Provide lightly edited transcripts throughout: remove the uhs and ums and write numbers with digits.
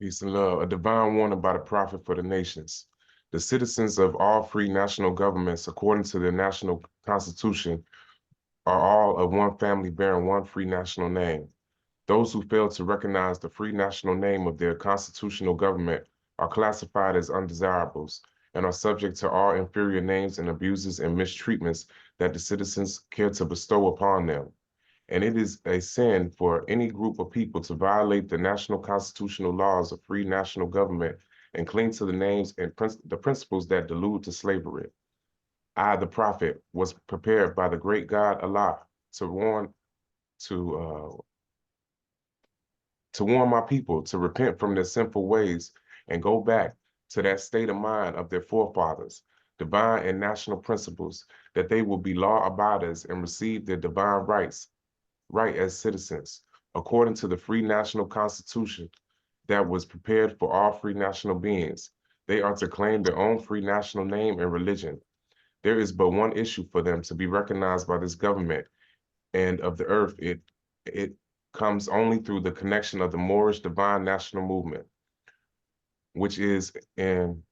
Peace and love. A divine warning by the prophet for the nations. The citizens of all free national governments, according to the national constitution, are all of one family bearing one free national name. Those who fail to recognize the free national name of their constitutional government are classified as undesirables and are subject to all inferior names and abuses and mistreatments that the citizens care to bestow upon them. And it is a sin for any group of people to violate the national constitutional laws of free national government and cling to the names and the principles that delude to slavery. I, the prophet, was prepared by the great God Allah to warn to uh, to warn my people to repent from their sinful ways and go back to that state of mind of their forefathers, divine and national principles, that they will be law abiders and receive their divine right as citizens, according to the free national constitution that was prepared for all free national beings. They are to claim their own free national name and religion. There is but one issue for them to be recognized by this government and of the earth. It comes only through the connection of the Moorish divine national movement, which is in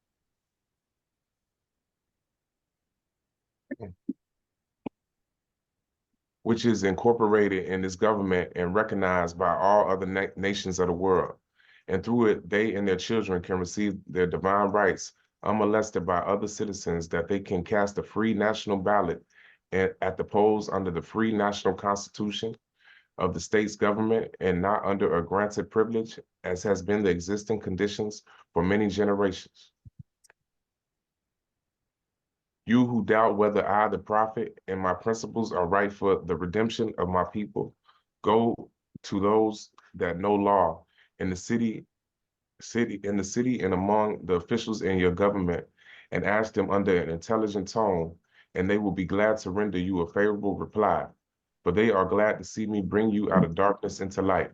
which is incorporated in this government and recognized by all other nations of the world. And through it, they and their children can receive their divine rights unmolested by other citizens, that they can cast a free national ballot at the polls under the free national constitution of the state's government and not under a granted privilege, as has been the existing conditions for many generations. You who doubt whether I, the prophet, and my principles are right for the redemption of my people, go to those that know law in the city and among the officials in your government, and ask them under an intelligent tone, and they will be glad to render you a favorable reply. For they are glad to see me bring you out of darkness into light.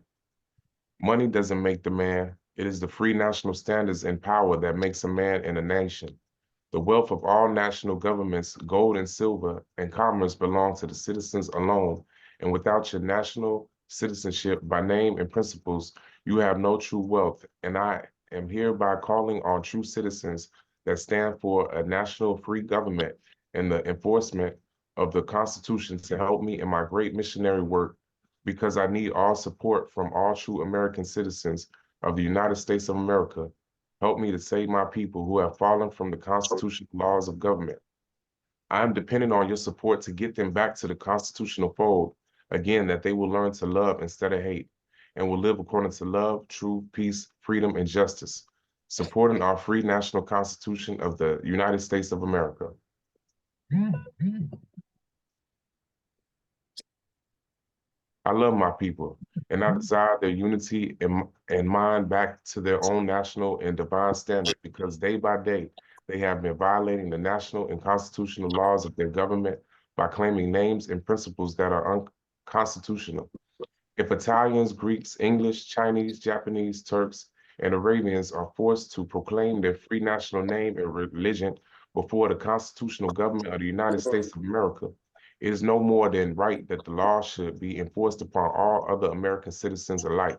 Money doesn't make the man. It is the free national standards and power that makes a man and a nation. The wealth of all national governments, gold and silver, and commerce belong to the citizens alone, and without your national citizenship by name and principles, you have no true wealth, and I am hereby calling on true citizens that stand for a national free government and the enforcement of the Constitution to help me in my great missionary work, because I need all support from all true American citizens of the United States of America. Help me to save my people who have fallen from the constitutional laws of government. I am dependent on your support to get them back to the constitutional fold, again, that they will learn to love instead of hate, and will live according to love, truth, peace, freedom, and justice, supporting our free national constitution of the United States of America. I love my people, and I desire their unity and mind back to their own national and divine standard, because day by day, they have been violating the national and constitutional laws of their government by claiming names and principles that are unconstitutional. If Italians, Greeks, English, Chinese, Japanese, Turks, and Arabians are forced to proclaim their free national name and religion before the constitutional government of the United States of America, it is no more than right that the law should be enforced upon all other American citizens alike.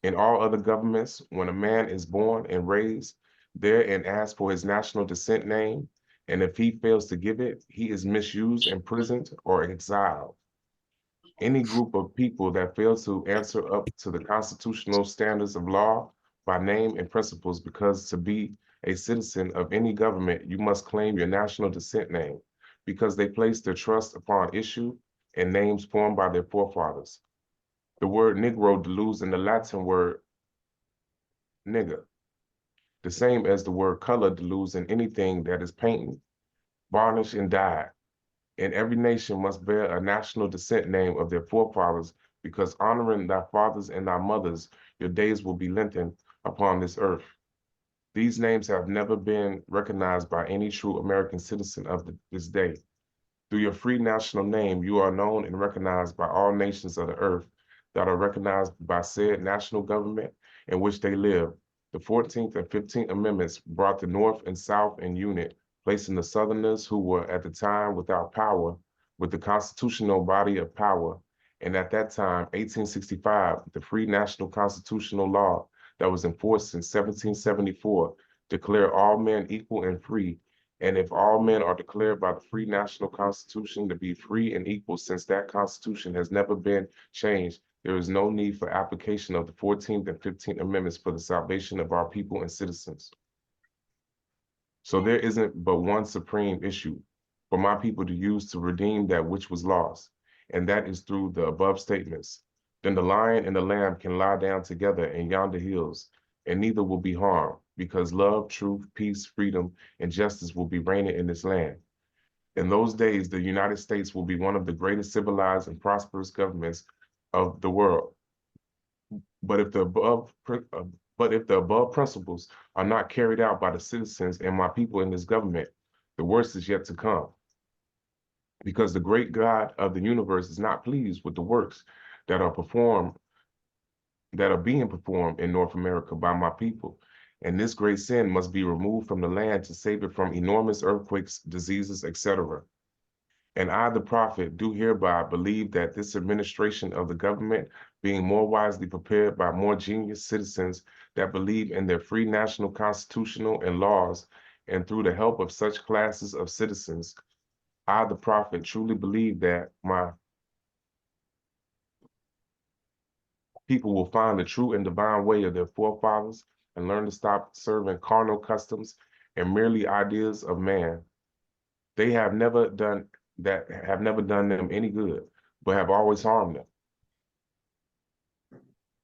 In all other governments, when a man is born and raised there and asks for his national descent name, and if he fails to give it, he is misused, imprisoned, or exiled. Any group of people that fails to answer up to the constitutional standards of law by name and principles, because to be a citizen of any government, you must claim your national descent name, because they place their trust upon issue and names formed by their forefathers. The word Negro deludes in the Latin word nigger, the same as the word color deludes in anything that is painted, varnished, and dyed. And every nation must bear a national descent name of their forefathers, because honoring thy fathers and thy mothers, your days will be lengthened upon this earth. These names have never been recognized by any true American citizen of this day. Through your free national name, you are known and recognized by all nations of the earth that are recognized by said national government in which they live. The 14th and 15th Amendments brought the North and South in unit, placing the Southerners, who were at the time without power, with the constitutional body of power. And at that time, 1865, the free national constitutional law that was enforced since 1774 declare all men equal and free. And if all men are declared by the free national constitution to be free and equal, since that constitution has never been changed, there is no need for application of the 14th and 15th Amendments for the salvation of our people and citizens. So there isn't but one supreme issue for my people to use to redeem that which was lost, and that is through the above statements. Then the lion and the lamb can lie down together in yonder hills, and neither will be harmed, because love, truth, peace, freedom, and justice will be reigning in this land. In those days, the United States will be one of the greatest civilized and prosperous governments of the world. But if the above principles are not carried out by the citizens and my people in this government, the worst is yet to come. Because the great God of the universe is not pleased with the works that are being performed in North America by my people. And this great sin must be removed from the land to save it from enormous earthquakes, diseases, etc. And I, the prophet, do hereby believe that this administration of the government, being more wisely prepared by more genius citizens that believe in their free national constitutional and laws, and through the help of such classes of citizens, I, the prophet, truly believe that my people will find the true and divine way of their forefathers and learn to stop serving carnal customs and merely ideas of man. They have never done them any good, but have always harmed them.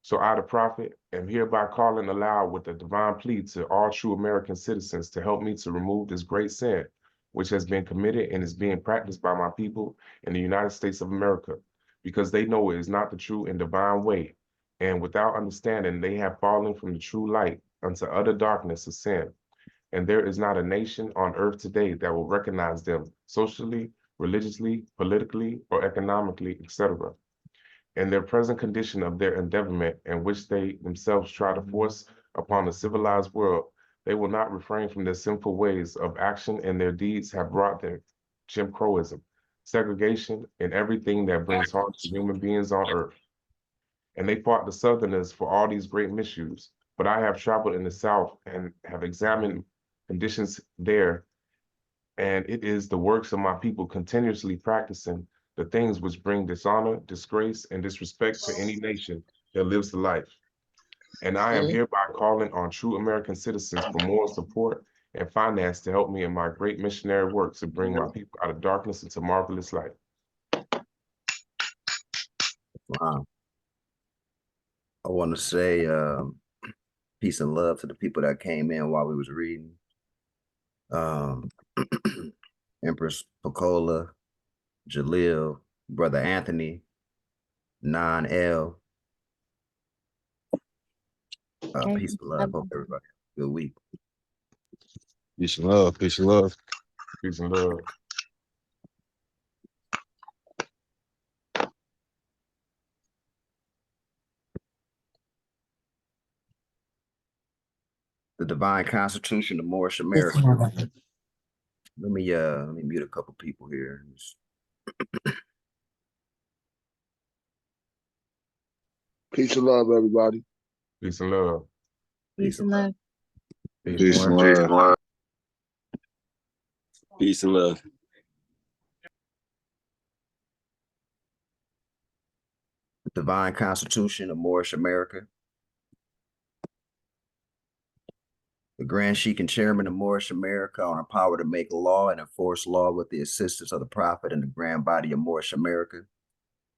So I, the prophet, am hereby calling aloud with a divine plea to all true American citizens to help me to remove this great sin, which has been committed and is being practiced by my people in the United States of America, because they know it is not the true and divine way. And without understanding, they have fallen from the true light unto utter darkness of sin. And there is not a nation on earth today that will recognize them socially, religiously, politically, or economically, etc. In their present condition of their endeavorment, in which they themselves try to force upon the civilized world, they will not refrain from their sinful ways of action, and their deeds have brought them Jim Crowism, segregation, and everything that brings harm to human beings on earth. And they fought the Southerners for all these great misuse. But I have traveled in the South and have examined conditions there, and it is the works of my people continuously practicing the things which bring dishonor, disgrace, and disrespect to any nation that lives the life. And I am hereby calling on true American citizens for moral support and finance to help me in my great missionary work to bring my people out of darkness into marvelous light. Wow. I want to say peace and love to the people that came in while we was reading. Empress Pecola, Jalil, Brother Anthony, Non-L. Peace and love. Hope everybody have a good week. Peace and love. Peace and love. Peace and love. The Divine Constitution of Moorish America. Let me mute a couple people here. Peace and love, everybody. Peace and love. Peace and love. Peace and love. Peace and love. The Divine Constitution of Moorish America. The Grand Sheik and Chairman of Moorish America are empowered to make law and enforce law with the assistance of the Prophet and the Grand Body of Moorish America.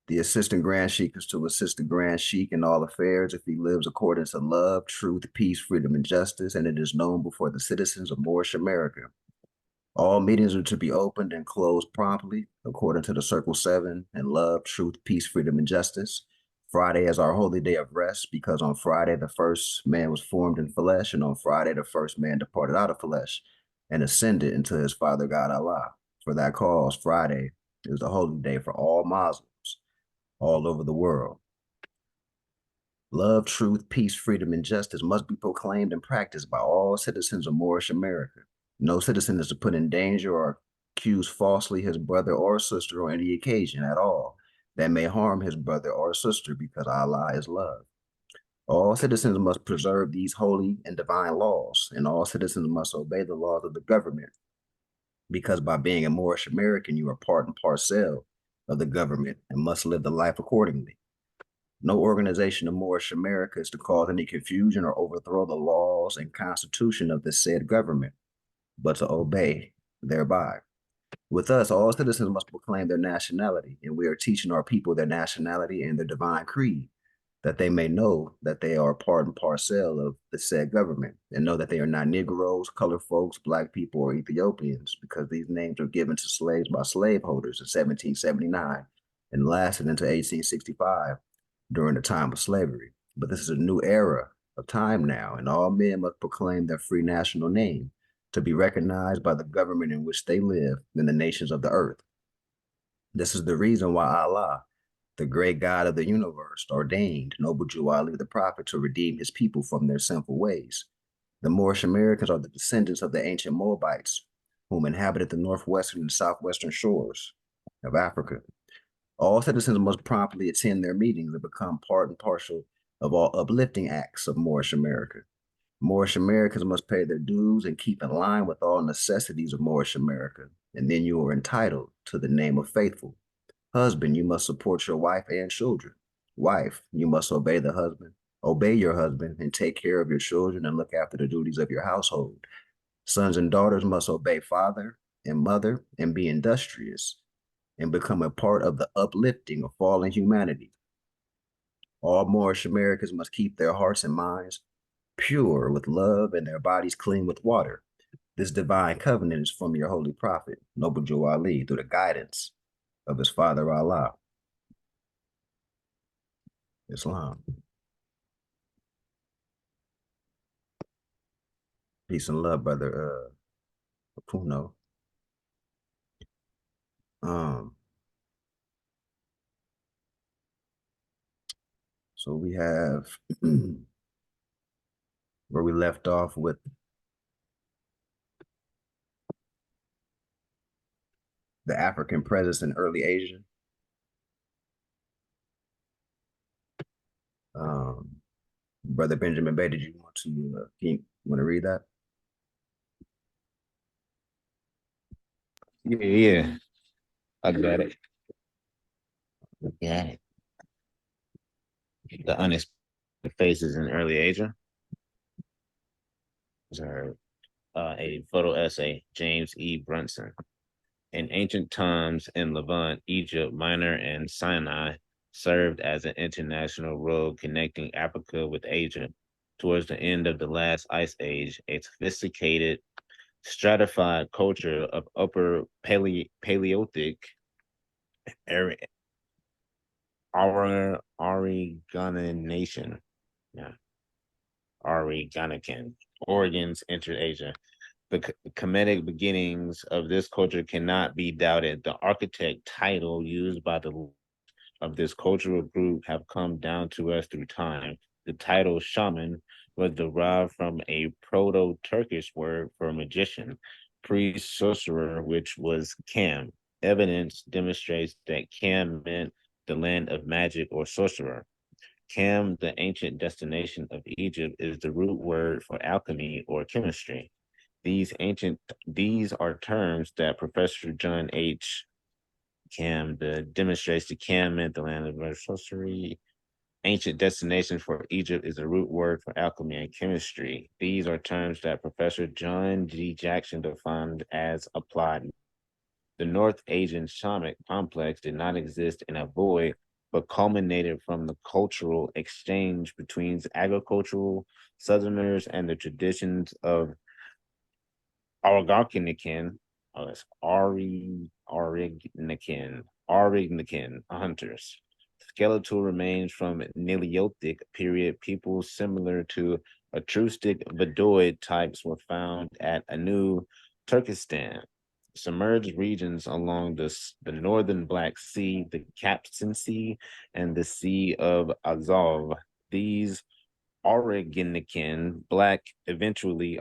The Assistant Grand Sheik is to assist the Grand Sheik in all affairs if he lives according to love, truth, peace, freedom, and justice, and it is known before the citizens of Moorish America. All meetings are to be opened and closed promptly, according to the Circle 7, in love, truth, peace, freedom, and justice. Friday is our holy day of rest, because on Friday the first man was formed in flesh, and on Friday the first man departed out of flesh and ascended into his Father God Allah. For that cause, Friday is the holy day for all Muslims all over the world. Love, truth, peace, freedom, and justice must be proclaimed and practiced by all citizens of Moorish America. No citizen is to put in danger or accuse falsely his brother or sister on any occasion at all that may harm his brother or sister, because Allah is love. All citizens must preserve these holy and divine laws, and all citizens must obey the laws of the government, because by being a Moorish American, you are part and parcel of the government and must live the life accordingly. No organization of Moorish America is to cause any confusion or overthrow the laws and constitution of the said government, but to obey thereby. With us, all citizens must proclaim their nationality, and we are teaching our people their nationality and their divine creed, that they may know that they are part and parcel of the said government, and know that they are not Negroes, colored folks, Black people, or Ethiopians, because these names were given to slaves by slaveholders in 1779 and lasted into 1865 during the time of slavery. But this is a new era of time now, and all men must proclaim their free national name to be recognized by the government in which they live in the nations of the earth. This is the reason why Allah, the great God of the universe, ordained Noble Jew Ali the Prophet to redeem his people from their sinful ways. The Moorish Americans are the descendants of the ancient Moabites, whom inhabited the northwestern and southwestern shores of Africa. All citizens must promptly attend their meetings and become part and parcel of all uplifting acts of Moorish America. Moorish Americans must pay their dues and keep in line with all necessities of Moorish America, and then you are entitled to the name of faithful. Husband, you must support your wife and children. Wife, you must obey your husband, and take care of your children and look after the duties of your household. Sons and daughters must obey father and mother and be industrious and become a part of the uplifting of fallen humanity. All Moorish Americans must keep their hearts and minds pure with love and their bodies clean with water. This divine covenant is from your holy prophet, Noble Jew Ali, through the guidance of his father Allah. Islam. Peace and love, brother Puno. So we have where we left off with the African presence in early Asia. Brother Benjamin Bay, did you want to read that? Yeah, I got it. Yeah. The unexpected faces in early Asia. A photo essay, James E. Brunson. In ancient times in Levant, Egypt, Minor, and Sinai served as an international road connecting Africa with Asia. Towards the end of the last ice age, a sophisticated, stratified culture of upper Paleolithic Oregonian, yeah, Oregonican origins entered Asia. The Kemetic beginnings of this culture cannot be doubted. The architect title used by the of this cultural group have come down to us through time. The title shaman was derived from a Proto-Turkish word for magician, priest, sorcerer, which was Kam. Evidence demonstrates that Kam meant the land of magic or sorcerer. Kam, the ancient destination of Egypt, is the root word for alchemy or chemistry. These are terms that Professor John H. Kam demonstrates the Kam meant the land of sorcery. Ancient destination for Egypt is a root word for alchemy and chemistry. These are terms that Professor John G. Jackson defined as applied. The North Asian shamanic complex did not exist in a void, but culminated from the cultural exchange between agricultural southerners and the traditions of Argonican, oh, that's Arignacan hunters. Skeletal remains from Neolithic period people similar to Etruscan Voidoid types were found at Anu, Turkestan. Submerged regions along the northern Black Sea, the Caspian Sea, and the Sea of Azov. These Oregonican Black eventually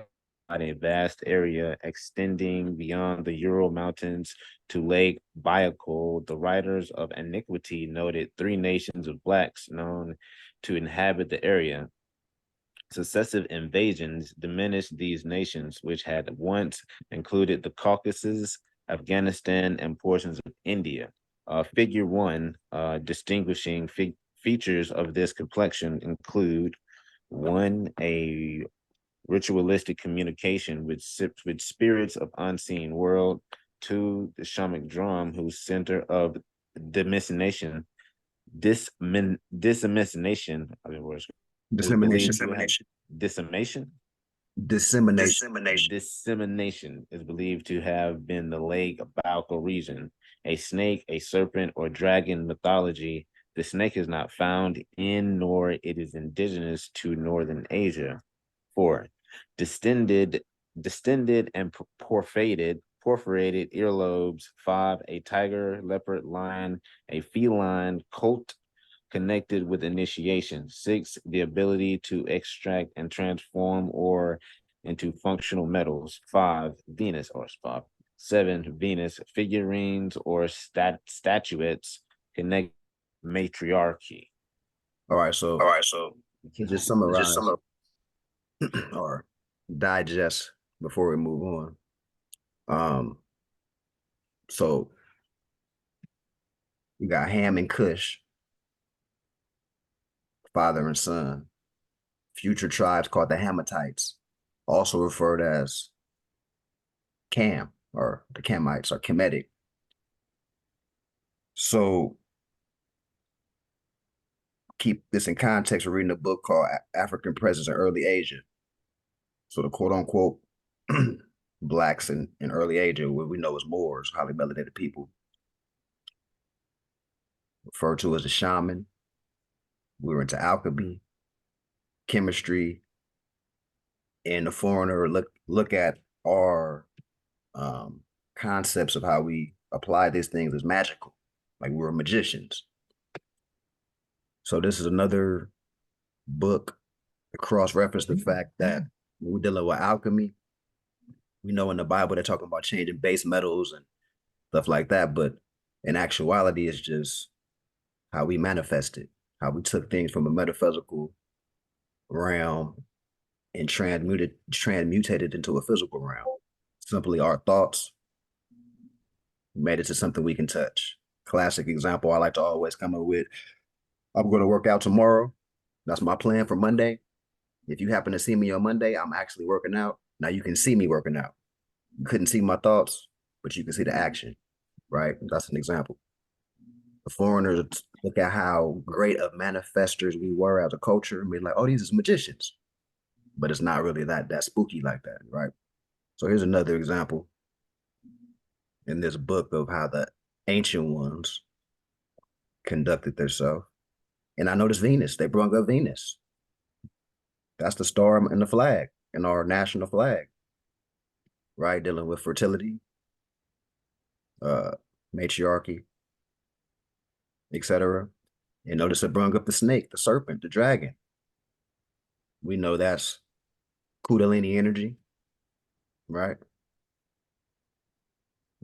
a vast area extending beyond the Ural Mountains to Lake Baikal. The writers of Antiquity noted three nations of Blacks known to inhabit the area. Successive invasions diminished these nations, which had once included the Caucasus, Afghanistan, and portions of India. Figure 1, distinguishing features of this complexion include: 1, a ritualistic communication with spirits of unseen world; 2, the shamanic drum, whose center of dissemination, dissemination, I mean, words, was believed to have dissemination. Dissemination is believed to have been the Lake Baikal region. A snake, a serpent, or dragon mythology. The snake is not found in, nor it is indigenous to northern Asia. 4, distended and perforated earlobes. 5, a tiger, leopard, lion, a feline coat connected with initiation. 6, the ability to extract and transform or into functional metals. 5, Venus or spot. 7, Venus figurines or statuettes connect matriarchy. All right, so to just summarize or digest before we move on. So we got Ham and Cush, father and son. Future tribes called the Hammatites, also referred as Cam, or the Kamites, or Kemetic. So keep this in context. We're reading a book called African Presence in Early Asia. So the quote unquote blacks in early Asia, what we know as Moors, highly melanated people, referred to as a shaman. We were into alchemy, chemistry, and the foreigner look at our concepts of how we apply these things as magical, like we're magicians. So this is another book to cross-reference the fact that when we're dealing with alchemy, we know in the Bible they're talking about changing base metals and stuff like that, but in actuality, it's just how we manifest it, how we took things from a metaphysical realm and transmutated into a physical realm. Simply our thoughts made it to something we can touch. Classic example I like to always come up with: I'm going to work out tomorrow. That's my plan for Monday. If you happen to see me on Monday, I'm actually working out. Now you can see me working out. You couldn't see my thoughts, but you can see the action, right? That's an example. The foreigners look at how great of manifestors we were as a culture and be like, oh, these is magicians. But it's not really that spooky like that, right? So here's another example in this book of how the ancient ones conducted themselves. And I noticed Venus. They brought up Venus. That's the star in the flag, in our national flag, right? Dealing with fertility, matriarchy, etc. And notice it brought up the snake, the serpent, the dragon. We know that's Kundalini energy, right?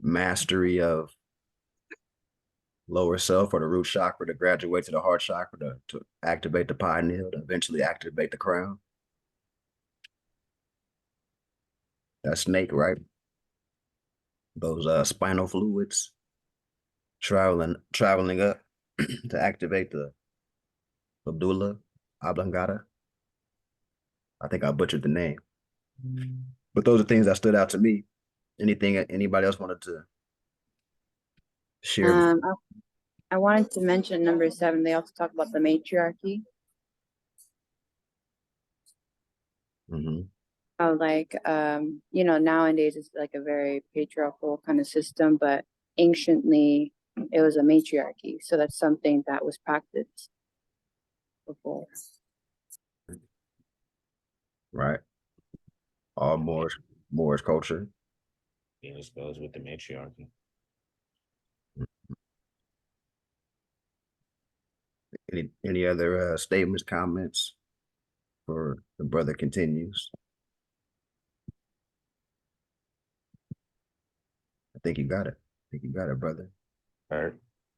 Mastery of lower self, or the root chakra, to graduate to the heart chakra, to activate the pineal, to eventually activate the crown. That snake, right? Those spinal fluids traveling up to activate the medulla oblongata. I think I butchered the name. But those are things that stood out to me. Anything anybody else wanted to share? I wanted to mention number 7. They also talk about the matriarchy. Mm-hmm. How nowadays it's like a very patriarchal kind of system, but anciently it was a matriarchy. So that's something that was practiced before. Right. All Moorish culture. Venus goes with the matriarchy. Any other statements, comments, or the brother continues? I think you got it. Brother. All right.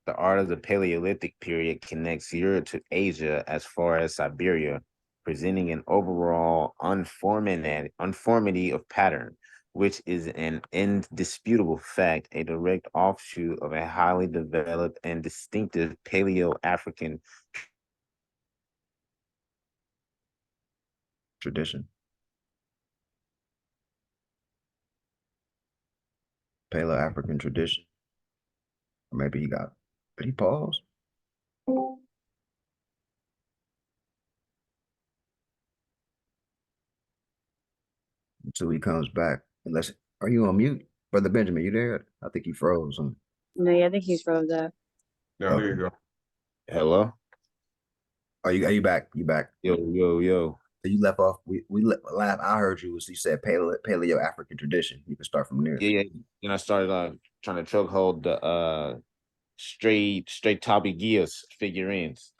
The art of the Paleolithic period connects Europe to Asia as far as Siberia, presenting an overall unformity of pattern, which is an indisputable fact, a direct offshoot of a highly developed and distinctive Paleo-African tradition. Paleo-African tradition. Or maybe did he pause? Until he comes back. Are you on mute? Brother Benjamin, you there? I think he froze. No, yeah, I think he froze up. Now there you go. Hello? Are you back? You back? Yo. You left off. Last I heard you was you said Paleo African tradition. You can start from there. Yeah. And I started trying to chokehold the straight toppy gears figurines.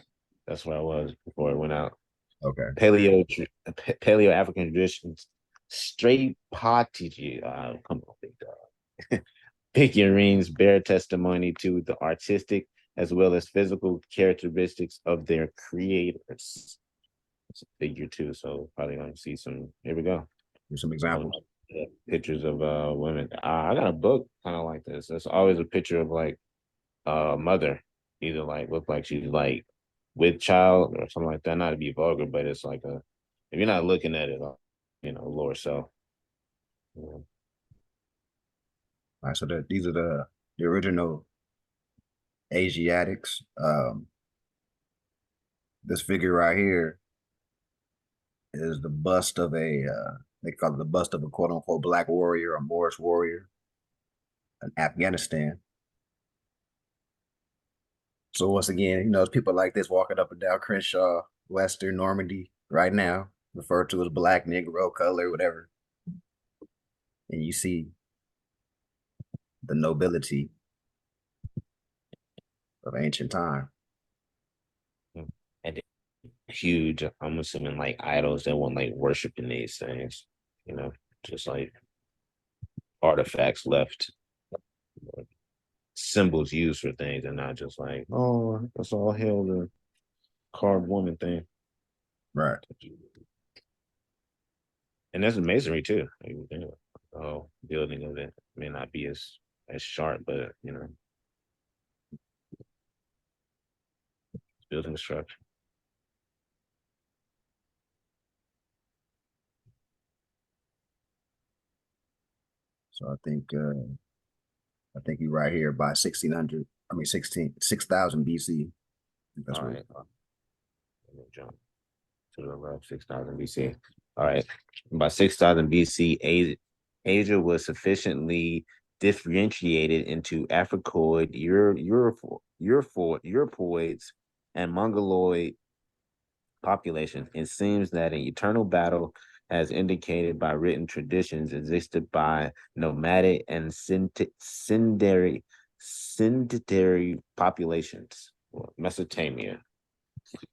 That's where I was before it went out. Okay. Paleo African traditions, straight pottage. Come on, big dog. Figurines bear testimony to the artistic as well as physical characteristics of their creators. It's a figure too, so probably gonna see some. Here we go. Here's some examples. Pictures of women. I got a book kind of like this. It's always a picture of like mother, either like look like she's like with child or something like that. Not to be vulgar, but it's like if you're not looking at it, lower self. Yeah. All right, so these are the original Asiatics. This figure right here is the bust of they call it the bust of a quote unquote black warrior or Moorish warrior in Afghanistan. So once again, it's people like this walking up and down Crenshaw, Western Normandy right now, referred to as black, Negro, color, whatever. And you see the nobility of ancient time. And huge, I'm assuming like idols that want like worshiping these things, just like artifacts left, symbols used for things and not just like, oh, that's all hell the carved woman thing. Right. And there's masonry too. Oh, building of it may not be as sharp, but building structure. So I think you're right here by 1600. I mean 6,000 BC. That's all right. Let me jump to the left, 6,000 BC. All right. By 6,000 BC, Asia was sufficiently differentiated into Africoid, Europoids, and Mongoloid populations. It seems that an eternal battle, as indicated by written traditions, existed by nomadic and sedentary populations. Mesopotamia.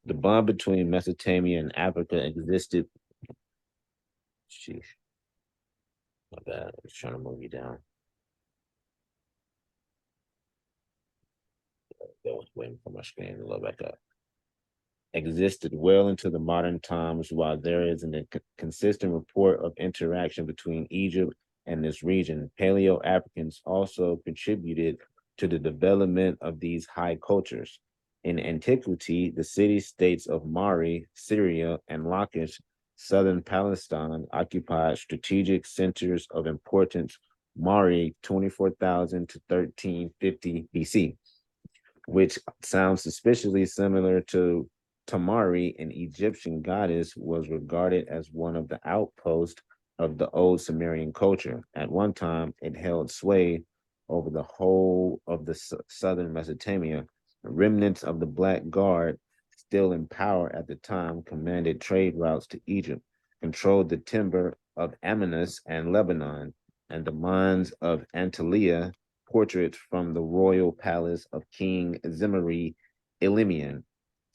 The bond between Mesopotamia and Africa existed. Sheesh. My bad. I was trying to move you down. That was waiting for my screen to load back up. Existed well into the modern times, while there is a consistent report of interaction between Egypt and this region. Paleo-Africans also contributed to the development of these high cultures. In antiquity, the city-states of Mari, Syria, and Lachish, southern Palestine, occupied strategic centers of importance. Mari, 24,000 to 1350 BC, which sounds suspiciously similar to Tamari, an Egyptian goddess, was regarded as one of the outposts of the old Sumerian culture. At one time, it held sway over the whole of the southern Mesopotamia. Remnants of the Black Guard, still in power at the time, commanded trade routes to Egypt, controlled the timber of Amanus and Lebanon, and the mines of Antalya. Portraits from the royal palace of King Zimri Ilimian,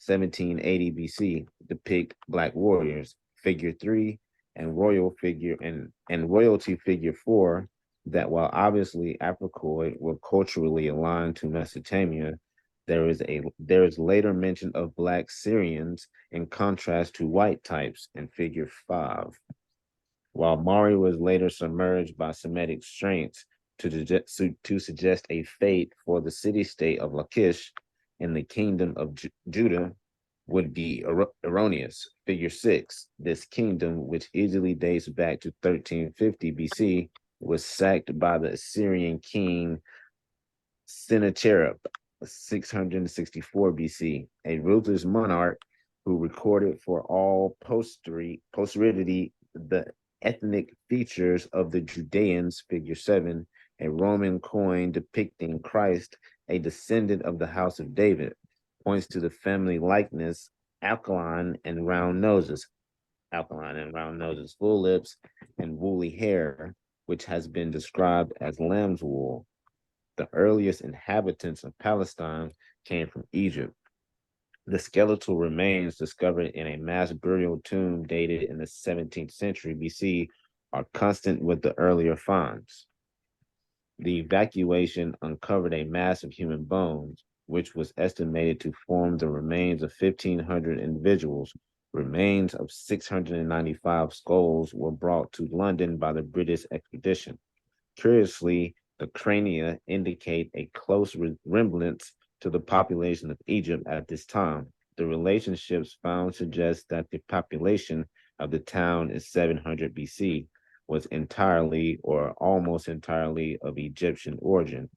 1780 BC, depict Black warriors. Figure 3 and royalty figure 4, that while obviously Africoid were culturally aligned to Mesopotamia, There is later mention of black Syrians in contrast to white types in figure 5. While Mari was later submerged by Semitic strengths to suggest a fate for the city-state of Lachish in the kingdom of Judah would be erroneous. Figure 6, this kingdom, which easily dates back to 1350 BC, was sacked by the Assyrian king Sennacherib, 664 BC, a ruthless monarch who recorded for all posterity the ethnic features of the Judeans, figure 7, a Roman coin depicting Christ, a descendant of the house of David, points to the family likeness, alkaline and round noses, full lips, and woolly hair, which has been described as lamb's wool. The earliest inhabitants of Palestine came from Egypt. The skeletal remains discovered in a mass burial tomb dated in the 17th century BC are constant with the earlier finds. The evacuation uncovered a mass of human bones, which was estimated to form the remains of 1,500 individuals. Remains of 695 skulls were brought to London by the British expedition. Curiously, the crania indicate a close resemblance to the population of Egypt at this time. The relationships found suggest that the population of the town in 700 BC was entirely or almost entirely of Egyptian origin.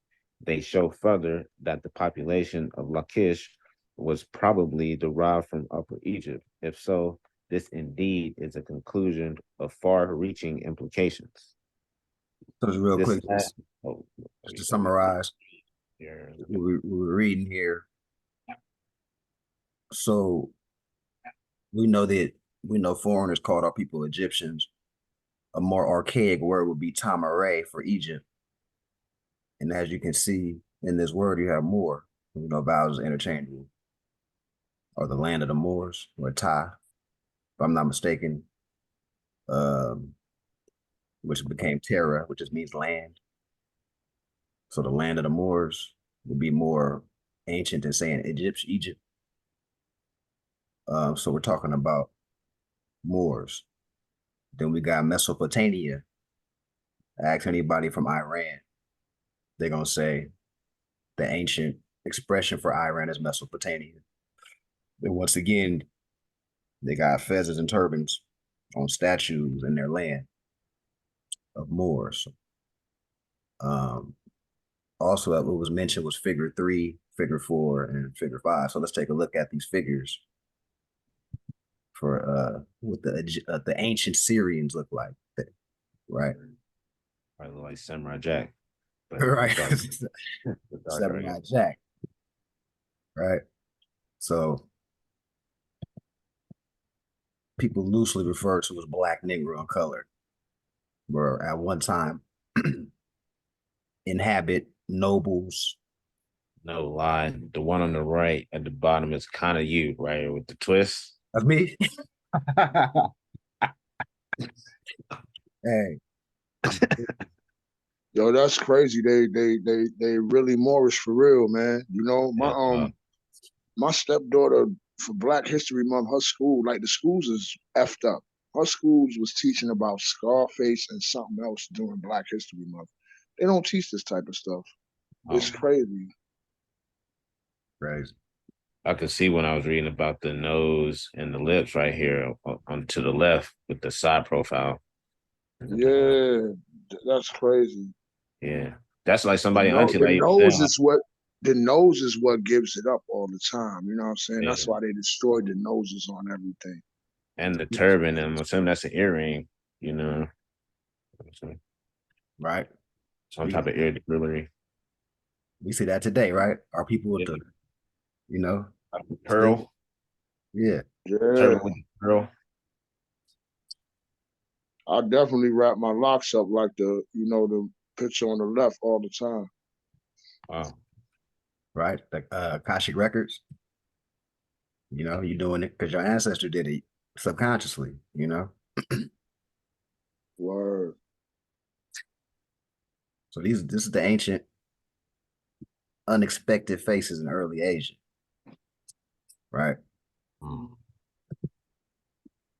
They show further that the population of Lachish was probably derived from Upper Egypt. If so, this indeed is a conclusion of far-reaching implications. So just real This quick, just to summarize what we're reading here. So we know foreigners called our people Egyptians. A more archaic word would be Tamare for Egypt. And as you can see in this word, you have Moor. Vowels are interchangeable. Or the land of the Moors, or Ta, if I'm not mistaken. Which became Terra, which just means land. So the land of the Moors would be more ancient than saying Egypt. So we're talking about Moors. Then we got Mesopotamia. Ask anybody from Iran, they're gonna say the ancient expression for Iran is Mesopotamia. And once again, they got feathers and turbans on statues in their land of Moors. Also, what was mentioned was figure 3, figure 4, and figure 5. So let's take a look at these figures for what the ancient Syrians look like, right? I look like Samurai Jack. Right, Samurai Jack, right? So people loosely refer to as black, Negro, and colored, were at one time inhabit nobles. No lie. The one on the right at the bottom is kind of you, right? With the twist. That's me. Hey. Yo, that's crazy. They really Moorish for real, man. My stepdaughter for Black History Month, her school, like the schools is effed up. Her schools was teaching about Scarface and something else during Black History Month. They don't teach this type of stuff. It's crazy. Crazy. I could see when I was reading about the nose and the lips right here on to the left with the side profile. Yeah, that's crazy. Yeah, that's like somebody auntie The like nose is what gives it up all the time. You know what I'm saying? Yeah. That's why they destroyed the noses on everything. And the turban, and I'm assuming that's an earring, Right. Some type of ear jewelry. We see that today, right? Our people with the, pearl. Yeah. Turban with the pearl. I definitely wrap my locks up like the picture on the left all the time. Wow. Right? The Akashic Records. You're doing it because your ancestor did it subconsciously, Word. So this is the ancient unexpected faces in early Asia, right? Mm.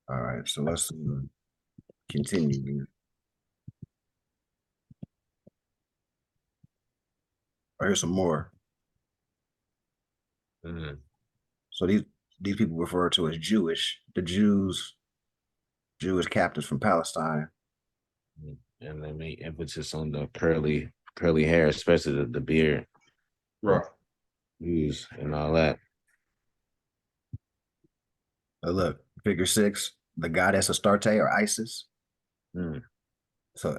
All right, so let's continue here. Here's some more. Mm. So these people referred to as Jewish, the Jewish captives from Palestine. And they make emphasis on the curly hair, especially the beard Right. use and all that. Look, figure 6, the goddess Astarte or Isis. Mm. So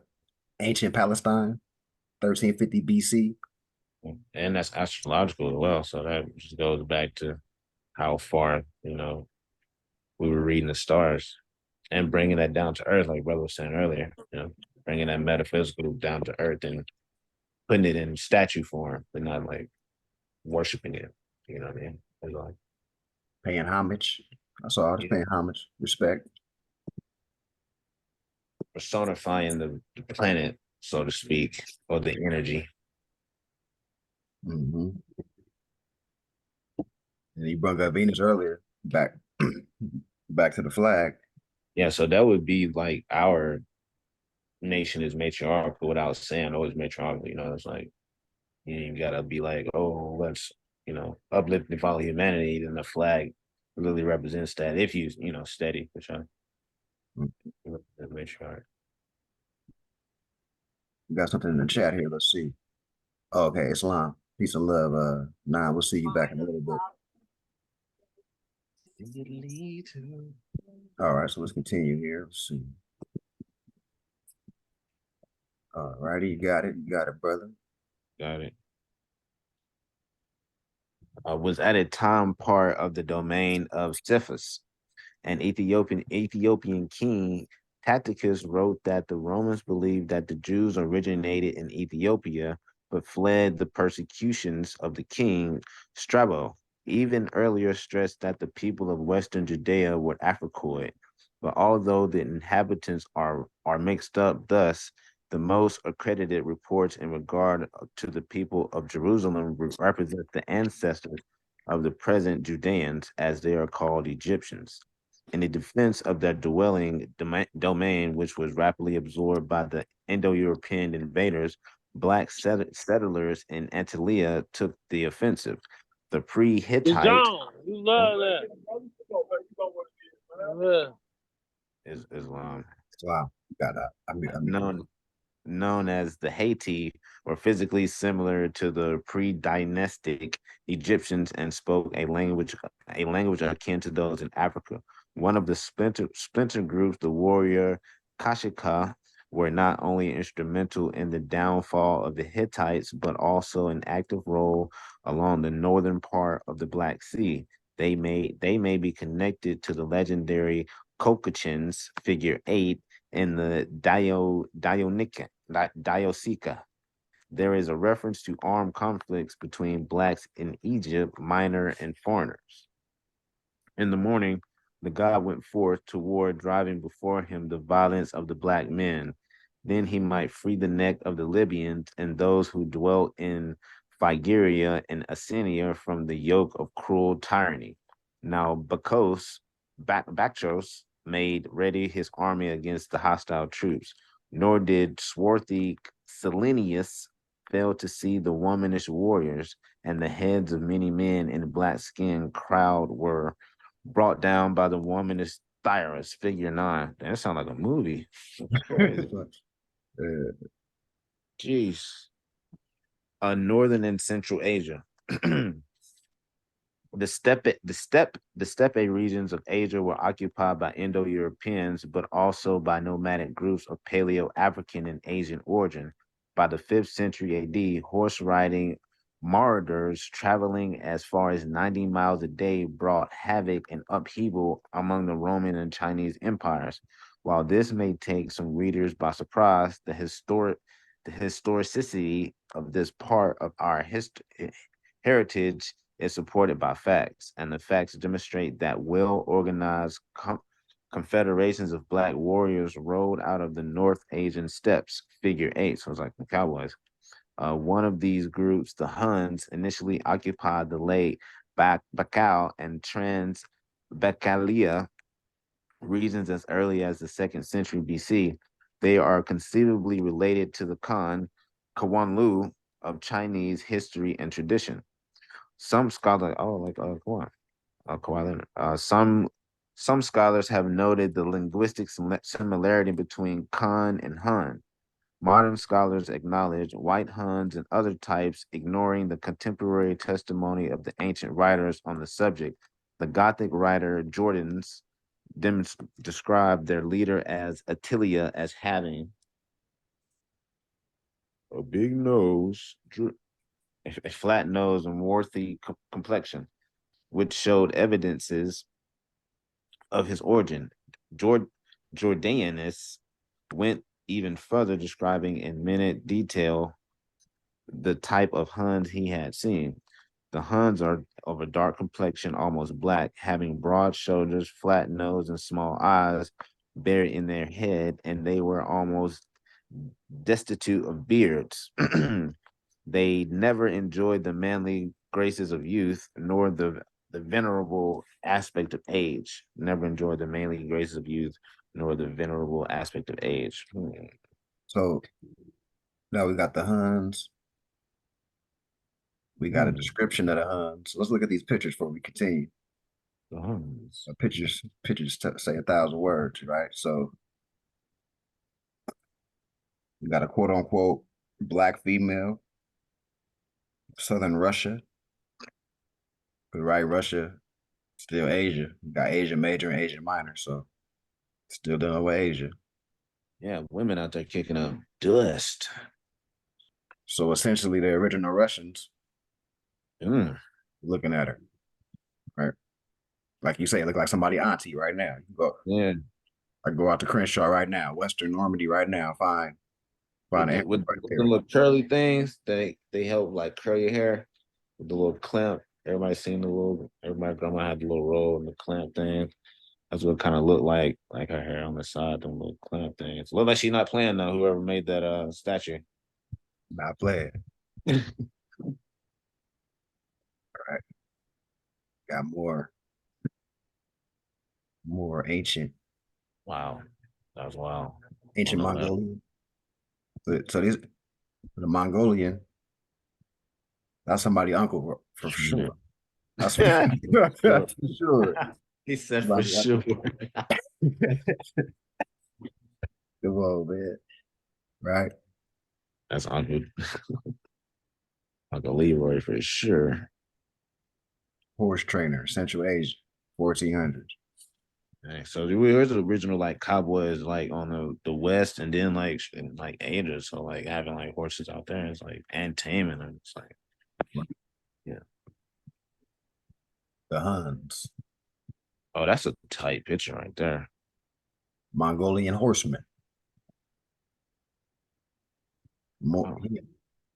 ancient Palestine, 1350 BC. And that's astrological as well. So that just goes back to how far, we were reading the stars and bringing that down to earth, like brother was saying earlier, bringing that metaphysical down to earth and putting it in statue form, but not like worshiping it. You know what I mean? It's like, Paying homage. That's all, just yeah, paying homage, respect. personifying the planet, so to speak, or the energy. Mm-hmm. And you brought up Venus earlier, back to the flag. Yeah, so that would be like our nation is matriarchal without saying oh it's matriarchal. It's like you gotta be like, oh, let's uplift and follow humanity, then the flag really represents that if steady for sure. Mm. The matriarch. We got something in the chat here. Let's see. Oh, okay, Islam. Peace and love. Nah, we'll see you back in a little bit. All right, so let's continue here. Let's see. All righty, you got it. You got it, brother. Got it. Was at a time part of the domain of Cephas. An Ethiopian king, Tacitus, wrote that the Romans believed that the Jews originated in Ethiopia, but fled the persecutions of the king Strabo. Even earlier stressed that the people of Western Judea were Africoid. But although the inhabitants are mixed up, thus the most accredited reports in regard to the people of Jerusalem represent the ancestors of the present Judeans, as they are called Egyptians. In the defense of their dwelling domain, which was rapidly absorbed by the Indo-European invaders, black settlers in Anatolia took the offensive. The pre-Hittite You love that. Yeah. is Islam, Islam. Got that. known as the Haiti, were physically similar to the pre-dynastic Egyptians and spoke a language akin to those in Africa. One of the splinter groups, the warrior Kashika, were not only instrumental in the downfall of the Hittites, but also an active role along the northern part of the Black Sea. They may be connected to the legendary Kokachins, figure 8, in the Diosica. There is a reference to armed conflicts between blacks in Egypt, minor and foreigners. In the morning, the god went forth toward driving before him the violence of the black men. Then he might free the neck of the Libyans and those who dwelt in Phrygia and Assyria from the yoke of cruel tyranny. Now Bacchus made ready his army against the hostile troops, nor did swarthy Selenius fail to see the womanish warriors, and the heads of many men in black skin crowd were brought down by the womanish Thyras, figure 9. That sounds like a movie. Crazy. Jeez. Northern and Central Asia. The steppe regions of Asia were occupied by Indo-Europeans, but also by nomadic groups of Paleo-African and Asian origin. By the 5th century AD, horse riding marauders traveling as far as 90 miles a day brought havoc and upheaval among the Roman and Chinese empires. While this may take some readers by surprise, the historicity of this part of our heritage is supported by facts, and the facts demonstrate that well-organized confederations of black warriors rode out of the North Asian steppes, figure 8, so it's like the cowboys, One of these groups, the Huns, initially occupied the late Baikal and Transbaikalia regions as early as the 2nd century BC. They are conceivably related to the Kwanlu of Chinese history and tradition. Some scholars, some scholars have noted the linguistic similarity between Khan and Han. Modern scholars acknowledge white Huns and other types, ignoring the contemporary testimony of the ancient writers on the subject. The Gothic writer Jordanes described their leader as Attila as having a big nose, a flat nose, and swarthy complexion, which showed evidences of his origin. Jordanus went even further, describing in minute detail the type of Huns he had seen. The Huns are of a dark complexion, almost black, having broad shoulders, flat nose, and small eyes buried in their head, and they were almost destitute of beards. They never enjoyed the manly graces of youth, nor the venerable aspect of age. Never enjoyed the manly graces of youth, nor the venerable aspect of age. So now we got the Huns. We got a description of the Huns. Let's look at these pictures before we continue. The Huns. Pictures say 1,000 words, right? So we got a quote unquote black female, Southern Russia. But right, Russia, still Asia. We got Asia Major and Asia Minor, so still dealing with Asia. Yeah, women out there kicking up dust. So essentially, the original Russians looking at her, right? Like you say, it look like somebody auntie right now. You go, Yeah. I go out to Crenshaw right now, Western Normandy right now, find With it the, right with the there. little curly things, they help like curl your hair with the little clamp. Everybody grandma had the little roll and the clamp thing. That's what it kind of looked like her hair on the side, the little clamp things. Look like she's not playing though, whoever made that statue. Not playing. All right. Got more ancient Wow. That was wild. ancient Mongolian. So these the Mongolian, that's somebody uncle for sure. That's for sure. He said for sure. Come on, man. Right? That's Uncle Uncle Leroy for sure. Horse trainer, Central Asia, 1400s. Dang, so where's the original like cowboys like on the west and then like in like Asia, so like having like horses out there is like and taming them. It's like yeah. The Huns, Oh, that's a tight picture right there. Mongolian horsemen. Wow.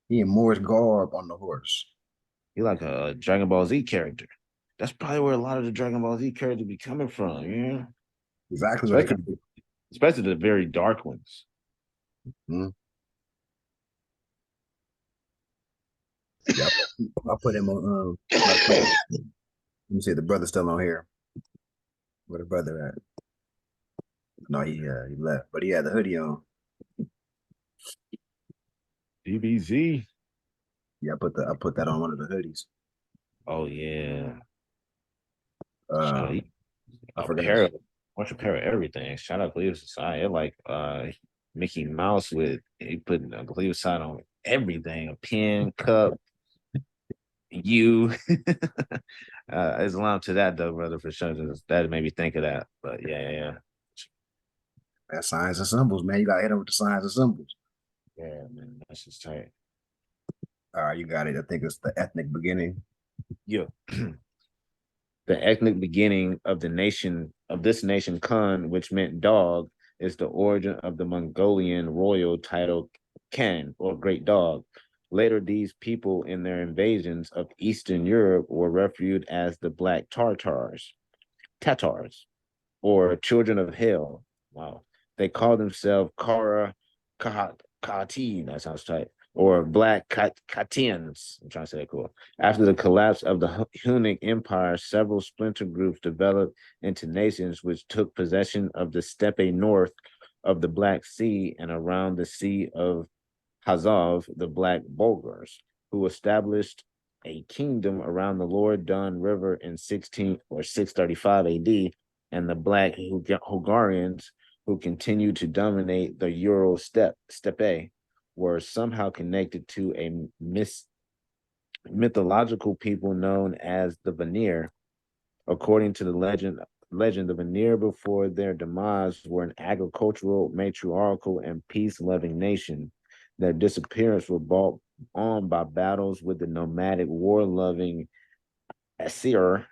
He in Moorish garb on the horse. He like a Dragon Ball Z character. That's probably where a lot of the Dragon Ball Z characters be coming from, yeah. Exactly what they come. Especially the very dark ones. Yeah, I'll put him on. Let me see, the brother's still on here. Where the brother at? No, he left, but he had the hoodie on. DBZ. Yeah, I put that on one of the hoodies. Oh yeah. I forgot. Bunch of pair of everything. Shout out Cleveland Society. Like Mickey Mouse with he put a Cleveland Society on everything, a pen, cup, you. It's allowed to that though, brother, for sure. That made me think of that. But yeah. That signs and symbols, man. You gotta hit him with the signs and symbols. Yeah, man. That's just tight. All right, you got it. I think it's the ethnic beginning. Yeah. The ethnic beginning of this nation, Khan, which meant dog, is the origin of the Mongolian royal title Khan, or great dog. Later, these people in their invasions of Eastern Europe were referred as the Black Tatars, or children of hell. Wow. They called themselves Kara Kahati, that sounds tight, or Black Khatians. I'm trying to say that cool. After the collapse of the Hunnic Empire, several splinter groups developed into nations which took possession of the steppe north of the Black Sea and around the Sea of Hazov, the Black Bulgars, who established a kingdom around the Lower Don River in 635 AD, and the Black Hungarians, who continued to dominate the Ural steppe, were somehow connected to a mythological people known as the Vanir. According to the legend, the Vanir before their demise were an agricultural, matriarchal, and peace-loving nation. Their disappearance was brought on by battles with the nomadic, war-loving Asir.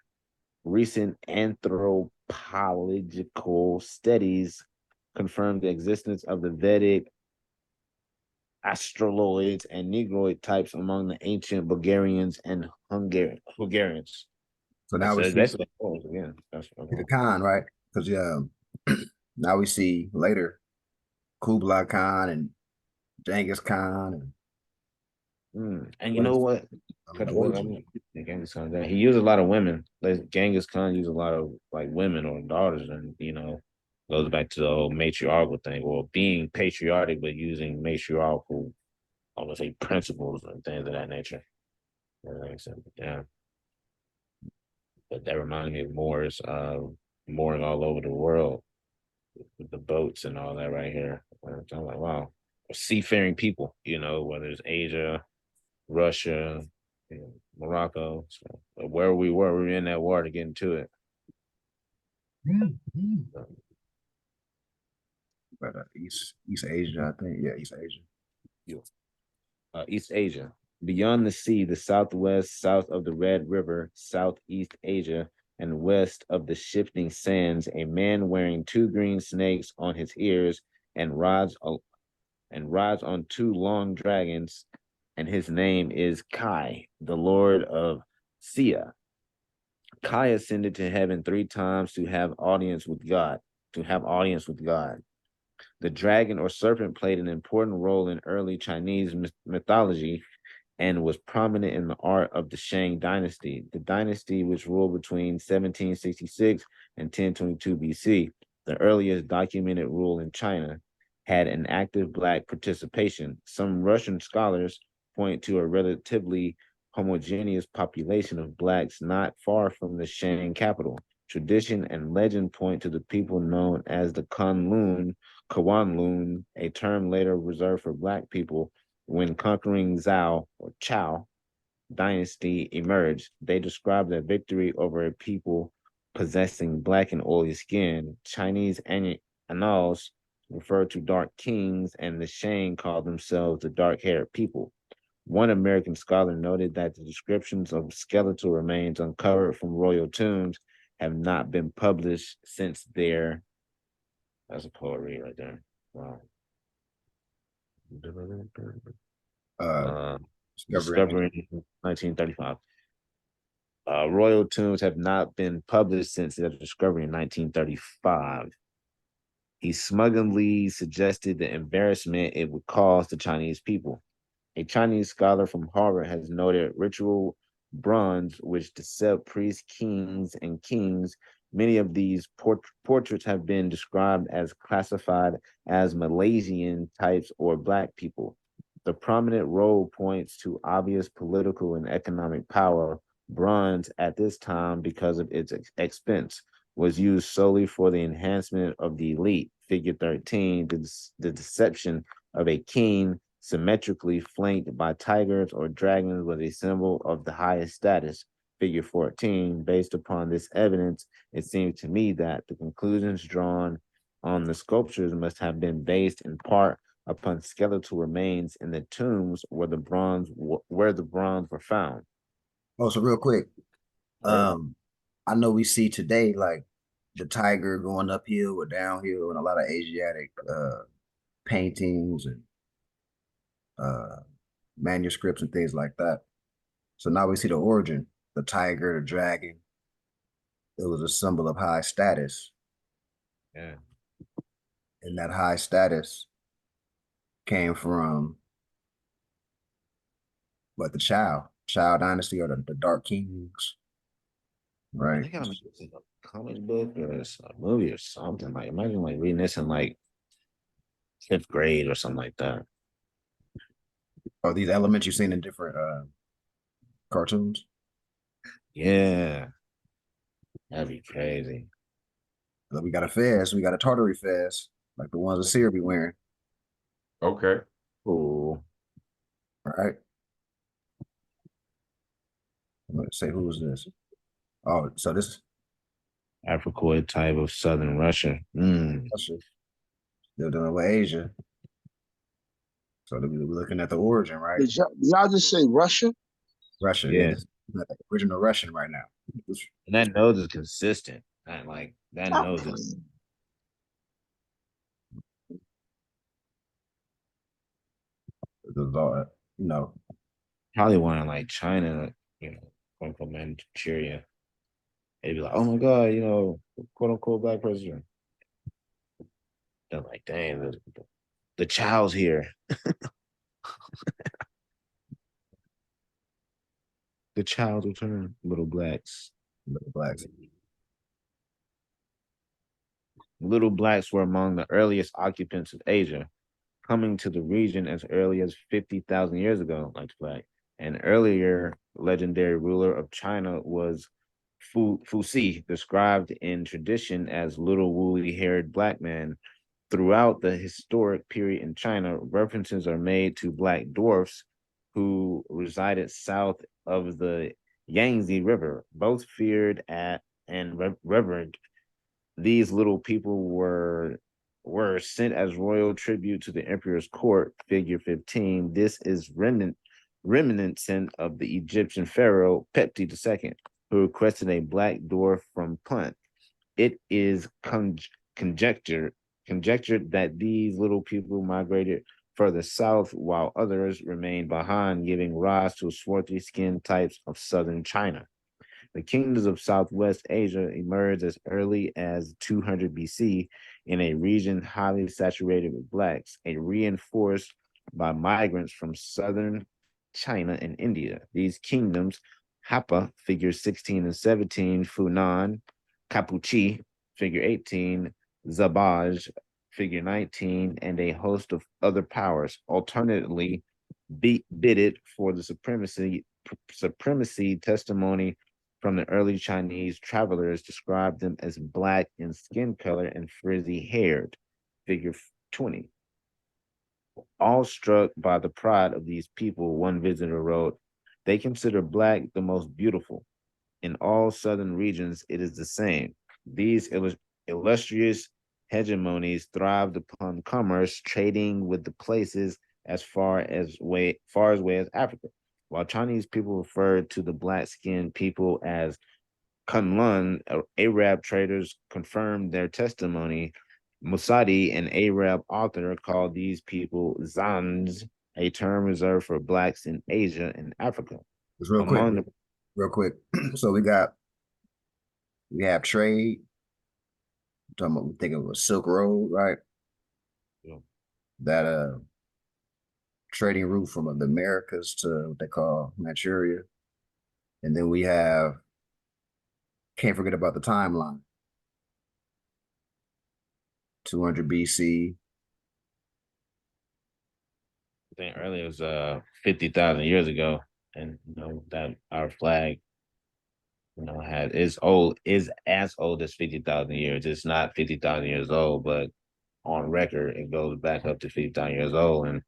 Recent anthropological studies confirm the existence of the Vedic Astroloids and Negroid types among the ancient Bulgarians and Hungarians. So now That's we it. see Basically, again. That's the Khan, right? Because now we see later Kublai Khan and Genghis Khan And you know what? Genghis Khan, he used a lot of women. Like Genghis Khan used a lot of like women or daughters, and goes back to the whole matriarchal thing, or being patriotic but using matriarchal, I would say, principles and things of that nature. Yeah, but that reminded me of Moors, mooring all over the world with the boats and all that right here. I'm like, wow, seafaring people. Whether it's Asia, Russia, Morocco, so where we were in that war to get into it. But East Asia, I think. Yeah, East Asia. East Asia. Beyond the sea, the southwest, south of the Red River, Southeast Asia, and west of the shifting sands, a man wearing two green snakes on his ears and rides on two long dragons, and his name is Kai, the Lord of Sia. Kai ascended to heaven 3 times to have audience with God. The dragon or serpent played an important role in early Chinese mythology and was prominent in the art of the Shang dynasty, the dynasty which ruled between 1766 and 1022 BC. The earliest documented rule in China had an active Black participation. Some Russian scholars point to a relatively homogeneous population of Blacks not far from the Shang capital. Tradition and legend point to the people known as the Kwanlun, a term later reserved for Black people. When conquering Zhao or Chao dynasty emerged, they described their victory over a people possessing black and oily skin. Chinese annals refer to dark kings, and the Shang called themselves the dark-haired people. One American scholar noted that the descriptions of skeletal remains uncovered from royal tombs have not been published since their. That's a poetry right there. Wow. Discovery in 1935. Royal tombs have not been published since their discovery in 1935. He smugly suggested the embarrassment it would cause the Chinese people. A Chinese scholar from Harvard has noted ritual bronze, which depict priests, and kings. Many of these portraits have been described as classified as Malaysian types or Black people. The prominent role points to obvious political and economic power. Bronze at this time, because of its expense, was used solely for the enhancement of the elite. Figure 13, the deception of a king symmetrically flanked by tigers or dragons was a symbol of the highest status. Figure 14, based upon this evidence, it seems to me that the conclusions drawn on the sculptures must have been based in part upon skeletal remains in the tombs where the bronze were found. Oh, so real quick, I know we see today like the tiger going uphill or downhill, and a lot of Asiatic paintings and manuscripts and things like that. So now we see the origin, the tiger, the dragon. It was a symbol of high status. Yeah. And that high status came from But the Chow Dynasty or the Dark Kings, I right? think I'm using a comic book or a movie or something. Like imagine like reading this in like fifth grade or something like that. Or these elements you've seen in different cartoons. Yeah, that'd be crazy. Look, we got a fez, we got a Tartary fez, like the ones that Seer be wearing, Okay. Cool. right? Let's say who was this? Oh, so this Africoid type of southern Russia. Russia. They're dealing with Asia. So we're looking at the origin, right? Did y'all just say Russia? Russia, yeah, Yeah. this is the original Russian right now. And that nose is consistent. Not like that Stop nose is playing. This is all, you know, probably one in like China, going from Manchuria. They'd be like, oh my God, quote unquote black president. They're like, dang, the child's here. The child will turn little blacks. little blacks. Little blacks were among the earliest occupants of Asia, coming to the region as early as 50,000 years ago, like Black. An earlier legendary ruler of China was Fuxi, described in tradition as little woolly-haired black man. Throughout the historic period in China, references are made to black dwarfs who resided south of the Yangtze River, both feared at and revered. These little people were sent as royal tribute to the emperor's court. Figure 15. This is reminiscent of the Egyptian pharaoh Pepti II, who requested a black dwarf from Punt. It is conjectured that these little people migrated further south while others remained behind, giving rise to swarthy skin types of southern China. The kingdoms of Southwest Asia emerged as early as 200 BC in a region highly saturated with blacks, reinforced by migrants from southern China and India. These kingdoms, Hapa, figure 16 and 17, Funan, Capuchi, figure 18, Zabaj, figure 19, and a host of other powers, alternately bidded for the supremacy testimony from the early Chinese travelers described them as black in skin color and frizzy haired. Figure 20. Awestruck by the pride of these people, one visitor wrote, they consider black the most beautiful. In all southern regions, it is the same. These illustrious hegemonies thrived upon commerce, trading with the places as far away as Africa. While Chinese people referred to the black-skinned people as Kunlun, Arab traders confirmed their testimony. Musadi, an Arab author, called these people Zans, a term reserved for blacks in Asia and Africa. Just real quick, real quick. So we have trade. Talking about, we think it was Silk Road, right? Yeah. That trading route from the Americas to what they call Manchuria. And then we have, can't forget about the timeline. 200 BC. I think earlier it was 50,000 years ago, and that our flag had is as old as 50,000 years. It's not 50,000 years old, but on record it goes back up to 50,000 years old. And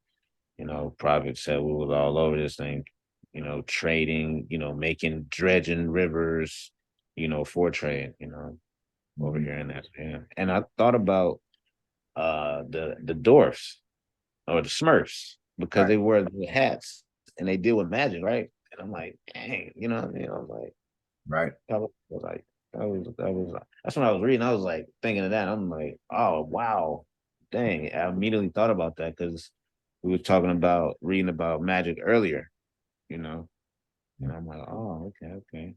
Prophet said we was all over this thing, trading, making dredging rivers, for trade, over here in that. Yeah. And I thought about the dwarfs or the Smurfs because they wear the hats and they deal with magic, right? And I'm like, dang, I'm like, right. That was like that's when I was reading. I was like thinking of that. I'm like, oh wow, dang! I immediately thought about that because we were talking about reading about magic earlier, and I'm like, oh, okay,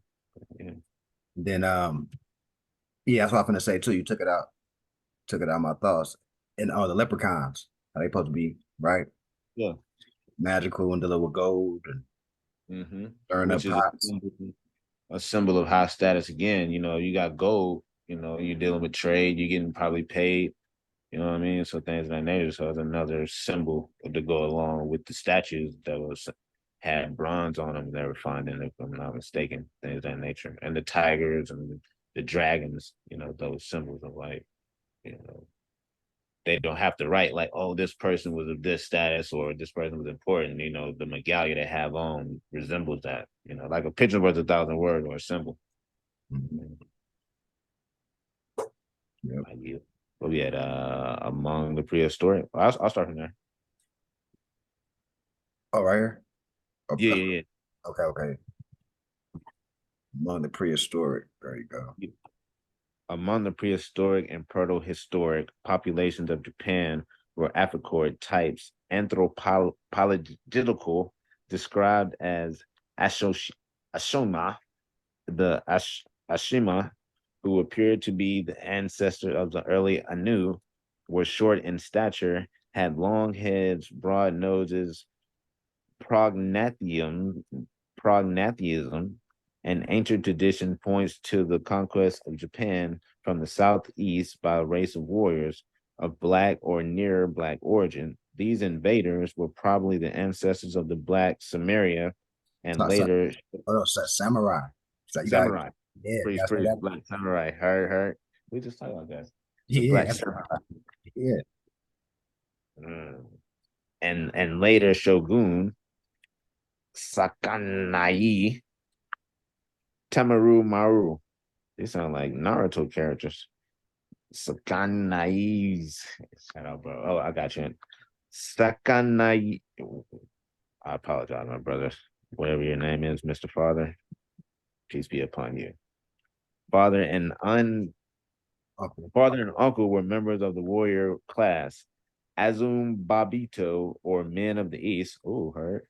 yeah. Then yeah, that's what I'm gonna say too. You took it out my thoughts. And the leprechauns, how they supposed to be, right? Yeah. Magical and deliver gold and Stirring up Which is pots. a symbol of high status again. You know, you got gold, you know, you're dealing with trade, you're getting probably paid, you know what I mean? So things of that nature. So it's another symbol to go along with the statues that was had bronze on them they were finding, if I'm not mistaken, things of that nature. And the tigers and the dragons, you know, those symbols of like, you know, they don't have to write like, oh, this person was of this status or this person was important. You know, the regalia they have on resembles that. You know, like a picture worth 1,000 words or a symbol. Mhm. Yep. Like you. What we had among the prehistoric. I'll start from there. Oh, right here. Yeah, Okay, yeah, okay. Among the prehistoric. There you go. yeah. Among the prehistoric and protohistoric populations of Japan were Africoid types, anthropological, described as Ashoma, the Ashima, who appeared to be the ancestor of the early Anu, were short in stature, had long heads, broad noses, prognathium, prognathism, an ancient tradition points to the conquest of Japan from the southeast by a race of warriors of black or near black origin. These invaders were probably the ancestors of the black Samaria and later Oh, no, samurai. So you got, samurai. yeah, you Priest, gotta say priest, that. black samurai. Heard. We just talked about that. The Yeah, black samurai. yeah. Mm. And later Shogun Sakanai Tamaru Maru. They sound like Naruto characters. Sakanai. Shut up, bro. Oh, I got you. Sakanai. I apologize, my brother. Whatever your name is, Mr. Father. Peace be upon you. Father and Okay. Father and uncle were members of the warrior class. Azum Babito, or men of the East. Oh, heard.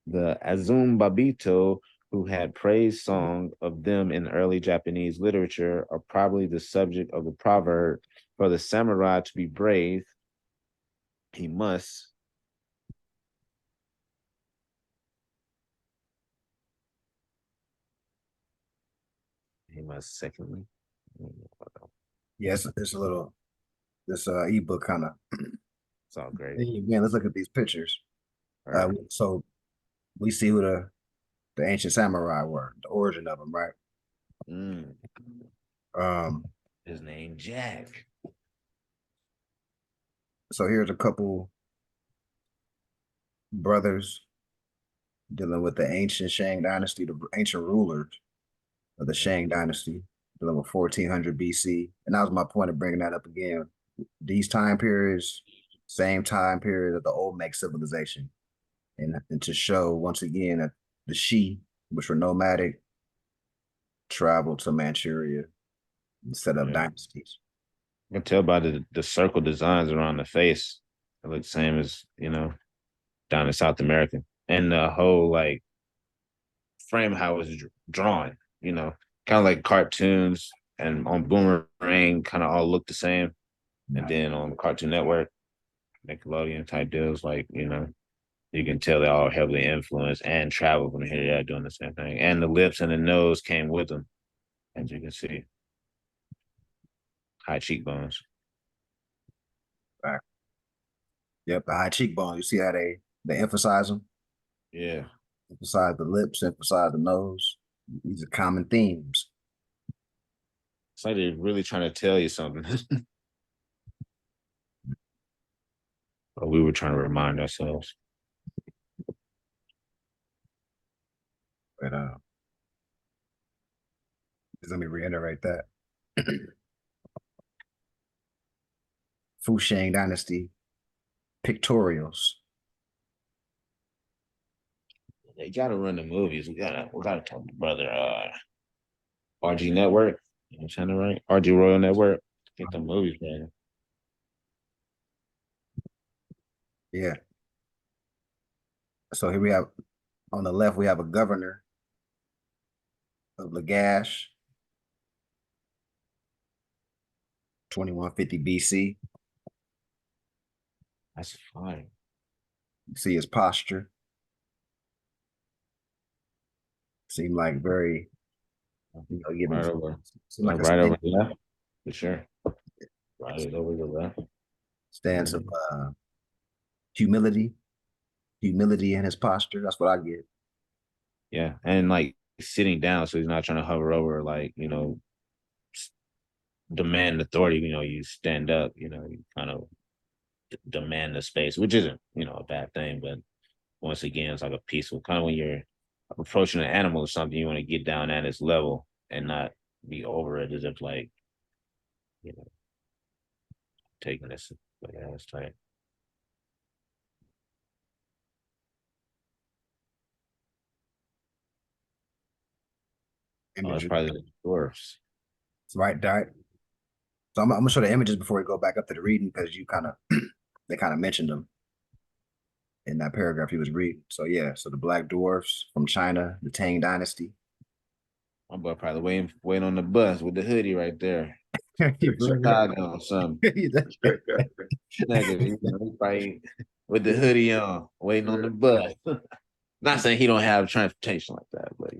The Azum Babito, who had praise song of them in early Japanese literature, are probably the subject of the proverb, for the samurai to be brave, he must. He must secondly. Yeah, it's a little, this ebook kind of, It's all great. again, let's look at these pictures. All right. So we see who the ancient samurai were, the origin of them, right? Mm. Um, His name Jack. so here's a couple brothers dealing with the ancient Shang dynasty, the ancient rulers of the Shang dynasty, dealing with 1400 BC. And that was my point of bringing that up again. These time periods, same time period of the Olmec civilization. And to show once again that the Shi, which were nomadic, traveled to Manchuria and set up Yeah. dynasties. You can tell by the circle designs around the face. It looks the same as, you know, down in South America. And the whole like frame how it was drawn, you know, kind of like cartoons and on Boomerang kind of all look the same. And then on Cartoon Network, Nickelodeon type deals, like, you know, you can tell they're all heavily influenced and travel from here to there doing the same thing. And the lips and the nose came with them, as you can see. High cheekbones. Right. Yep, the high cheekbone. You see how they emphasize them? Yeah. Emphasize the lips, emphasize the nose. These are common themes. It's like they're really trying to tell you something. But we were trying to remind ourselves. But just let me reiterate that. Fu Shang Dynasty pictorials. They gotta run the movies. We gotta talk to brother RG Network. You know what I'm saying, right? RG Royal Network. Get the movies, man. Yeah. So here we have on the left, we have a governor of Lagash, 2150 BC. That's fine. You see his posture. seem like very, giving Right over, seem like a right over the left, for sure. Right over the left. stance of humility, humility in his posture. That's what I get. Yeah, and like sitting down, so he's not trying to hover over, like demand authority. You stand up. You kind of demand the space, which isn't a bad thing, but once again, it's like a peaceful kind of when you're approaching an animal or something, you want to get down at its level and not be over it as if like you know taking this. But yeah, it's tight. Oh, it's Images. probably the dwarfs. It's right, Dart. So I'm gonna show the images before we go back up to the reading because you kind of they kind of mentioned them in that paragraph he was reading. So yeah, so the Black Dwarfs from China, the Tang Dynasty. My boy probably waiting on the bus with the hoodie right there. He really- Chicago or something. Nigga, he probably with the hoodie on, waiting on the bus. Not saying he don't have transportation like that, but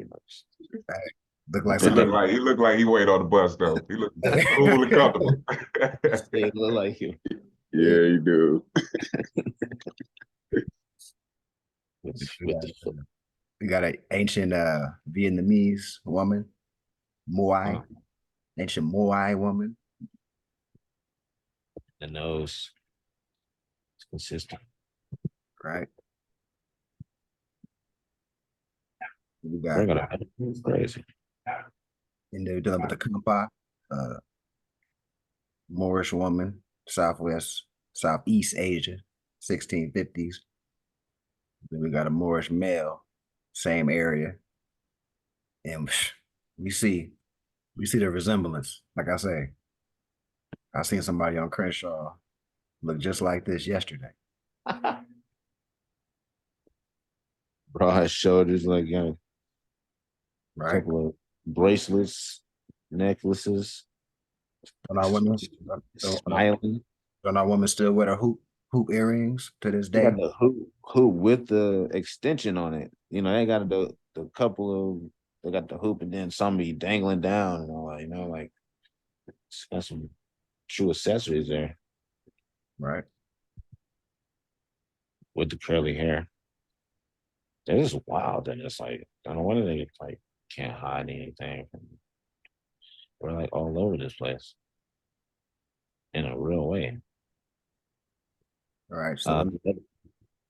Look like He looked like he waited on the bus though. He looked cool and comfortable. they look like him. Yeah, you do. We got an ancient Vietnamese woman, Moai, ancient Moai woman. The nose. It's consistent. Right. We We're got gonna crazy. and they're dealing with the Kampa, Moorish woman, Southeast Asia, 1650s. Then we got a Moorish male, same area. And we see the resemblance. Like I say, I seen somebody on Crenshaw look just like this yesterday. Broad shoulders, like Right. couple of bracelets, necklaces. Don't our women, Smiling. don't our women still wear the hoop earrings to this They day? got the hoop with the extension on it. They got the couple of they got the hoop and then somebody dangling down and all that, like it's got some true accessories there Right. with the curly hair. It is wild, and it's like I don't know whether they like can't hide anything. We're like all over this place in a real way. All right. So I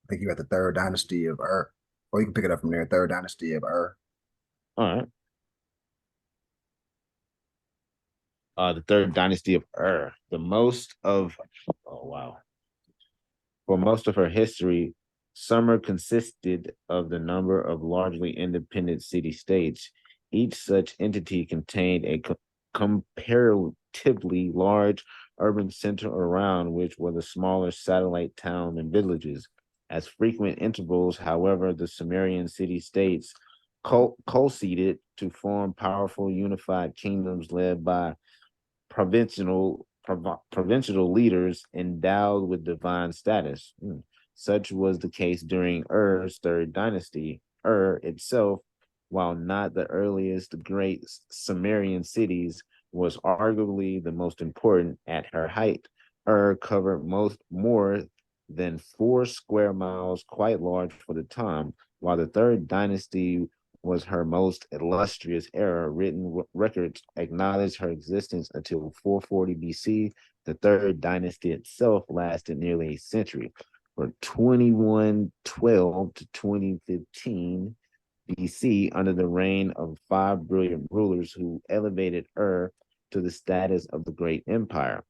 think you're at the third dynasty of Ur. Or you can pick it up from there. Third dynasty of Ur. All right. The third dynasty of Ur. For most of her history, Sumer consisted of the number of largely independent city-states. Each such entity contained a comparatively large urban center around which were the smaller satellite towns and villages. As frequent intervals, however, the Sumerian city-states co-seeded to form powerful unified kingdoms led by provincial leaders endowed with divine status. Such was the case during Ur's third dynasty. Ur itself, while not the earliest great Sumerian cities, was arguably the most important at her height. Ur covered more than 4 square miles, quite large for the time, while the third dynasty was her most illustrious era. Written records acknowledge her existence until 440 BC. The third dynasty itself lasted nearly a century. From 2112 to 2015 BC, under the reign of 5 brilliant rulers who elevated Ur to the status of the great empire.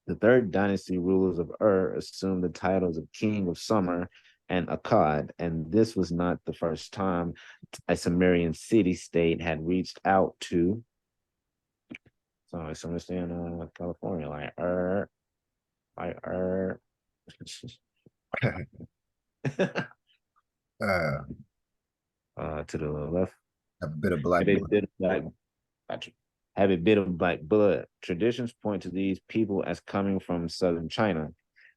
The third dynasty rulers of Ur assumed the titles of King of Summer and Akkad, and this was not the first time a Sumerian city-state had reached out to. So somebody staying in California, like Ur. To the left. A bit of black blood. Have a bit of black blood. Traditions point to these people as coming from southern China.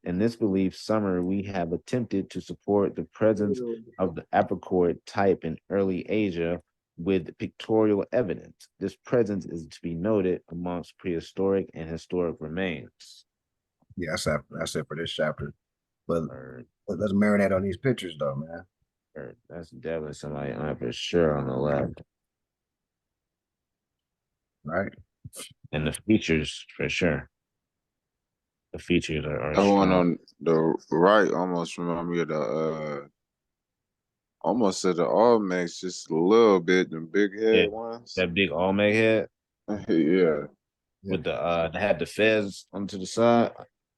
In this belief, Sumer, we have attempted to support the presence of the apricot type in early Asia, with pictorial evidence. This presence is to be noted amongst prehistoric and historic remains. Yeah, that's it for this chapter. But Or, let's marinate on these pictures though, man. that's definitely somebody for sure on the left. Right? And the features for sure. The features are That one strong. on the right almost remind me of the almost said the All-Max just a little bit, the big head Yeah, ones. that big Olmec head Yeah. with the they had the fez onto the side.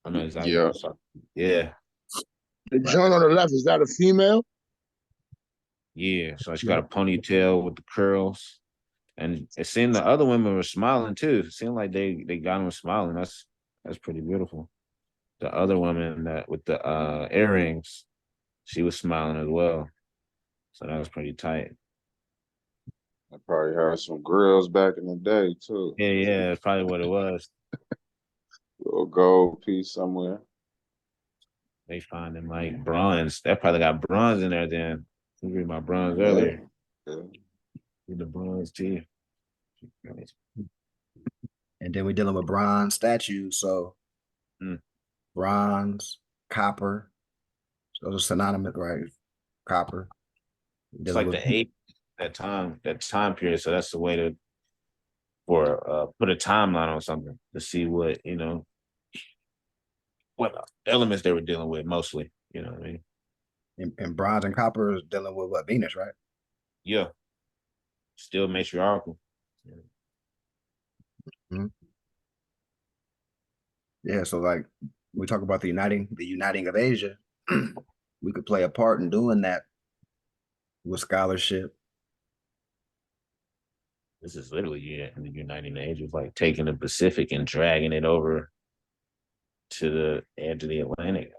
I know exactly Yeah. what you're talking. Yeah, The joint on the left, is that a female? yeah. So she got a ponytail with the curls. And it seemed the other women were smiling too. It seemed like they got them smiling. That's pretty beautiful. The other woman that with the earrings, she was smiling as well. So that was pretty tight. I probably had some grills back in the day too. Yeah, yeah, that's probably what it was. Little gold piece somewhere. They find them like bronze. That probably got bronze in there then. You read my bronze Yeah. earlier. Yeah. With the bronze teeth. And then we're dealing with bronze statues, so Mm. bronze, copper, those are synonymous, right? Copper. It's Dealing like with the eight that time period. So that's the way to put a timeline on something to see what what elements they were dealing with mostly. You know what I mean? and bronze and copper is dealing with what, Venus, right? Yeah. Still matriarchal. Mhm. Yeah, so like we talk about the uniting of Asia, we could play a part in doing that with scholarship. This is literally the Uniting Ages, like taking the Pacific and dragging it over to the edge of the Atlantic.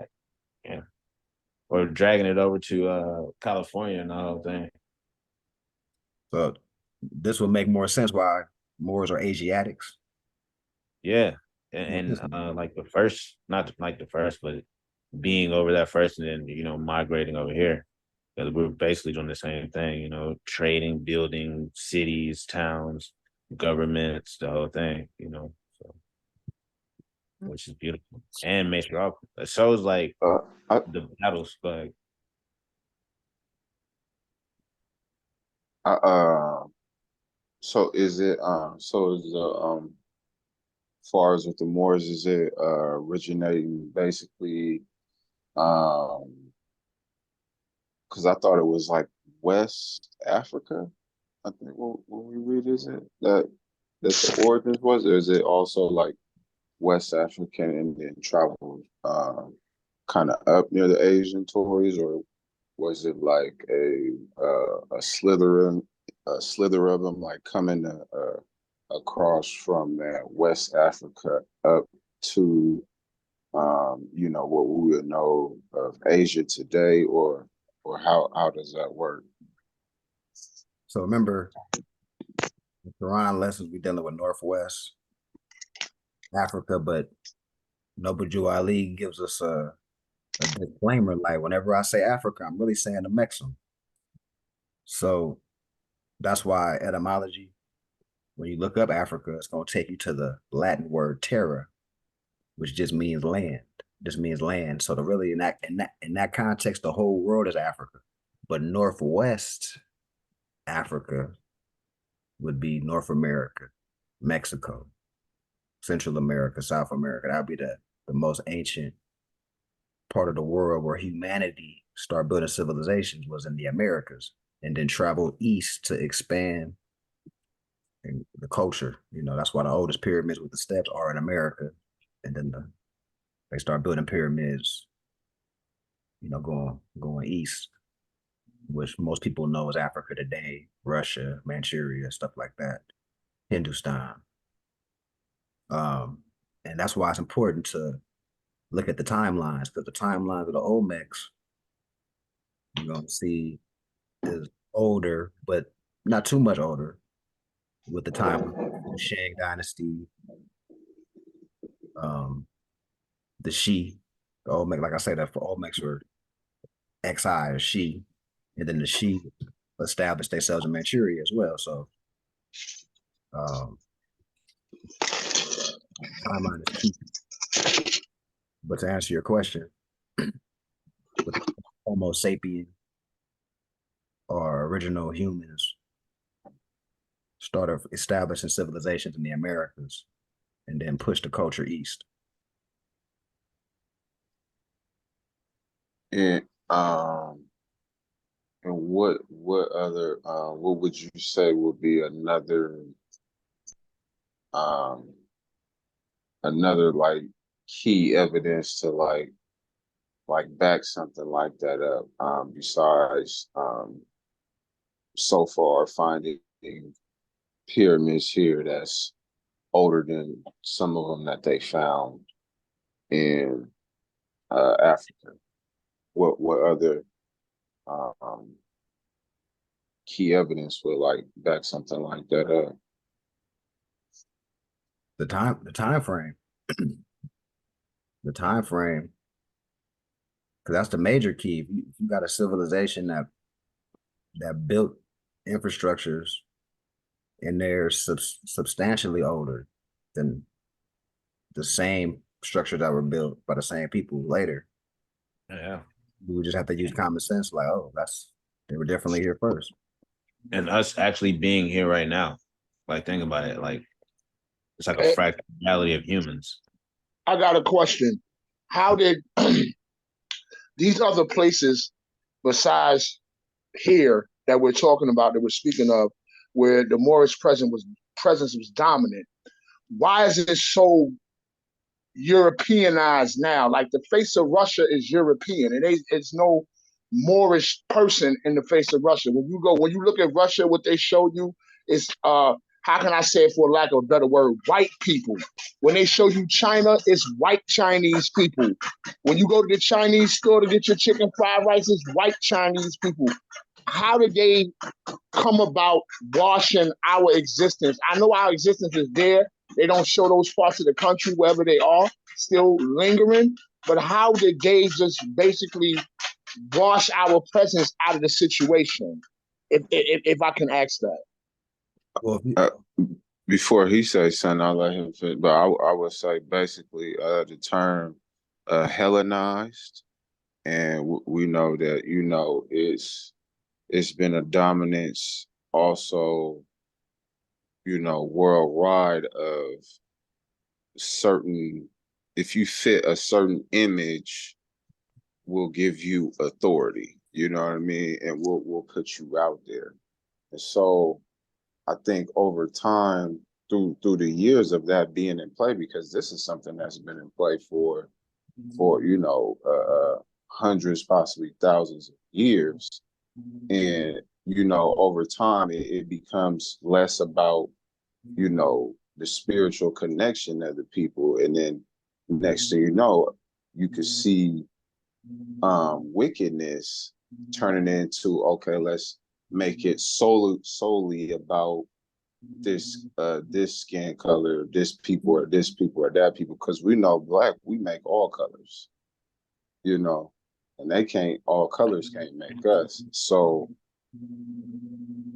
Yeah. Or dragging it over to California and the whole thing. So this would make more sense why Moors are Asiatics. Yeah. And like the first, not like the first, but being over that first and then, migrating over here. Because we're basically doing the same thing, trading, building cities, towns, governments, the whole thing. So, which is beautiful. And matriarchal. It shows like I, the battles, but so is it so is the far as with the Moors, is it originating basically um because I thought it was like West Africa. I think when we read, is it that the origins was, or is it also like West African and then traveled kind of up near the Asian toys, or was it like a slither of them like coming across from that West Africa up to what we would know of Asia today, or how does that work? So remember, the Quran lessons we dealing with Northwest Africa, but Noble Jew Ali gives us a disclaimer like whenever I say Africa, I'm really saying the Mexim. So that's why etymology, when you look up Africa, it's going to take you to the Latin word terra, which just means land. Just means land. So really in that context, the whole world is Africa. But Northwest Africa would be North America, Mexico, Central America, South America. That would be the most ancient part of the world where humanity started building civilizations was in the Americas, and then traveled east to expand in the culture. That's why the oldest pyramids with the steps are in America. And then they start building pyramids, going east, which most people know as Africa today, Russia, Manchuria, stuff like that, Hindustan. And that's why it's important to look at the timelines, because the timelines of the Olmecs, you're going to see is older, but not too much older, with the time the Shang dynasty, the Shi, the Olmec, like I said, that for Olmecs were XI or Shi, and then the Shi established themselves in Manchuria as well. So timeline is key. But to answer your question, with Homo sapien or original humans started establishing civilizations in the Americas and then pushed the culture east. And what other what would you say would be another like key evidence to like back something like that up, besides so far finding pyramids here that's older than some of them that they found in Africa? What other um, key evidence would like back something like that up? The time frame, the time frame, because that's the major key. If you got a civilization that built infrastructures and they're substantially older than the same structures that were built by the same people later, Yeah. we would just have to use common sense, like, oh, they were definitely here first. And us actually being here right now, like think about it, like it's like a fractality of humans. I got a question. How did these other places besides here that we're talking about, that we're speaking of, where the Moorish presence was dominant, why is it so Europeanized now? Like the face of Russia is European, and it's no Moorish person in the face of Russia. When you look at Russia, what they show you is how can I say it for lack of a better word, white people. When they show you China, it's white Chinese people. When you go to the Chinese store to get your chicken fried rice, it's white Chinese people. How did they come about washing our existence? I know our existence is there. They don't show those parts of the country wherever they are, still lingering. But how did they just basically wash our presence out of the situation? If I can ask that. Well, Before he says something, I'll let him fit. But I would say basically the term Hellenized, and we know that it's been a dominance also, worldwide of certain. If you fit a certain image, will give you authority. You know what I mean, and we'll put you out there. And so I think over time, through the years of that being in play, because this is something that's been in play for hundreds, possibly thousands of years, and over time it becomes less about the spiritual connection of the people, and then next thing you know, you could see wickedness turning into, okay, let's make it solely about this skin color, this people or that people, because we know black, we make all colors, and all colors can't make us. So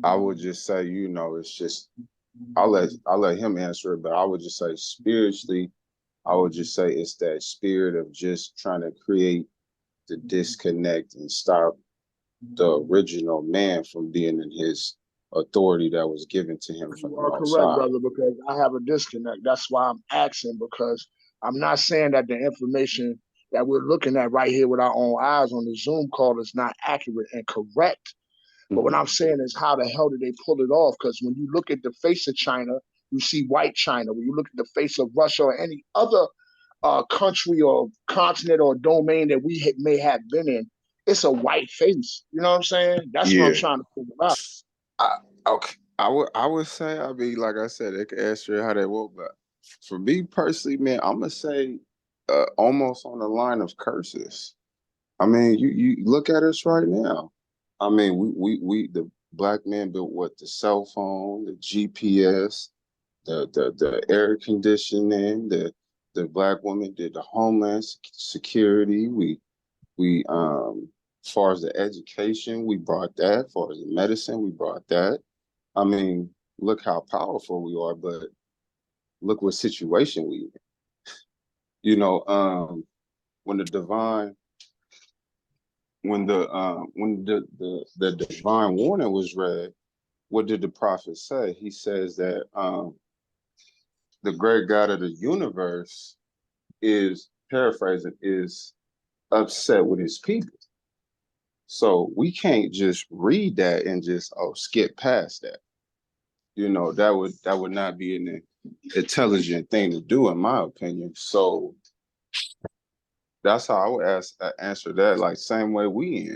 I would just say, it's just, I'll let him answer it, but I would just say spiritually, I would just say it's that spirit of just trying to create the disconnect and stop the original man from being in his authority that was given to him from You the are Most correct, High. brother, because I have a disconnect. That's why I'm asking, because I'm not saying that the information that we're looking at right here with our own eyes on the Zoom call is not accurate and correct. But what I'm saying is, how the hell did they pull it off? Because when you look at the face of China, you see white China. When you look at the face of Russia or any other country or continent or domain that we may have been in, it's a white face. You know what I'm saying? That's what I'm Yeah. trying to figure out. Okay. I would say, I mean, like I said, they can answer how they want, but for me personally, man, I'm gonna say almost on the line of curses. I mean, you look at us right now. I mean, we the black man built what? The cell phone, the GPS, the air conditioning, the black woman did the homeland security. We As far as the education, we brought that. As far as the medicine, we brought that. I mean, look how powerful we are, but look what situation we in. You know, when the divine, when the divine warning was read, what did the prophet say? He says that the great God of the universe is, paraphrasing, is upset with his people. So we can't just read that and just skip past that. You know, that would not be an intelligent thing to do, in my opinion. So that's how I would answer that. Like, same way we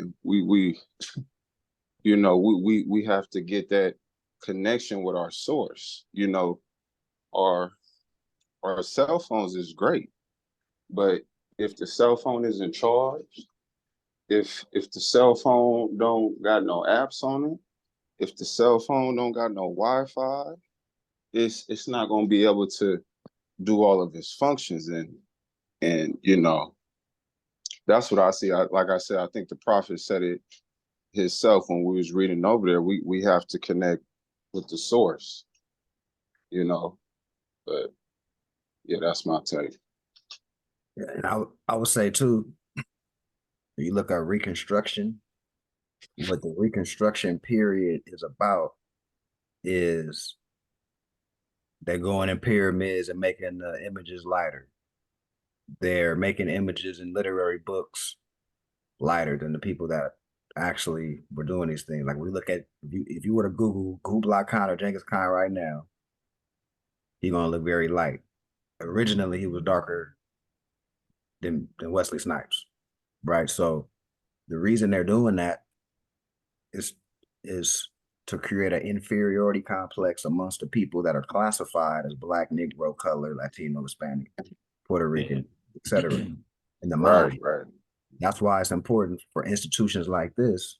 you know, we have to get that connection with our source. You know, our cell phones is great, but if the cell phone isn't charged, if the cell phone don't got no apps on it, if the cell phone don't got no Wi-Fi, it's not gonna be able to do all of its functions. And you know, that's what I see. Like I said, I think the prophet said it himself when we was reading over there. We have to connect with the source, you know. But yeah, that's my take. Yeah, and I would say too, when you look at Reconstruction, what the Reconstruction period is about is they're going in pyramids and making the images lighter. They're making images in literary books lighter than the people that actually were doing these things. Like we look at, if you were to Google Kublai Khan or Genghis Khan right now, he's gonna look very light. Originally, he was darker than Wesley Snipes, right? So the reason they're doing that is is to create an inferiority complex amongst the people that are classified as Black, Negro, color, Latino, Hispanic, Puerto Rican, etc. in the mind. Right. That's why it's important for institutions like this,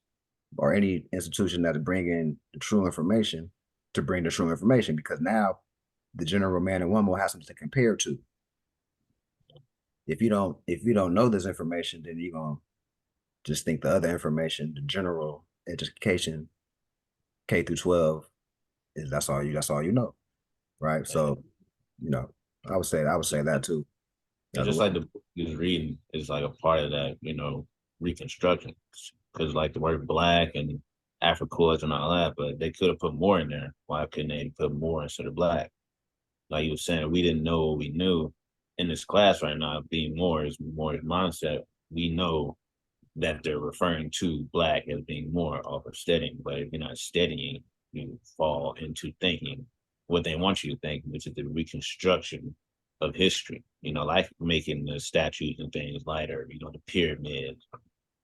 or any institution that's bringing the true information, to bring the true information, because now the general man and woman will have something to compare to. If you don't know this information, then you're gonna just think the other information, the general education, K through 12, is that's all you know, right? So, you know, I would say that too. And just like the book he was reading is like a part of that, you know, reconstruction. Because like the word black and Africans and all that, but they could have put more in there. Why couldn't they put more instead of black? Like you were saying, we didn't know what we knew in this class right now, being Moorish mindset. We know that they're referring to black as being more of a studying, but if you're not studying, you fall into thinking what they want you to think, which is the reconstruction of history, you know, like making the statues and things lighter, you know, the pyramids,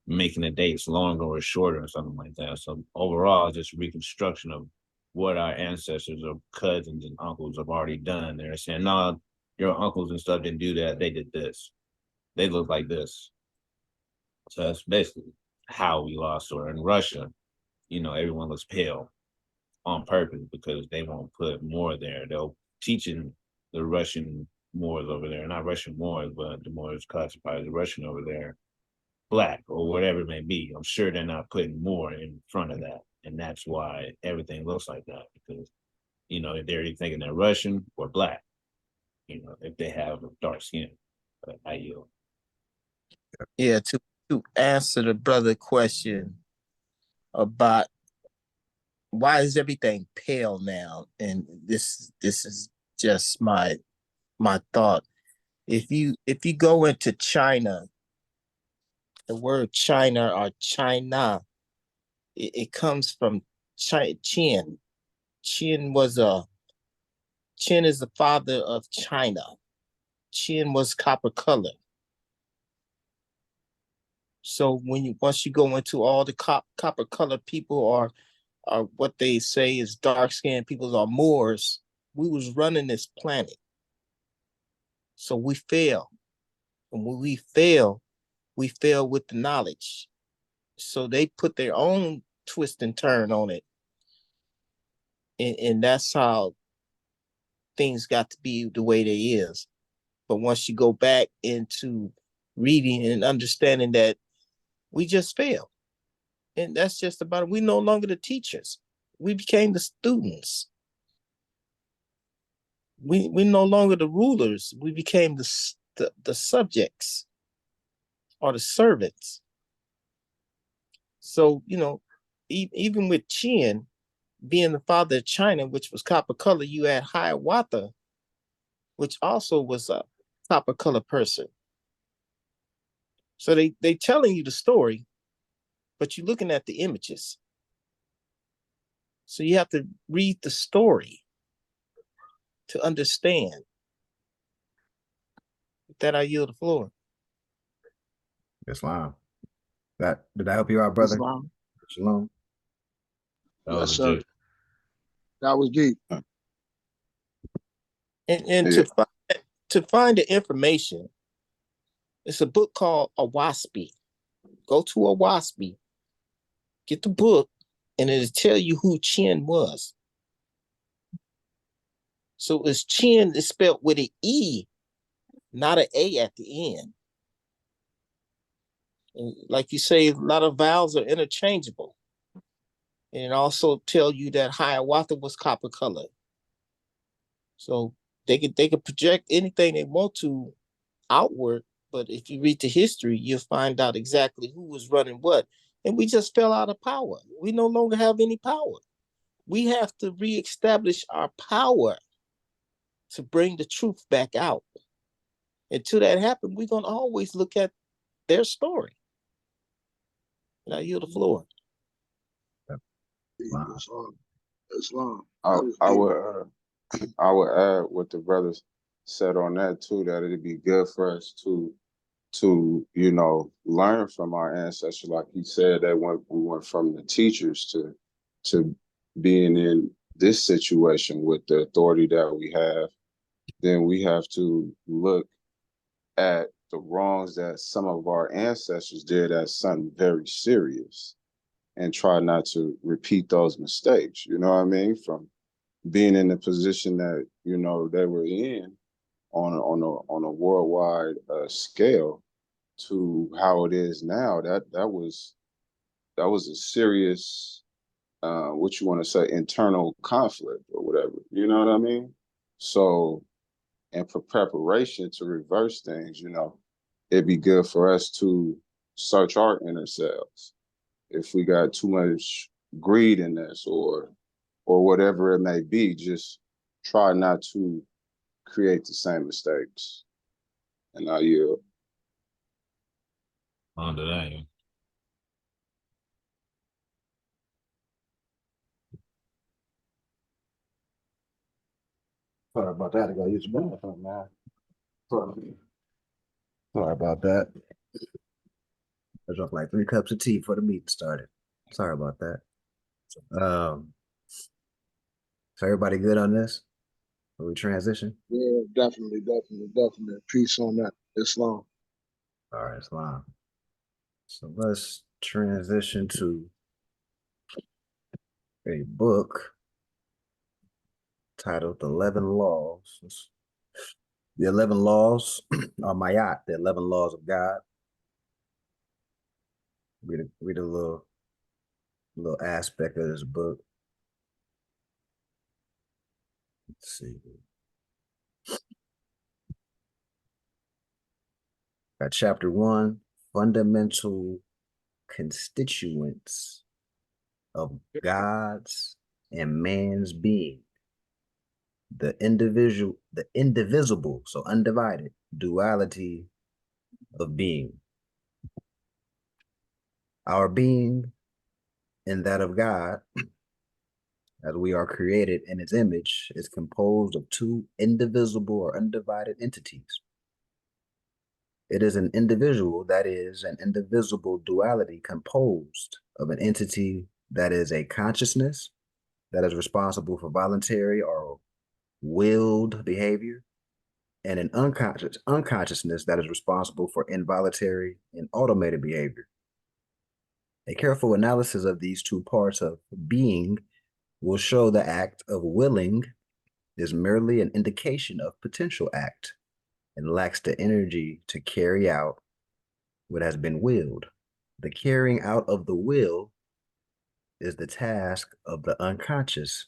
making the dates longer or shorter or something like that. So overall, just reconstruction of what our ancestors or cousins and uncles have already done. They're saying, no, your uncles and stuff didn't do that. They did this. They look like this. So that's basically how we lost. Or in Russia, you know, everyone looks pale on purpose because they won't put more there. They'll teaching the Russian Moors over there, not Russian Moors, but the Moors classified as Russian over there, black or whatever it may be. I'm sure they're not putting more in front of that. And that's why everything looks like that, because, you know, they're either thinking they're Russian or black, you know, if they have dark skin. But I yield. Yeah, to answer the brother question about why is everything pale now, and this is just my thought. If you go into China, the word China or China, it comes from Qin. Qin is the father of China. Qin was copper color. So once you go into all the copper color people are what they say is dark skinned people are Moors, we was running this planet. So we fail. And when we fail with the knowledge. So they put their own twist and turn on it. And that's how things got to be the way they is. But once you go back into reading and understanding that we just fail. And that's just about it. We no longer the teachers. We became the students. We no longer the rulers. We became the subjects or the servants. So, you know, even with Qin being the father of China, which was copper color, you had Hiawatha, which also was a copper color person. So they telling you the story, but you're looking at the images. So you have to read the story to understand. With that, I yield the floor. Islam. Did that help you out, brother? Islam. Shalom. That Yes, was sir. deep. That was deep. And Yeah. to find the information, it's a book called Awaspi. Go to Awaspi, get the book, and it'll tell you who Qin was. So it's Qin is spelled with an E, not an A at the end. And like you say, a lot of vowels are interchangeable. And it also tell you that Hiawatha was copper colored. So they could project anything they want to outward, but if you read the history, you'll find out exactly who was running what. And we just fell out of power. We no longer have any power. We have to reestablish our power to bring the truth back out. Until that happens, we're gonna always look at their story. And I yield the floor. Wow. Islam. I would add what the brothers said on that too, that it'd be good for us to learn from our ancestors. Like he said, that we went from the teachers to being in this situation with the authority that we have. Then we have to look at the wrongs that some of our ancestors did as something very serious and try not to repeat those mistakes. You know what I mean? From being in the position that they were in on a worldwide scale to how it is now. That was a serious what you want to say, internal conflict or whatever. You know what I mean? So, and for preparation to reverse things, it'd be good for us to search our inner selves. If we got too much greed in this or whatever it may be, just try not to create the same mistakes. And I yield. On to that. Sorry about that. I gotta use the bathroom, man. Sorry about that. I drank like 3 cups of tea before the meeting started. Sorry about that. So everybody good on this? Will we transition? Yeah, definitely. Peace on that. Islam. All right, Islam. So let's transition to a book titled The 11 Laws. The 11 Laws are Mayat, the 11 Laws of God. Read a little aspect of this book. Let's see. Got chapter 1, fundamental constituents of God's and man's being. The indivisible, so undivided, duality of being. Our being and that of God, as we are created in its image, is composed of 2 indivisible or undivided entities. It is an individual, that is, an indivisible duality composed of an entity that is a consciousness that is responsible for voluntary or willed behavior, and an unconsciousness that is responsible for involuntary and automated behavior. A careful analysis of these 2 parts of being will show the act of willing is merely an indication of potential act and lacks the energy to carry out what has been willed. The carrying out of the will is the task of the unconscious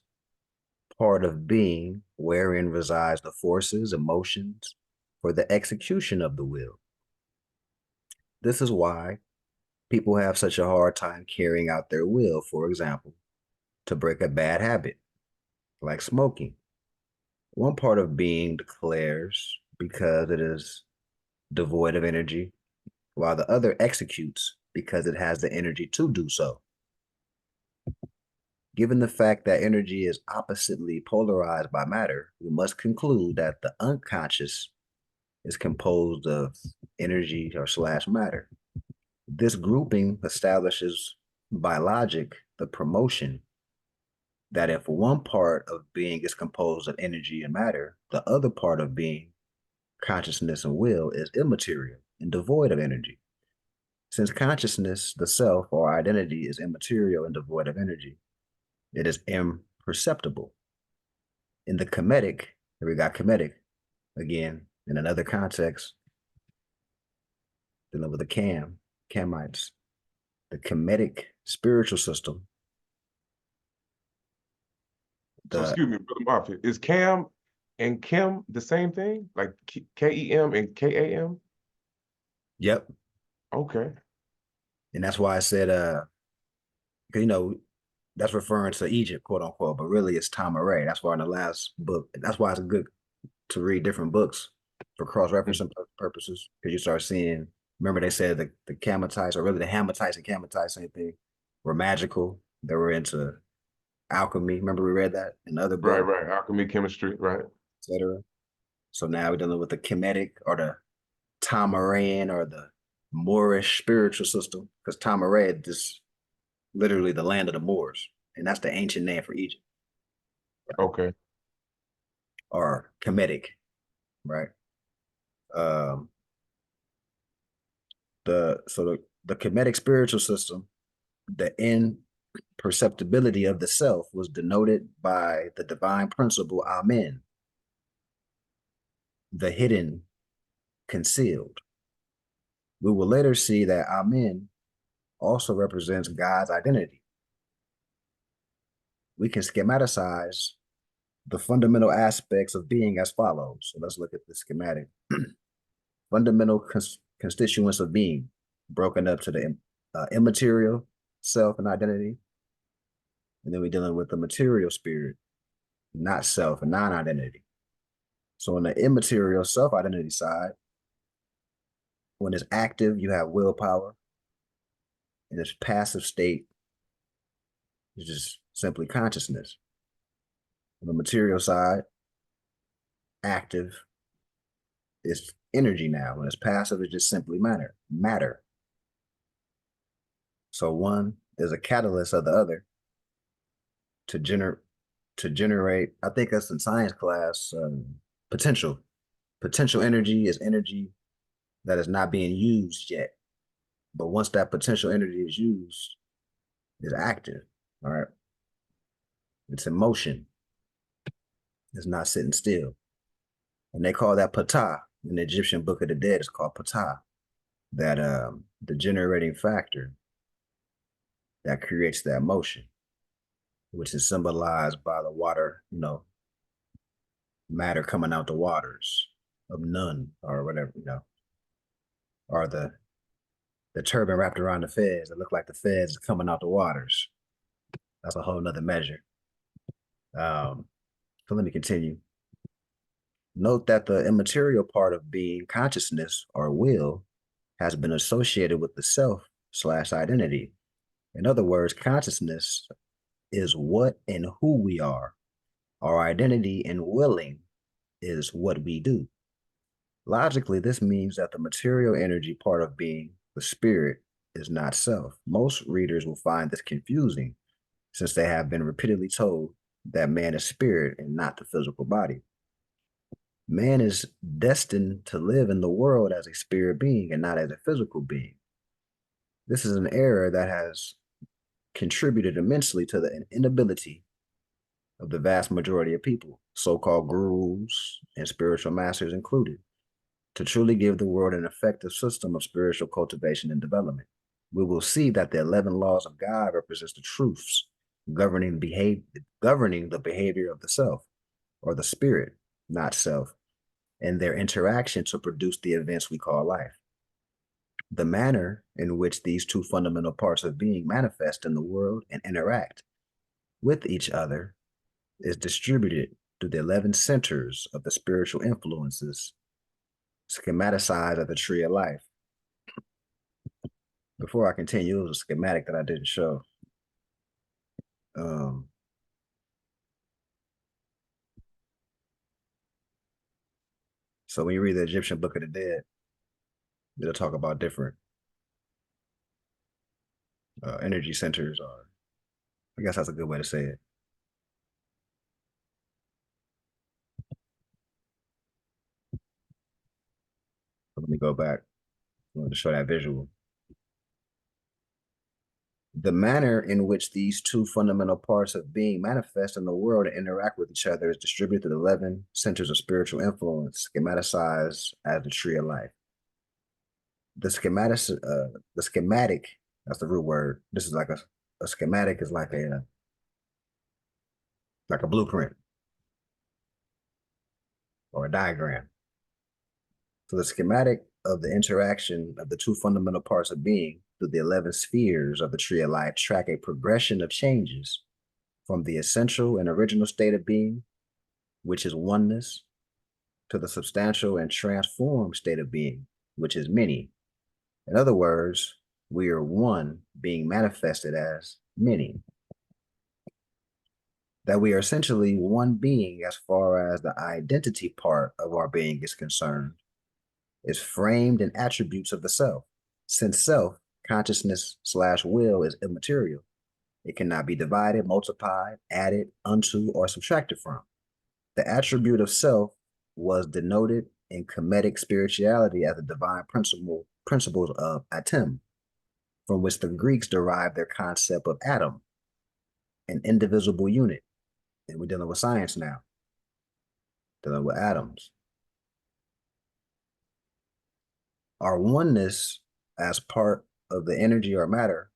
part of being wherein resides the forces, emotions for the execution of the will. This is why people have such a hard time carrying out their will, for example, to break a bad habit like smoking. One part of being declares because it is devoid of energy, while the other executes because it has the energy to do so. Given the fact that energy is oppositely polarized by matter, we must conclude that the unconscious is composed of energy or slash matter. This grouping establishes by logic the promotion that if one part of being is composed of energy and matter, the other part of being, consciousness and will, is immaterial and devoid of energy. Since consciousness, the self or identity, is immaterial and devoid of energy, it is imperceptible. In the Kemetic, here we got Kemetic again, in another context, dealing with the Kamites. The Kemetic spiritual system. So excuse me, Brother Mafia. Is Cam and Kim the same thing? Like K-E-M and K-A-M? Yep. Okay. And that's why I said, you know, that's referring to Egypt, quote unquote, but really it's Tamaray. That's why in the last book, that's why it's good to read different books for cross-referencing purposes, because you start seeing, remember they said the Kamatites, or really the Hamatites and Kamatites, same thing, were magical. They were into alchemy. Remember we read that in the other book? Right. Alchemy, chemistry, right. Etc. So now we're dealing with the Kemetic or the Tamarayan or the Moorish spiritual system, because Tamaray is literally the land of the Moors, and that's the ancient name for Egypt. Okay. Or Kemetic, right? The Kemetic spiritual system, the imperceptibility of the self was denoted by the divine principle Amen, the hidden, concealed. We will later see that Amen also represents God's identity. We can schematicize the fundamental aspects of being as follows. So let's look at the schematic. Fundamental constituents of being, broken up to the immaterial self and identity. And then we're dealing with the material spirit, not self and non-identity. So on the immaterial self-identity side, when it's active, you have willpower. In its passive state, it's just simply consciousness. On the material side, active is energy now. When it's passive, it's just simply matter. So one is a catalyst of the other to generate, I think that's in science class, potential. Potential energy is energy that is not being used yet. But once that potential energy is used, it's active, all right? It's in motion. It's not sitting still. And they call that Ptah. In the Egyptian Book of the Dead, it's called Ptah. That the generating factor that creates that motion, which is symbolized by the water, matter coming out the waters of none, or whatever, or the turban wrapped around the fez that look like the fez is coming out the waters. That's a whole nother measure. So let me continue. Note that the immaterial part of being, consciousness or will, has been associated with the self/identity. In other words, consciousness is what and who we are. Our identity and willing is what we do. Logically, this means that the material energy part of being, the spirit, is not self. Most readers will find this confusing, since they have been repeatedly told that man is spirit and not the physical body. Man is destined to live in the world as a spirit being and not as a physical being. This is an error that has contributed immensely to the inability of the vast majority of people, so-called gurus and spiritual masters included, to truly give the world an effective system of spiritual cultivation and development. we will see that the 11 laws of God represents the truths governing the behavior of the self or the spirit, not self, and their interaction to produce the events we call life. The manner in which these two fundamental parts of being manifest in the world and interact with each other is distributed through the 11 centers of the spiritual influences schematized at the tree of life. Before I continue, it was a schematic that I didn't show. So when you read the Egyptian Book of the Dead, it'll talk about different energy centers, or I guess that's a good way to say it. Let me go back. I want to show that visual. The manner in which these two fundamental parts of being manifest in the world and interact with each other is distributed to the 11 centers of spiritual influence, schematized as the tree of life. The schematic, that's the root word. This is like a schematic is like a blueprint or a diagram. So the schematic of the interaction of the two fundamental parts of being through the 11 spheres of the tree of life track a progression of changes from the essential and original state of being, which is oneness, to the substantial and transformed state of being, which is many. In other words, we are one being manifested as many. That we are essentially one being as far as the identity part of our being is concerned, is framed in attributes of the self. Since self, consciousness / will, is immaterial, it cannot be divided, multiplied, added unto, or subtracted from. The attribute of self was denoted in Kemetic spirituality as the divine principles of Atem, from which the Greeks derived their concept of atom, an indivisible unit. And we're dealing with science now, dealing with atoms. Our oneness as part of the energy or matter,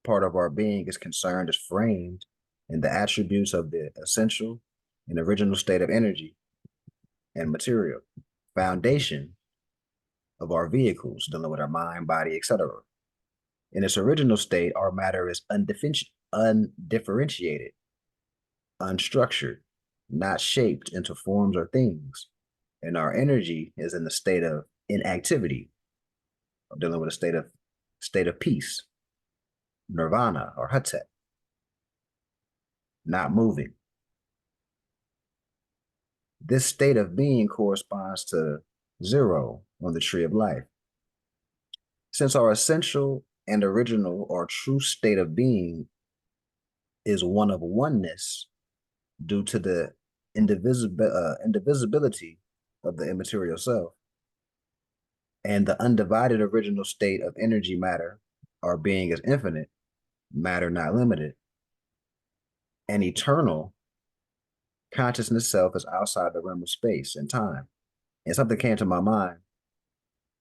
part of our being, is concerned, is framed in the attributes of the essential and original state of energy and material, foundation of our vehicles, dealing with our mind, body, etc. In its original state, our matter is undifferentiated, unstructured, not shaped into forms or things, and our energy is in the state of inactivity, dealing with a state of peace, nirvana or hatet, not moving. This state of being corresponds to 0 on the tree of life. Since our essential and original or true state of being is one of oneness due to the indivisibility of the immaterial self, and the undivided original state of energy matter, our being is infinite, matter not limited, and eternal, consciousness self is outside the realm of space and time. And something came to my mind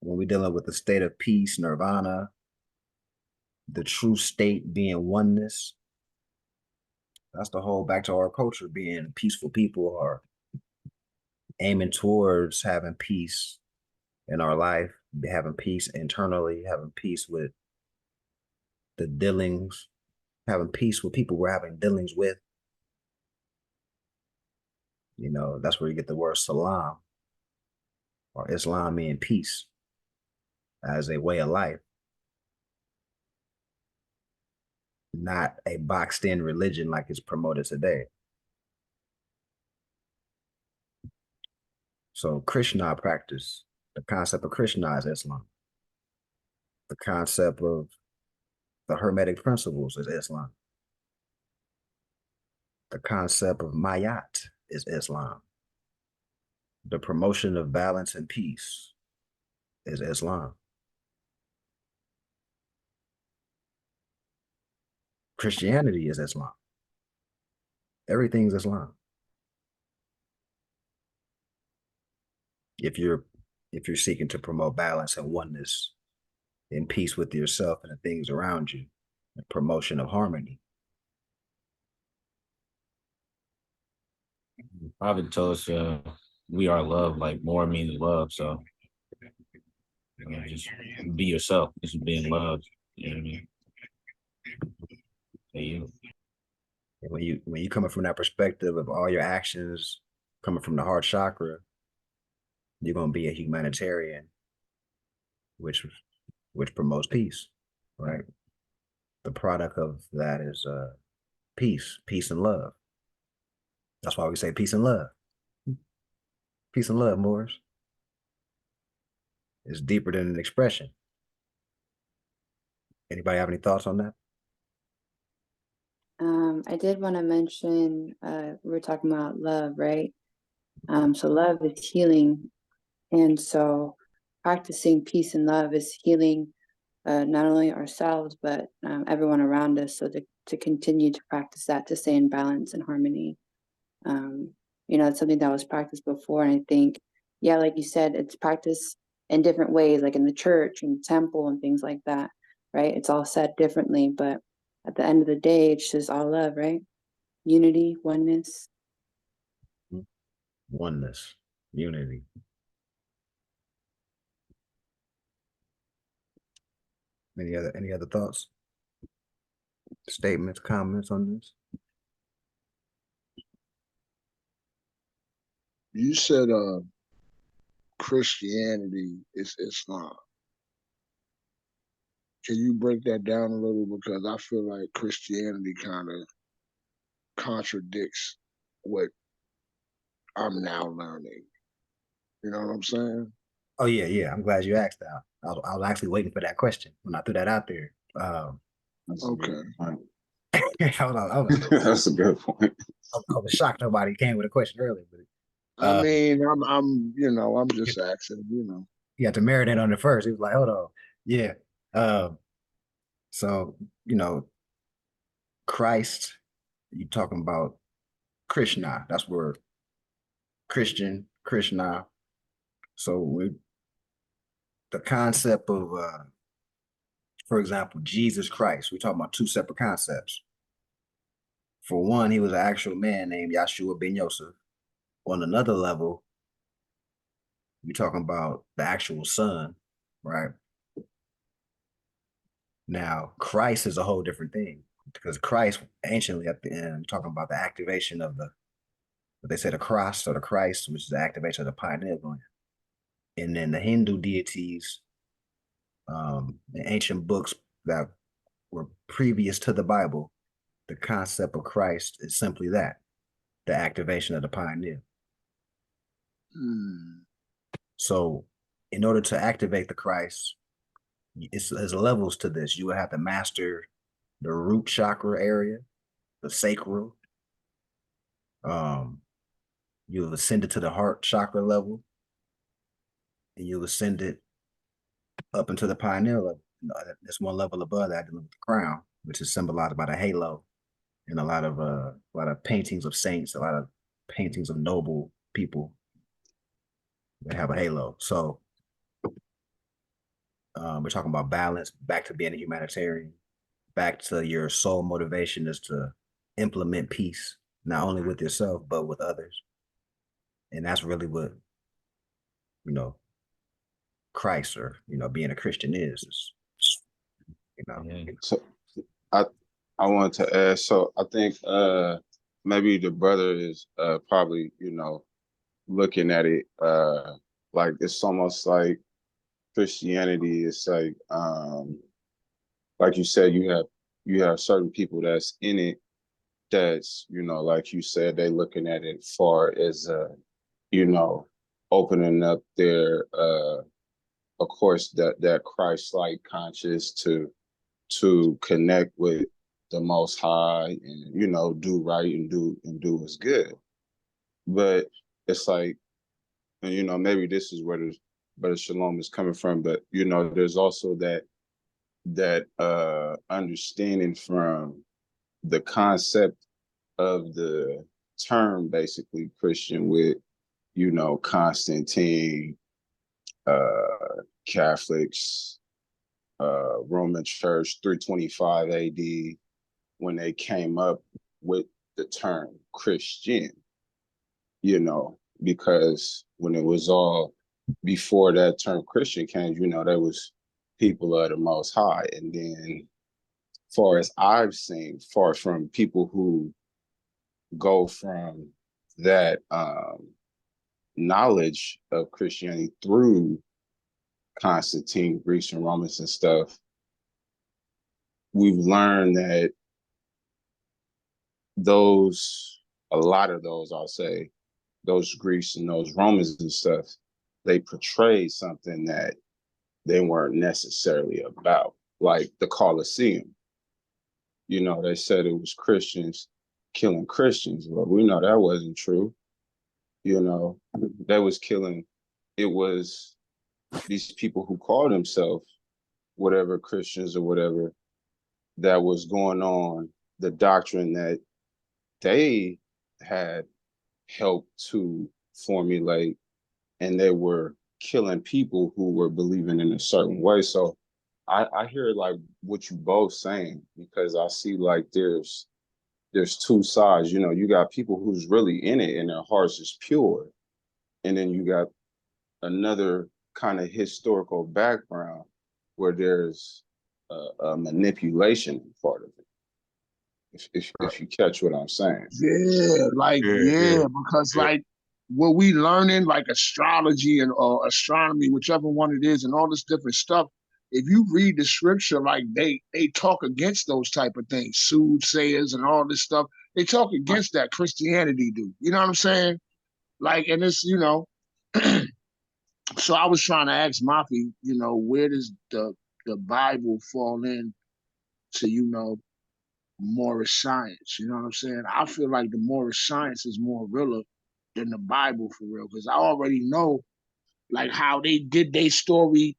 when we're dealing with the state of peace, nirvana, the true state being oneness. That's the whole back to our culture, being peaceful people or aiming towards having peace in our life, having peace internally, having peace with the dealings, having peace with people we're having dealings with. You know, that's where you get the word salam or Islam, meaning peace as a way of life, not a boxed in religion like it's promoted today. So Krishna practice, the concept of Krishna is Islam. The concept of the Hermetic principles is Islam. The concept of Mayat is Islam. The promotion of balance and peace is Islam. Christianity is Islam. Everything's Islam. If you're seeking to promote balance and oneness in peace with yourself and the things around you, the promotion of harmony. Probably told us we are love, like more means love. So just be yourself. Just being loved. You know what I mean? Hey, you. When you coming from that perspective of all your actions coming from the heart chakra, you're gonna be a humanitarian, which promotes peace, right? The product of that is peace and love. That's why we say peace and love. Peace and love, Moors. It's deeper than an expression. Anybody have any thoughts on that? I did want to mention, we were talking about love, right? So love is healing. And so practicing peace and love is healing not only ourselves, but everyone around us. So to continue to practice that, to stay in balance and harmony. It's something that was practiced before. And I think, yeah, like you said, it's practiced in different ways, like in the church and temple and things like that, right? It's all said differently, but at the end of the day, it's just all love, right? Unity, oneness. Oneness, unity. Any other thoughts? Statements, comments on this? You said Christianity is Islam. Can you break that down a little? Because I feel like Christianity kind of contradicts what I'm now learning. You know what I'm saying? Oh yeah. I'm glad you asked that. I was actually waiting for that question when I threw that out there. That's a Okay. good point. I was That's a good point. I was shocked nobody came with a question earlier, but I mean, I'm just asking, he had to marinate on it first. He was like, hold on. Yeah. So, Christ, you talking about Krishna. That's where Christian, Krishna. So the concept of for example, Jesus Christ, we're talking about two separate concepts. For one, he was an actual man named Yahshua ben Yosef. On another level, we're talking about the actual son, right? Now, Christ is a whole different thing because Christ, anciently at the end, talking about the activation of what they say, the cross or the Christ, which is the activation of the pineal gland. And then the Hindu deities, in ancient books that were previous to the Bible, the concept of Christ is simply that, the activation of the pineal. So in order to activate the Christ, there's levels to this. You would have to master the root chakra area, the sacral. You'll ascend it to the heart chakra level, and you'll ascend it up into the pineal level. There's one level above that, the crown, which is symbolized by the halo, and a lot of paintings of saints, a lot of paintings of noble people that have a halo. So we're talking about balance, back to being a humanitarian, back to your sole motivation is to implement peace, not only with yourself, but with others. And that's really what, Christ or, being a Christian is So I wanted to ask, so I think maybe the brother is probably, looking at it like it's almost like Christianity is like you said, you have certain people that's in it that's, like you said, they looking at it far as you know, opening up their of course that Christ-like conscious to connect with the Most High and do right and do what's good. But it's like, and maybe this is where the Brother Shalom is coming from, but there's also that understanding from the concept of the term basically Christian with Constantine, Catholics, Roman Church, 325 AD, when they came up with the term Christian, you know, because when it was all before that term Christian came, you know, there was people of the Most High. And then, far as I've seen, far from people who go from that knowledge of Christianity through Constantine, Greece and Romans and stuff, we've learned that a lot of those, I'll say, those Greeks and those Romans and stuff, they portrayed something that they weren't necessarily about, like the Colosseum. You know, they said it was Christians killing Christians. Well, we know that wasn't true. You know, they was killing, it was these people who called themselves whatever Christians or whatever, that was going on the doctrine that they had helped to formulate, and they were killing people who were believing in a certain way. So I hear like what you both saying, because I see like there's two sides. You know, you got people who's really in it and their hearts is pure, and then you got another kind of historical background where there's a manipulation part of it. If you catch what I'm saying. Yeah, like Yeah. because Yeah. like what we learning, like astrology and astronomy, whichever one it is, and all this different stuff. If you read the scripture, like they talk against those type of things, soothsayers and all this stuff. They talk against that. Christianity do. You know what I'm saying? Like, and it's, you know. So I was trying to ask Mafi, you know, where does the Bible fall in to, you know, Moorish science? You know what I'm saying? I feel like the Moorish science is more realer than the Bible for real, because I already know like how they did their story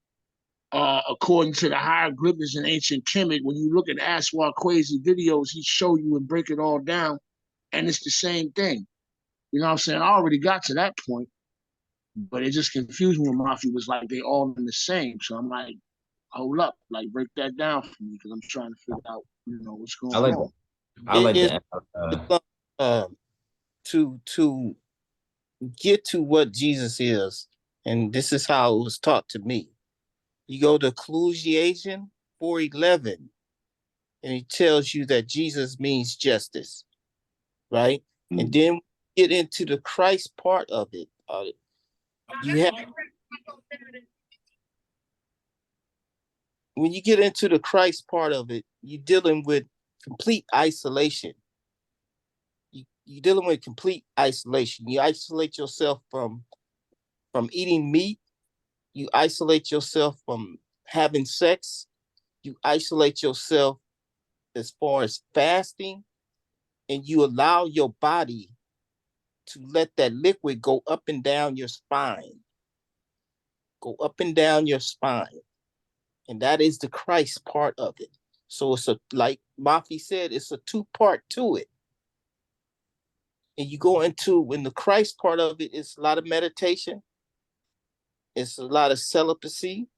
according to the hieroglyphics in ancient Kemet. When you look at Aswar Crazy videos, he show you and break it all down, and it's the same thing. You know what I'm saying? I already got to that point, but it just confused me when Mafi was like they all in the same. So I'm like, hold up, like break that down for me, because I'm trying to figure out, you know, what's going I like on. I like It's that. to get to what Jesus is, and this is how it was taught to me. You go to Ecclesiastes 4:11, and he tells you that Jesus means justice, right? And then get into the Christ part of it. You have When you get into the Christ part of it, you're dealing with complete isolation. You're dealing with complete isolation. You isolate yourself from eating meat. You isolate yourself from having sex. You isolate yourself as far as fasting, and you allow your body to let that liquid go up and down your spine. Go up and down your spine. And that is the Christ part of it. So it's like Mafi said, it's a two-part to it. And you go into, when the Christ part of it, it's a lot of meditation. It's a lot of celibacy,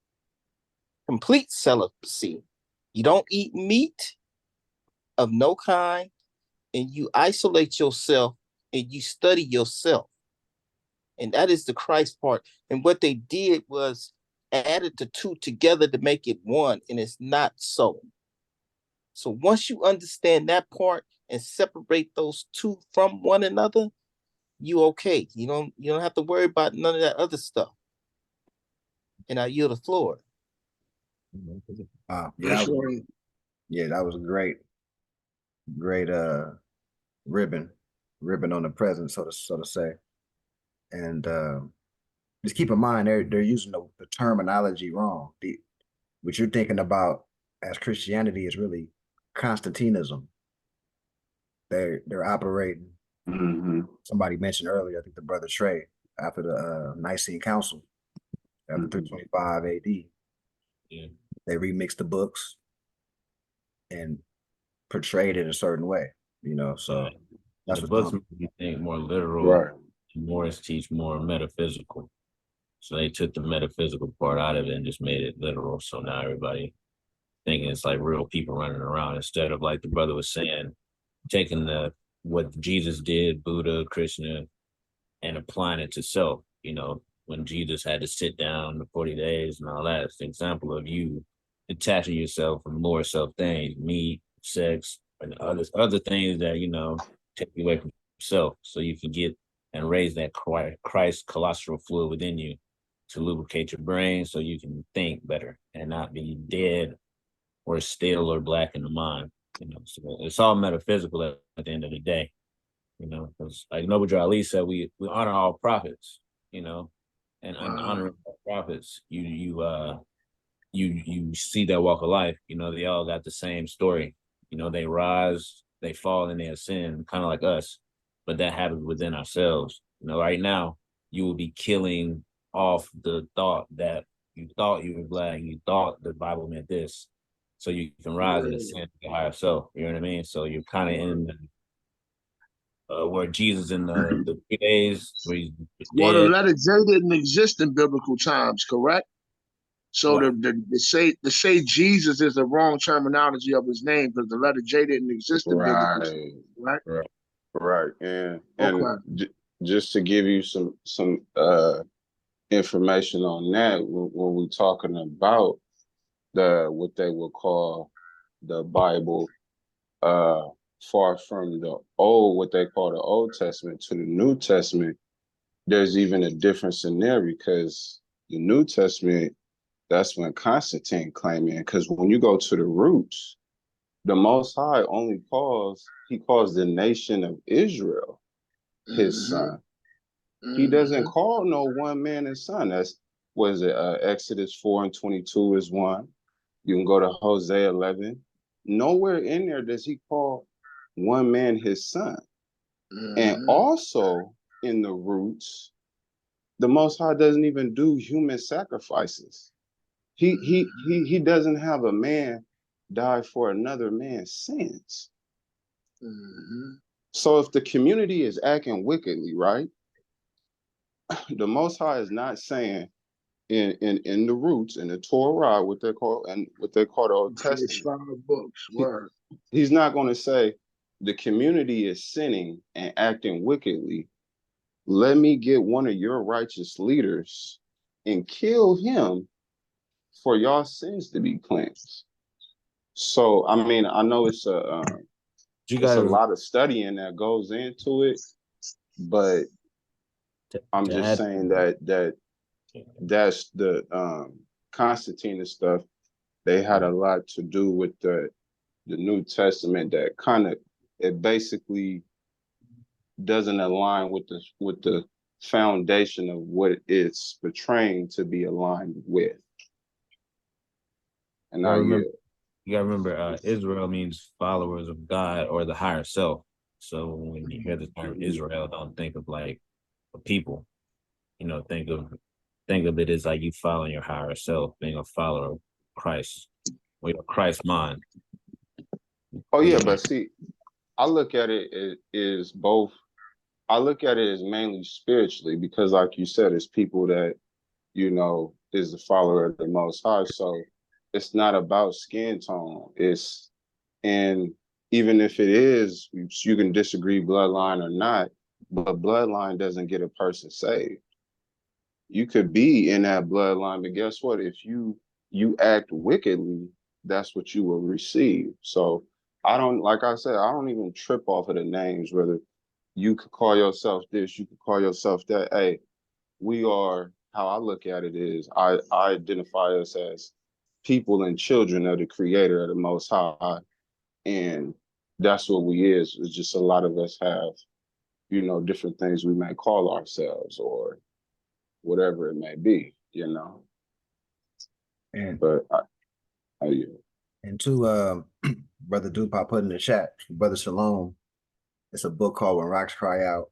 complete celibacy. You don't eat meat of no kind, and you isolate yourself and you study yourself. And that is the Christ part. And what they did was added the two together to make it one, and it's not so. So once you understand that part and separate those two from one another, you okay. You don't have to worry about none of that other stuff. And I yield the floor. Yeah, Sure. that was a great ribbon on the present, so to say. And just keep in mind they're using the terminology wrong. What you're thinking about as Christianity is really Constantinism. They're operating. Somebody mentioned earlier, I think the brother Trey, after the Nicene Council, after 325 AD. Yeah. They remixed the books and portrayed it a certain way, you know. So that's the what books make you think more literal. Right. Moorish teach more metaphysical. So they took the metaphysical part out of it and just made it literal. So now everybody thinking it's like real people running around instead of like the brother was saying, taking what Jesus did, Buddha, Krishna, and applying it to self. When Jesus had to sit down the 40 days and all that, it's an example of you detaching yourself from lower self things, meat, sex, and other things that, take you away from self so you can get and raise that Christ cholesterol fluid within you to lubricate your brain so you can think better and not be dead or stale or black in the mind. So it's all metaphysical at the end of the day. Because like Noble Ali said, we honor all prophets, and honoring all prophets, you see that walk of life. They all got the same story. They rise, they fall, and they ascend, kind of like us, but that happens within ourselves. Right now, you will be killing off the thought that you thought you were black, you thought the Bible meant this, so you can rise and ascend to your higher self. You know what I mean? So you're kind of in where Jesus in the 3 days where he's Well, the dead. letter J didn't exist in biblical times, correct? So Right. to say Jesus is the wrong terminology of his name because the letter J didn't exist in biblical times, Right, right? Right. right. And Okay. just to give you some information on that, when we're talking about what they would call the Bible, far from the what they call the Old Testament to the New Testament, there's even a difference in there because the New Testament, that's when Constantine came in. Because when you go to the roots, the Most High he calls the nation of Israel his Mm-hmm. son. He doesn't Mm-hmm. call no one man his son. That's was it Exodus 4:22 is one. You can go to Hosea 11. Nowhere in there does he call one man his son. And Mm-hmm. also in the roots, the Most High doesn't even do human sacrifices. He doesn't have a man die for another man's sins. Mm-hmm. So if the community is acting wickedly, right, the Most High is not saying in the roots in the Torah, what they call the Old First Testament, 5 books, he, word. he's not going to say the community is sinning and acting wickedly. Let me get one of your righteous leaders and kill him for y'all sins to be cleansed. So I mean, I know You it's a got lot of studying that goes into it, but I'm to just add. saying that's the Constantine and stuff. They had a lot to do with the New Testament that kind of it basically doesn't align with the foundation of what it's portraying to be aligned with. And You gotta I remember, yield. Israel means followers of God or the higher self. So when you hear the term Israel, don't think of like a people. Think of it as like you following your higher self, being a follower of Christ, or your Christ mind. Oh You yeah, know, but see, I look at it as both. I look at it as mainly spiritually because, like you said, it's people that is the follower of the Most High. So it's not about skin tone. And even if it is, you can disagree bloodline or not, but bloodline doesn't get a person saved. You could be in that bloodline, but guess what? If you act wickedly, that's what you will receive. So I don't, like I said, I don't even trip off of the names, whether you could call yourself this, you could call yourself that. Hey, we are, how I look at it is I identify us as people and children of the creator of the Most High. And that's what we is. It's just a lot of us have, different things we may call ourselves or whatever it may be. And But I and to Brother Dupe, I put in the chat, Brother Shalom. It's a book called When Rocks Cry Out,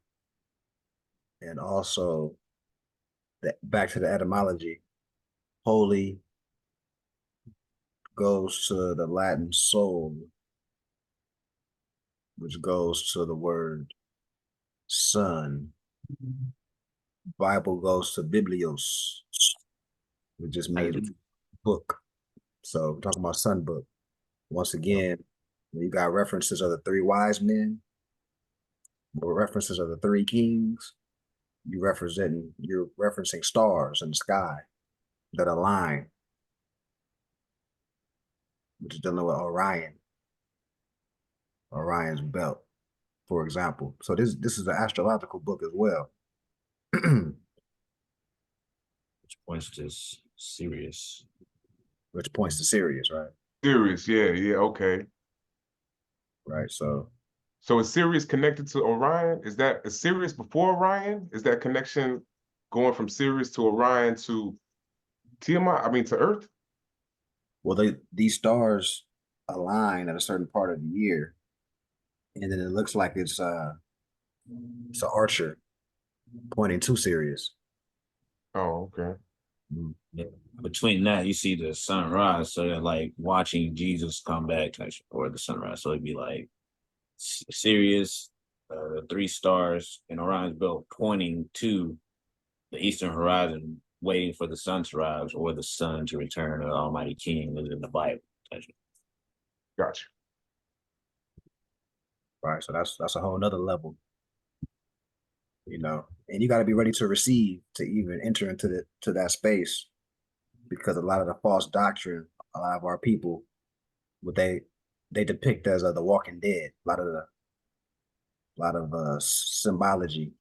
and also back to the etymology. Holy goes to the Latin soul, which goes to the word son. Bible goes to biblios, which just means book. So we're talking about Sun Book. Once again, you got references of the three wise men, or references of the three kings. You're referencing stars in the sky that align, which is dealing with Orion's belt, for example. So this is an astrological book as well. Which points to Sirius. Which points to Sirius, right? Sirius, yeah, okay. Right. So is Sirius connected to Orion? Is Sirius before Orion? Is that connection going from Sirius to Orion to Tiamat? I mean to Earth? well, these stars align at a certain part of the year, and then it looks like it's an archer pointing to Sirius. Oh, okay. Yeah. Between that, you see the sunrise, so they're like watching Jesus come back, or the sunrise. So it'd be like Sirius, three stars, and Orion's belt pointing to the eastern horizon, waiting for the sun to rise or the sun to return, or Almighty King, as in the Bible. Gotcha. Right. So that's a whole nother level. And you got to be ready to receive to even enter into that space, because a lot of the false doctrine, a lot of our people, what they depict as the Walking Dead, a lot of symbology,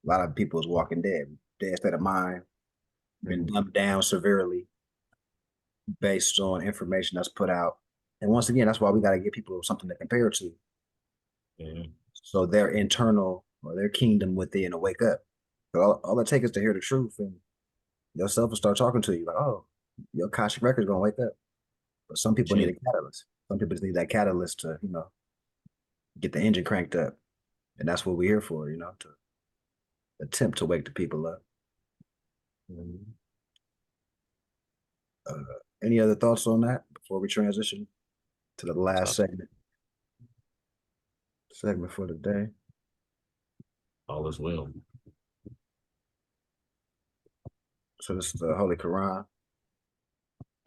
a lot of people is walking dead state of mind, been dumbed down severely based on information that's put out. And once again, that's why we got to give people something to compare to. Mhm. So their internal or their kingdom within to wake up. So all it takes is to hear the truth, and yourself will start talking to you like, oh, your Akashic record's gonna wake up. But some people need a catalyst. Some people just need that catalyst to, get the engine cranked up. And that's what we're here for, to attempt to wake the people up. Any other thoughts on that before we transition to the last segment for the day? All is well. So this is the Holy Quran,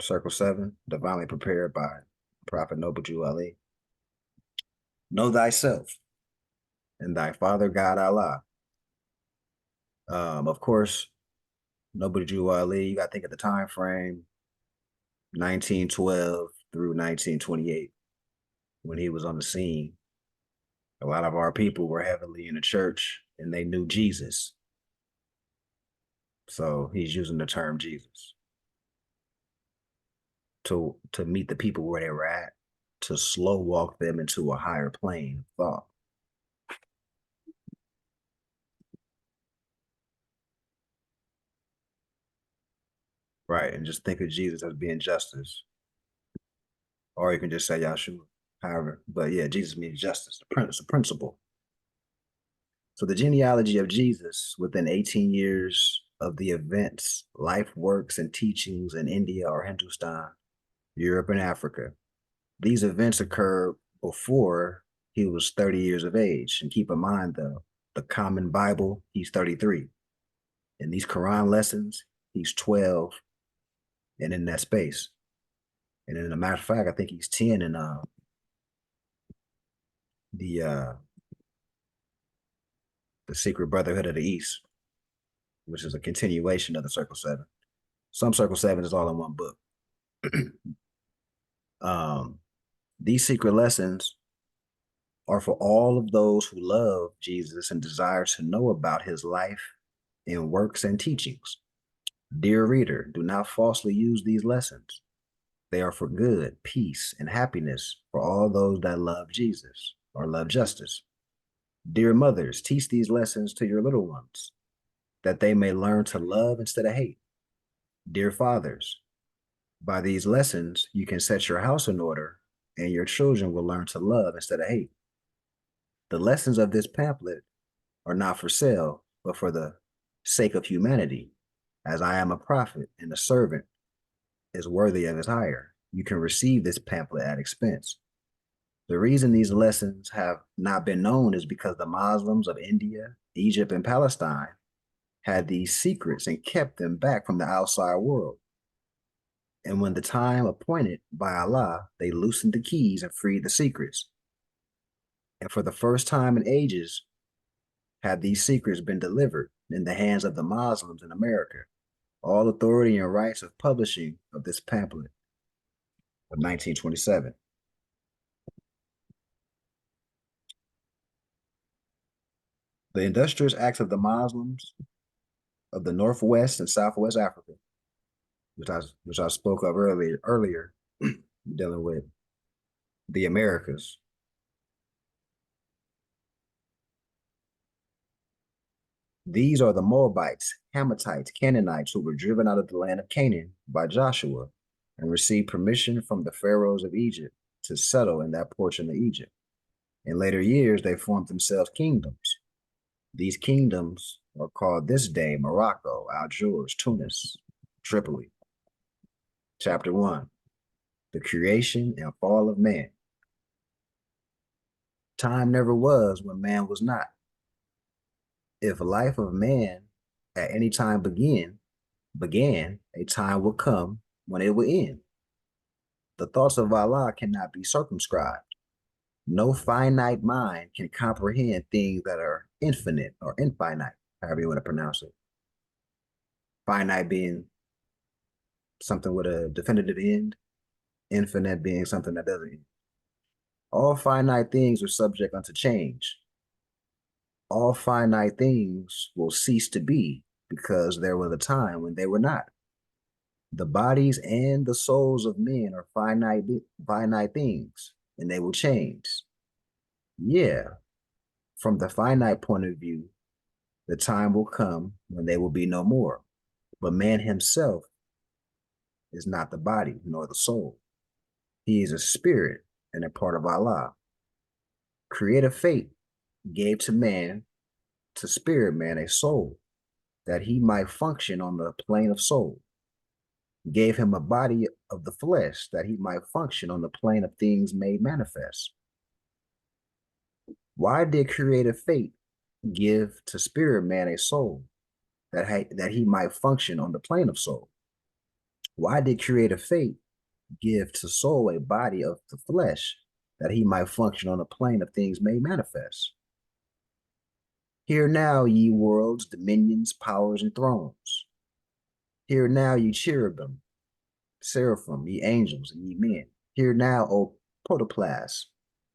Circle 7, divinely prepared by Prophet Noble Jew Ali. Know thyself and thy Father God Allah. Of course, Noble Jew Ali, you got to think of the time frame, 1912 through 1928, when he was on the scene. A lot of our people were heavily in the church and they knew Jesus. So he's using the term Jesus to meet the people where they were at, to slow walk them into a higher plane of thought. Right, and just think of Jesus as being justice. Or you can just say Yahshua, however. But yeah, Jesus means justice, the principle. So the genealogy of Jesus within 18 years of the events, life, works, and teachings in India or Hindustan, Europe, and Africa. These events occurred before he was 30 years of age. And keep in mind, the common Bible, he's 33. In these Quran lessons, he's 12 and in that space. And in a matter of fact, I think he's 10 in the Secret Brotherhood of the East, which is a continuation of the Circle 7. Some Circle 7 is all in one book. These secret lessons are for all of those who love Jesus and desire to know about his life and works and teachings. Dear reader, do not falsely use these lessons. They are for good, peace, and happiness for all those that love Jesus or love justice. Dear mothers, teach these lessons to your little ones, that they may learn to love instead of hate. Dear fathers, by these lessons, you can set your house in order, and your children will learn to love instead of hate. The lessons of this pamphlet are not for sale, but for the sake of humanity. As I am a prophet and a servant is worthy of his hire, you can receive this pamphlet at expense. The reason these lessons have not been known is because the Muslims of India, Egypt, and Palestine had these secrets and kept them back from the outside world. And when the time appointed by Allah, they loosened the keys and freed the secrets. And for the first time in ages, have these secrets been delivered in the hands of the Muslims in America. All authority and rights of publishing of this pamphlet of 1927. The industrious acts of the Muslims of the Northwest and Southwest Africa, which I spoke of earlier, dealing with the Americas. These are the Moabites, Hammatites, Canaanites who were driven out of the land of Canaan by Joshua and received permission from the pharaohs of Egypt to settle in that portion of Egypt. In later years, they formed themselves kingdoms. These kingdoms are called this day Morocco, Algiers, Tunis, Tripoli. Chapter 1, the creation and fall of man. Time never was when man was not. If life of man at any time began, a time will come when it will end. The thoughts of Allah cannot be circumscribed. No finite mind can comprehend things that are infinite or infinite, however you want to pronounce it. Finite being something with a definitive end, infinite being something that doesn't end. All finite things are subject unto change. All finite things will cease to be because there was a time when they were not. The bodies and the souls of men are finite things, and they will change. Yeah, from the finite point of view, the time will come when they will be no more. But man himself is not the body nor the soul. He is a spirit and a part of Allah. Creative fate gave to man, to spirit man, a soul that he might function on the plane of soul. Gave him a body of the flesh that he might function on the plane of things made manifest. Why did creative fate give to spirit man a soul that he might function on the plane of soul? Why did creative fate give to soul a body of the flesh that he might function on the plane of things made manifest? Hear now, ye worlds, dominions, powers, and thrones. Hear now, ye cherubim, seraphim, ye angels, and ye men. Hear now, O protoplas,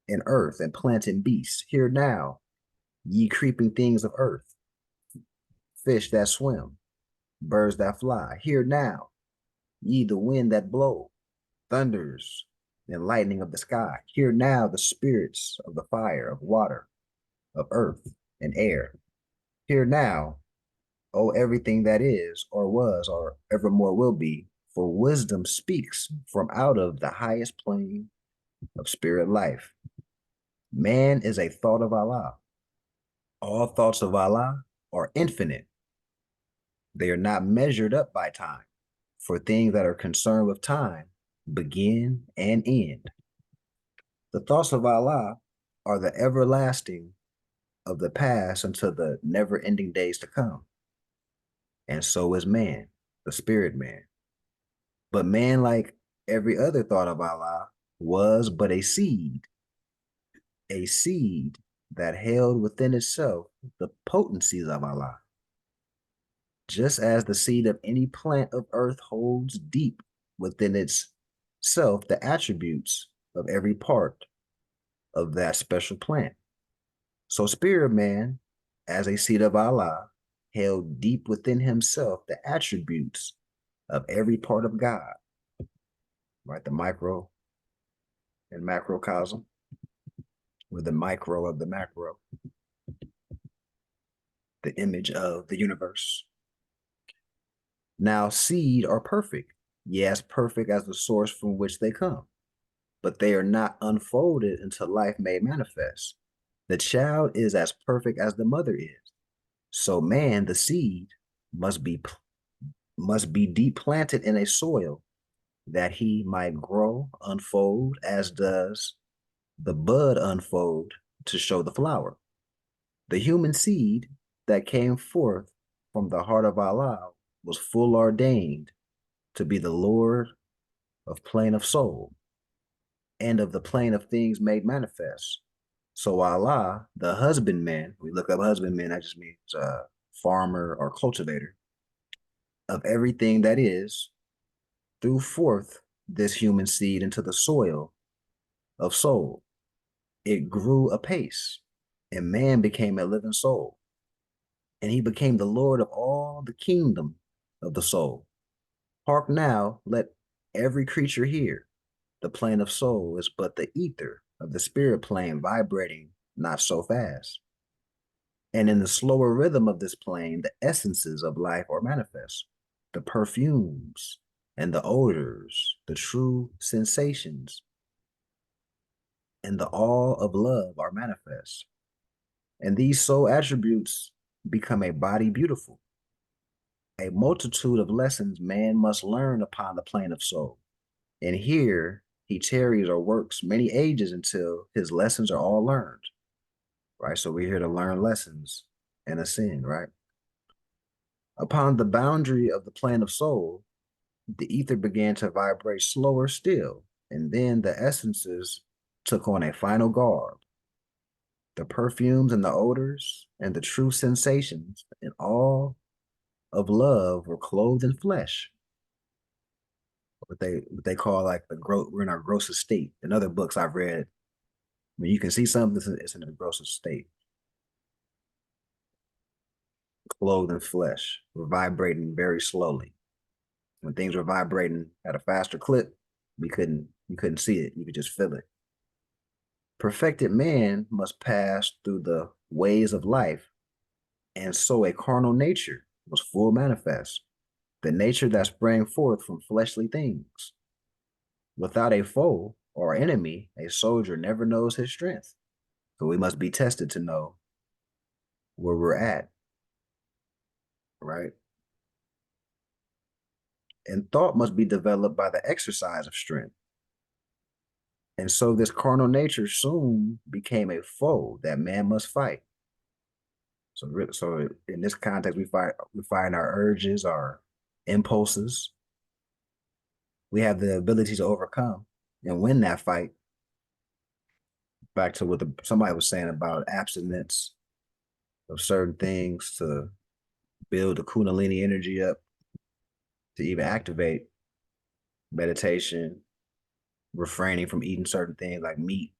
and earth, and plant and beasts. Hear now, ye creeping things of earth, fish that swim, birds that fly. Hear now, ye the wind that blow, thunders and lightning of the sky. Hear now the spirits of the fire, of water, of earth, and air. Hear now, O everything that is, or was, or evermore will be, for wisdom speaks from out of the highest plane of spirit life. Man is a thought of Allah. All thoughts of Allah are infinite. They are not measured up by time, for things that are concerned with time begin and end. The thoughts of Allah are the everlasting of the past until the never-ending days to come. And so is man, the spirit man. But man, like every other thought of Allah, was but a seed that held within itself the potencies of Allah. Just as the seed of any plant of earth holds deep within itself the attributes of every part of that special plant. So spirit man, as a seed of Allah, held deep within himself the attributes of every part of God, right? The micro and macrocosm, or the micro of the macro, the image of the universe. Now seed are perfect, yes, perfect as the source from which they come, but they are not unfolded into life made manifest. The child is as perfect as the mother is. So man, the seed, must be deep planted in a soil that he might grow, unfold, as does the bud unfold to show the flower. The human seed that came forth from the heart of Allah was full ordained to be the Lord of plane of soul, and of the plane of things made manifest. So Allah, the husbandman, we look up husbandman, that just means farmer or cultivator of everything that is, threw forth this human seed into the soil of soul. It grew apace, and man became a living soul, and he became the Lord of all the kingdom of the soul. Hark now, let every creature hear. The plane of soul is but the ether of the spirit plane vibrating not so fast. And in the slower rhythm of this plane, the essences of life are manifest, the perfumes and the odors, the true sensations, and the awe of love are manifest. And these soul attributes become a body beautiful. A multitude of lessons man must learn upon the plane of soul. And here he tarries or works many ages until his lessons are all learned. Right? So we're here to learn lessons and ascend, right? Upon the boundary of the plane of soul, the ether began to vibrate slower still, and then the essences took on a final garb. The perfumes and the odors and the true sensations and all of love were clothed in flesh. What they call like we're in our grossest state. In other books I've read, when you can see something, it's in the grossest state. Clothed in flesh, we're vibrating very slowly. When things were vibrating at a faster clip, you couldn't see it. You could just feel it. Perfected man must pass through the ways of life, and so a carnal nature was full manifest, the nature that sprang forth from fleshly things. Without a foe or enemy, a soldier never knows his strength. So we must be tested to know where we're at, right? And thought must be developed by the exercise of strength. And so this carnal nature soon became a foe that man must fight. So in this context, we find our urges, our impulses. We have the ability to overcome and win that fight. Back to what somebody was saying about abstinence of certain things to build the Kundalini energy up, to even activate meditation, refraining from eating certain things like meat.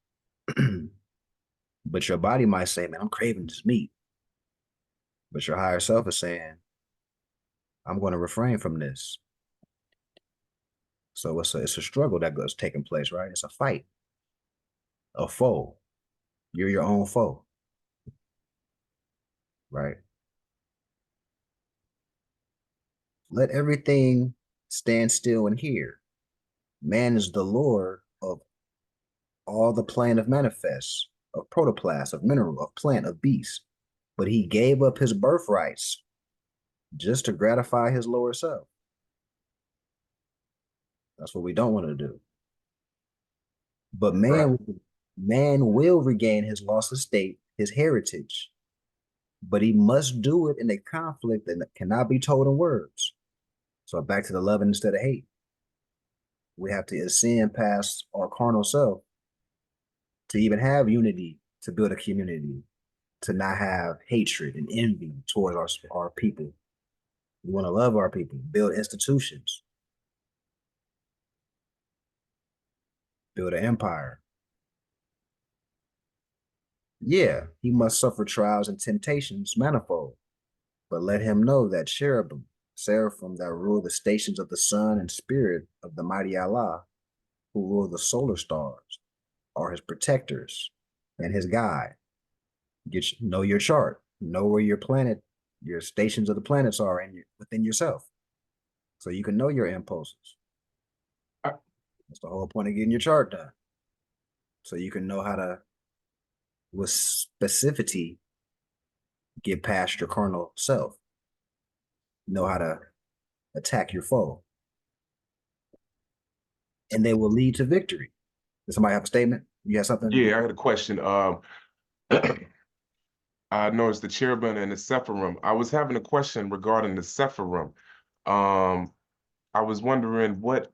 But your body might say, man, I'm craving this meat. But your higher self is saying, I'm going to refrain from this. So it's a struggle that goes taking place, right? It's a fight, a foe. You're your own foe, right? Let everything stand still and hear. Man is the Lord of all the plane of manifest, of protoplast, of mineral, of plant, of beast. But he gave up his birthrights just to gratify his lower self. That's what we don't want to do. But man will regain his lost estate, his heritage. But he must do it in a conflict that cannot be told in words. So back to the love instead of hate. We have to ascend past our carnal self to even have unity, to build a community, to not have hatred and envy towards our people. We want to love our people, build institutions, build an empire. Yeah, he must suffer trials and temptations manifold, but let him know that seraphim that rule the stations of the sun and spirit of the mighty Allah, who rule the solar stars, are his protectors and his guide. Know your chart, know where your planet, your stations of the planets are within yourself, so you can know your impulses. That's the whole point of getting your chart done, so you can know how to, with specificity, get past your carnal self, know how to attack your foe, and they will lead to victory. Does somebody have a statement? You have something? Yeah, I had a question. I noticed the cherubim and the Sephirim. I was having a question regarding the Sephirim. I was wondering what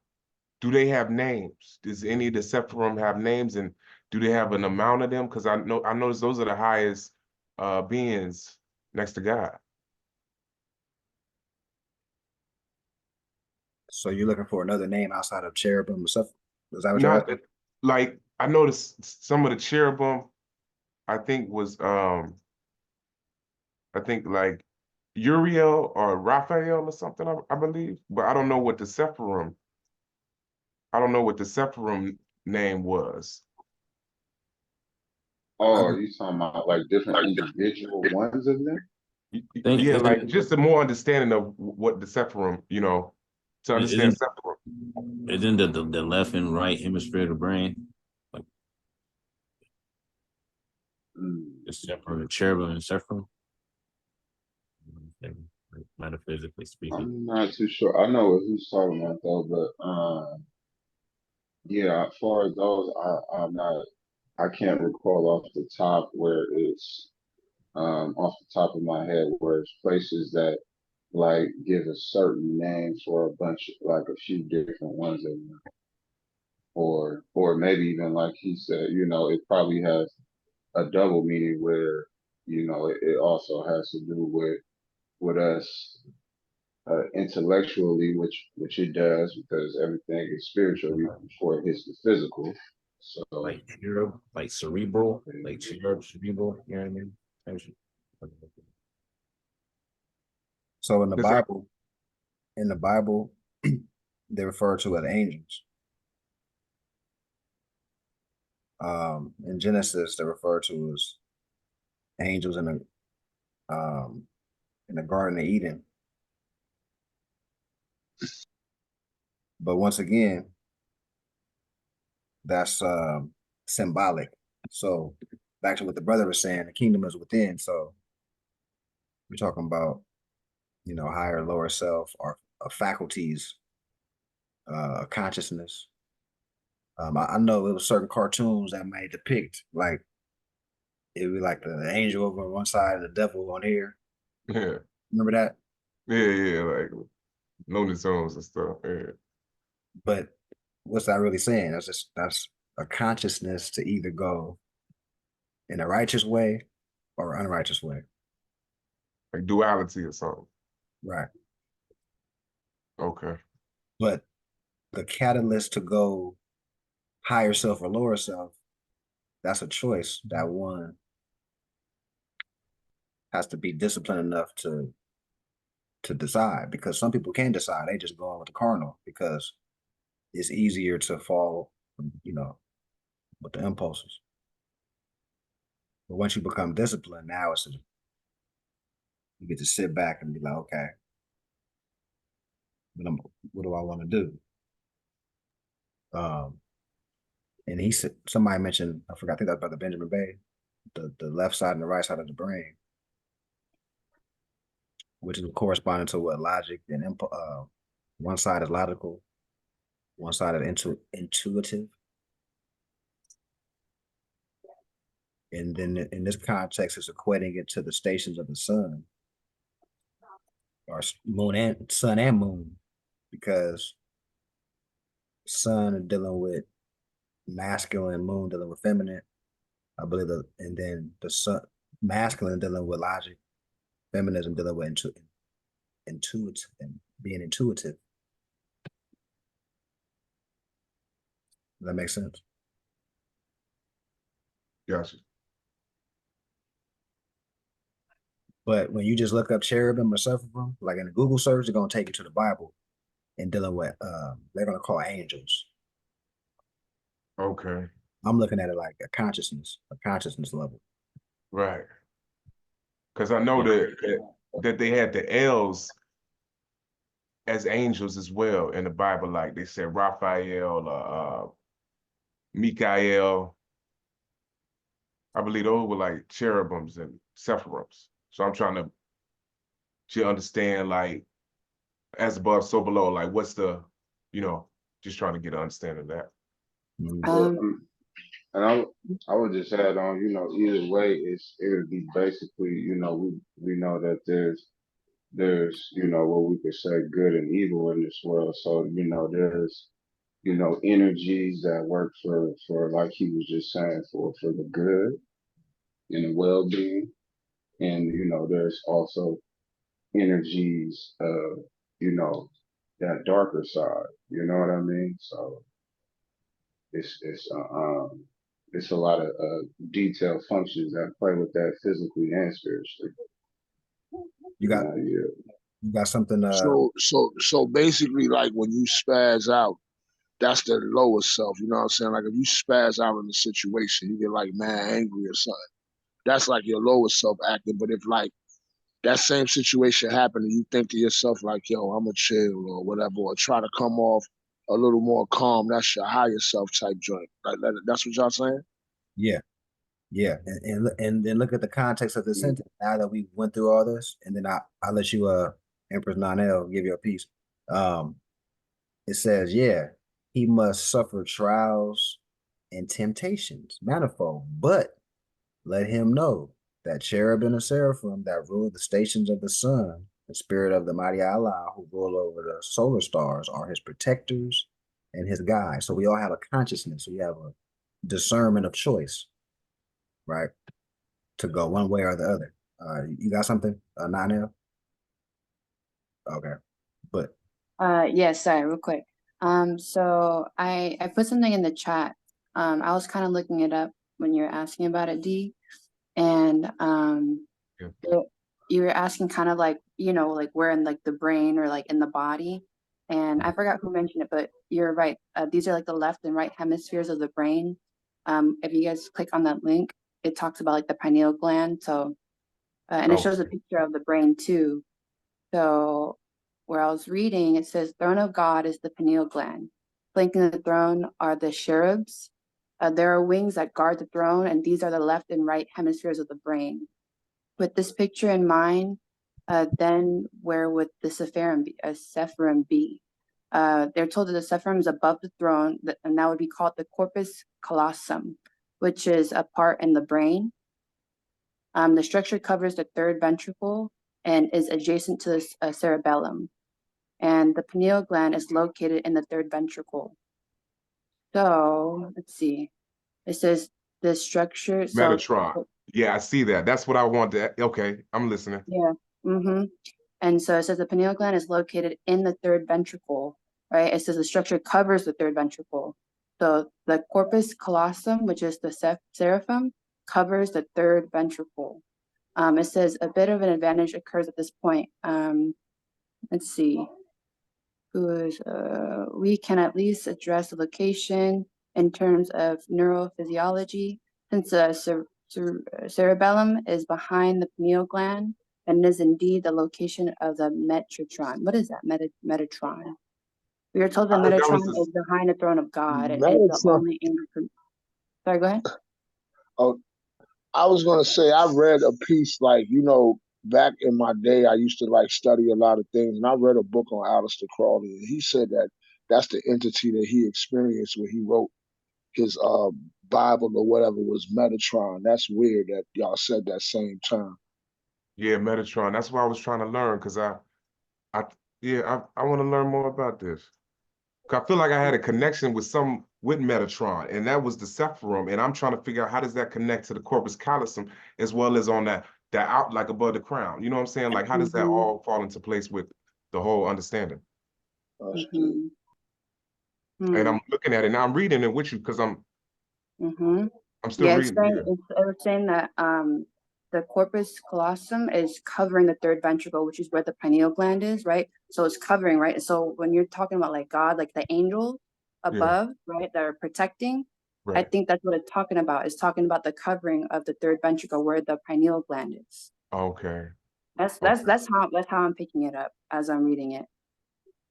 do they have names? Does any of the Sephirim have names, and do they have an amount of them? Because I noticed those are the highest beings next to God. So you're looking for another name outside of cherubim or stuff? Is that what you're Not asking? like I noticed some of the cherubim, I think was I think like Uriel or Raphael or something, I believe. But I don't know what the Sephirim, I don't know what the Sephirim name was. Oh, are you talking about like different individual ones of them? Think Yeah, like isn't just a more understanding of what the Sephirim, to understand isn't Sephirim. isn't the left and right hemisphere of the brain like Mm. the separate cherubim and sephrim? Metaphysically speaking. I'm not too sure. I know what he's talking about though, but yeah, as far as those, I'm not. I can't recall off the top where it's off the top of my head where it's places that like give a certain name for a bunch of like a few different ones of them, or maybe even like he said, it probably has a double meaning where it also has to do with us intellectually, which it does because everything is spiritual before it hits the physical. So Like cherub, like cerebral, like cherub, cerebral, you know what I mean? So Does that- in the Bible, they refer to as angels. In Genesis, they're referred to as angels in the Garden of Eden. But once again, that's symbolic. So back to what the brother was saying, the kingdom is within. So we're talking about, higher, lower self, or faculties, consciousness. I know it was certain cartoons that may depict like it would be like the angel over on one side and the devil on here. Yeah, Remember that? yeah, like Looney Tunes and stuff. Yeah, But what's that really saying? That's a consciousness to either go in a righteous way or unrighteous way. like duality or something. Right. Okay, But the catalyst to go higher self or lower self, that's a choice. That one has to be disciplined enough to decide because some people can decide. They just go on with the carnal because it's easier to fall, with the impulses. But once you become disciplined, now you get to sit back and be like, okay, what do I want to do? Um, and he said somebody mentioned, I forgot, I think that's Brother Benjamin Bay, the left side and the right side of the brain, which is corresponding to what logic and one side is logical, one side is intuitive. And then in this context, it's equating it to the stations of the sun, or moon and sun and moon, because sun is dealing with masculine, moon dealing with feminine. I believe that, and then the sun, masculine dealing with logic, feminism dealing with intuitive and being intuitive. Does that make sense? gotcha. But when you just look up cherubim or seraphim, like in a Google search, they're gonna take you to the Bible and dealing with they're gonna call angels. Okay, I'm looking at it like a consciousness level. right. Because I know that they had the elves as angels as well in the Bible. Like they said, Raphael, Mikael. I believe those were like cherubims and sephiroms. So I'm trying to understand like as above, so below. Like what's the, you know, just trying to get an understanding of that. Mhm. Well, and I would just add on, either way, it would be basically, we know that there's what we could say good and evil in this world. So, you know, energies that work for like he was just saying, for the good and the well-being. And, you know, there's also energies you know, that darker side, you know what I mean? So it's a lot of detailed functions that play with that physically and spiritually. You got Yeah. you got something So basically, like when you spaz out, that's the lower self. You know what I'm saying? Like if you spaz out in a situation, you get like mad angry or something. That's like your lower self acting. But if like that same situation happened and you think to yourself like, yo, I'm a chill or whatever, or try to come off a little more calm, that's your higher self type joint. Like that's what y'all saying? yeah. Yeah, and then look at the context of the Mm. sentence. Now that we went through all this, and then I'll let you Empress Nanel give you a piece. Um, it says, yeah, he must suffer trials and temptations, manifold, but let him know that cherubim and seraphim that rule the stations of the sun, the spirit of the mighty Allah who rule over the solar stars, are his protectors and his guides. So we all have a consciousness. We have a discernment of choice, right? To go one way or the other. You got something, Nanel? Okay, but Yeah, sorry, real quick. So I put something in the chat. I was kind of looking it up when you were asking about it, D, and Yeah. you were asking kind of like, like where in like the brain or like in the body. And I forgot who mentioned it, but you're right. These are like the left and right hemispheres of the brain. If you guys click on that link, it talks about like the pineal gland. So, and it shows a Okay. picture of the brain too. So where I was reading, it says, throne of God is the pineal gland. Flanking the throne are the cherubs. There are wings that guard the throne, and these are the left and right hemispheres of the brain. With this picture in mind, then where would the Sephirim be? They're told that the Sephirim is above the throne, and that would be called the corpus callosum, which is a part in the brain. The structure covers the third ventricle and is adjacent to the cerebellum. And the pineal gland is located in the third ventricle. So let's see. It says the structure. So Metatron. Yeah, I see that. That's what I want to. Okay, I'm listening. yeah. Mm-hmm. And so it says the pineal gland is located in the third ventricle, right? It says the structure covers the third ventricle. So the corpus callosum, which is the seraphim, covers the third ventricle. It says a bit of an advantage occurs at this point. Let's see. We can at least address the location in terms of neurophysiology, since the cerebellum is behind the pineal gland and is indeed the location of the Metatron. What is that, Metatron? We are told I that heard that was Metatron is behind the throne of God. It is the Metatron. only angel. Sorry, go ahead. Oh, I was gonna say I read a piece like, back in my day I used to like study a lot of things, and I read a book on Aleister Crowley, and he said that that's the entity that he experienced when he wrote his Bible or whatever was Metatron. That's weird that y'all said that same term. Yeah, Metatron. That's why I was trying to learn because I yeah, I want to learn more about this. 'Cause I feel like I had a connection with Metatron, and that was the Sephirim, and I'm trying to figure out how does that connect to the corpus callosum as well as on that out like above the crown. You know what I'm saying? Like how does that all fall into place with the whole understanding? Mm-hmm. And Hmm. I'm looking at it now. I'm reading it with you because Mm-hmm. I'm still Yeah, reading. Yeah. it was saying that the corpus callosum is covering the third ventricle, which is where the pineal gland is, right? So it's covering, right? So when you're talking about like God, like the angels Yeah. above, right, that are protecting, I Right. think that's what it's talking about. It's talking about the covering of the third ventricle where the pineal gland is. Okay. That's Okay. that's that's how I'm picking it up as I'm reading it.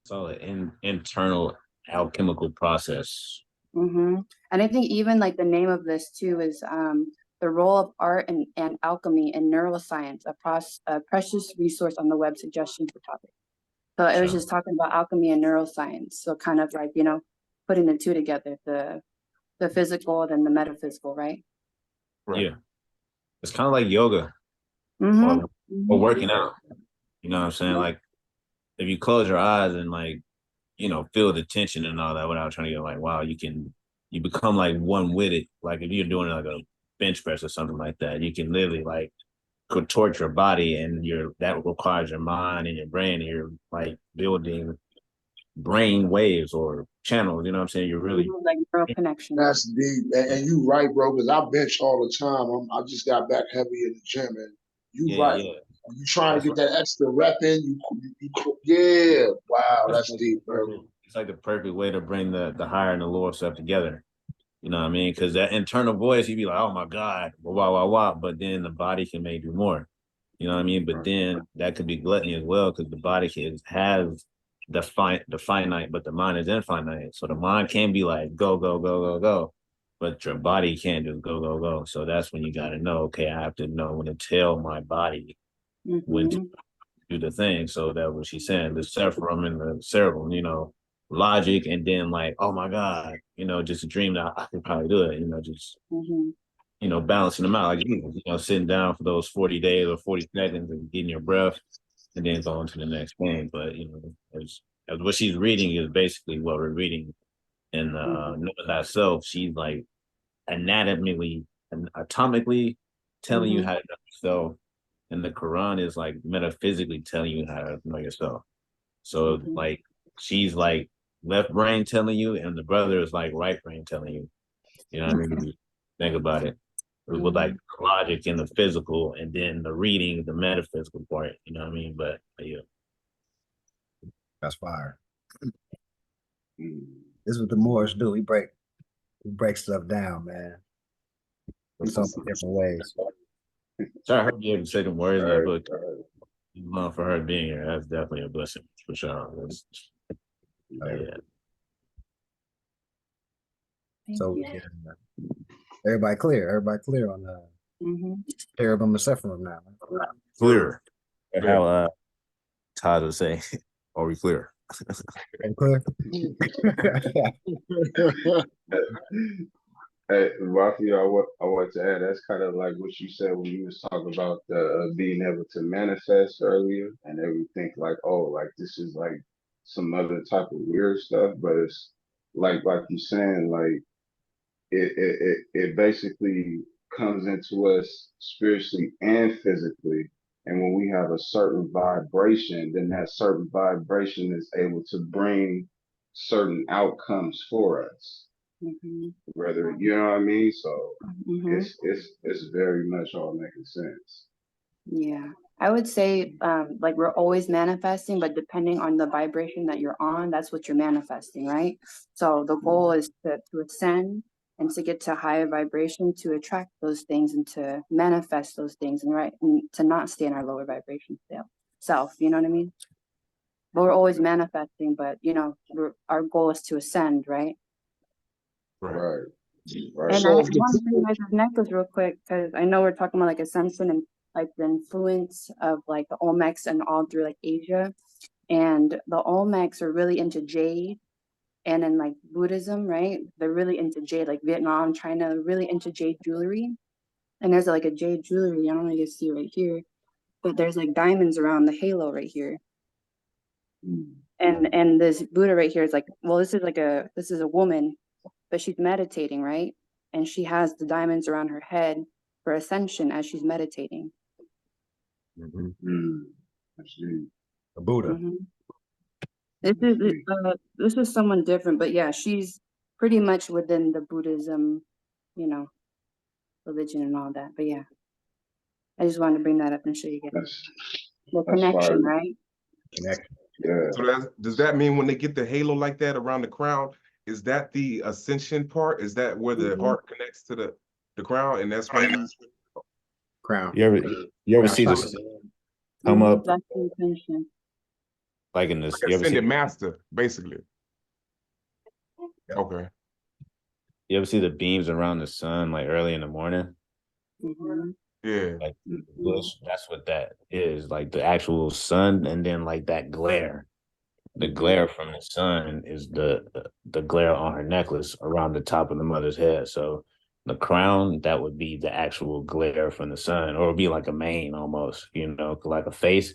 It's all an internal alchemical process. Mm-hmm. And I think even like the name of this too is the role of art and alchemy in neuroscience, a precious resource on the web suggestion for topic. So it was So just talking about alchemy and neuroscience. So kind of like, putting the two together, the physical and the metaphysical, right? Right. yeah, it's kind of like yoga Mm-hmm. or working out. You know what I'm saying? Like if you close your eyes and like feel the tension and all that without trying to get like, wow, you become like one with it. Like if you're doing like a bench press or something like that, you can literally like contort your body, and that requires your mind and your brain, and you're like building brain waves or channels. You know what I'm saying? You're really like neural connection. That's deep, and you right, bro. Because I bench all the time. I just got back heavy in the gym, and you right. yeah. You trying That's to get that extra rep in. Yeah. Wow, that's like deep, bro. it's like the perfect way to bring the higher and the lower stuff together. You know what I mean? Because that internal voice, you'd be like, oh my God, wow. But then the body can make do more. You know what I mean? But then that could be gluttony as well, because the body has the finite, but the mind is infinite. So the mind can be like, go, go, go, go, go. But your body can't just go, go, go. So that's when you got to know, okay, I have to know when to tell my body when to do the thing. So that what she's saying, the cerebrum and the cerebrum, logic, and then like, oh my God, just a dream that I could probably do it, just balancing them out, like sitting down for those 40 days or 40 seconds and getting your breath and then going to the next thing. But as what she's reading is basically what we're reading in Knowing Thyself. She's like anatomically and atomically telling you how to know yourself. And the Quran is like metaphysically telling you how to know yourself. So like she's like left brain telling you, and the brother is like right brain telling you. You know what I mean? Think about it. With like logic and the physical, and then the reading, the metaphysical part. You know what I mean? But yeah, That's fire. This is what the Moors do. We break stuff down, man. In so many different ways. so I heard you able to say the words of that book. For her being here, that's definitely a blessing for sure. Yeah. So everybody clear on the cherubim and Sephirim now. Clear. How Todd would say, are we clear? Clear. Hey, Rafi, I want to add, that's kind of like what you said when you was talking about being able to manifest earlier, and they would think like, oh, like this is like some other type of weird stuff, but it's like you're saying, like it basically comes into us spiritually and physically. And when we have a certain vibration, then that certain vibration is able to bring certain outcomes for us. Whether you know what I mean, so it's very much all making sense. Yeah, I would say like we're always manifesting, but depending on the vibration that you're on, that's what you're manifesting, right? So the goal is to ascend and to get to higher vibration, to attract those things and to manifest those things, and to not stay in our lower vibration self. You know what I mean? But we're always manifesting, but our goal is to ascend, right? Right. And I want to bring you guys' necklace real quick, because I know we're talking about like ascension and like the influence of like the Olmecs and all through like Asia. And the Olmecs are really into jade, and in like Buddhism, right? They're really into jade, like Vietnam, China, really into jade jewelry. And there's like a jade jewelry, I don't know if you can see right here, but there's like diamonds around the halo right here. And this Buddha right here is like, well, this is a woman, but she's meditating, right? And she has the diamonds around her head for ascension as she's meditating. The Buddha. This is someone different, but yeah, she's pretty much within the Buddhism, religion and all that. But yeah, I just wanted to bring that up and show you guys the connection, right? Connection. Yeah. So does that mean when they get the halo like that around the crown, is that the ascension part? Is that where the heart connects to the crown, and that's when Crown? You ever see this come up That's the intention. like in this? like You ever see ascended master, basically? Okay. You ever see the beams around the sun like early in the morning? Yeah. Like that's what that is, like the actual sun, and then like that glare. The glare from the sun is the glare on her necklace around the top of the mother's head. So the crown, that would be the actual glare from the sun, or it would be like a mane almost, like a face.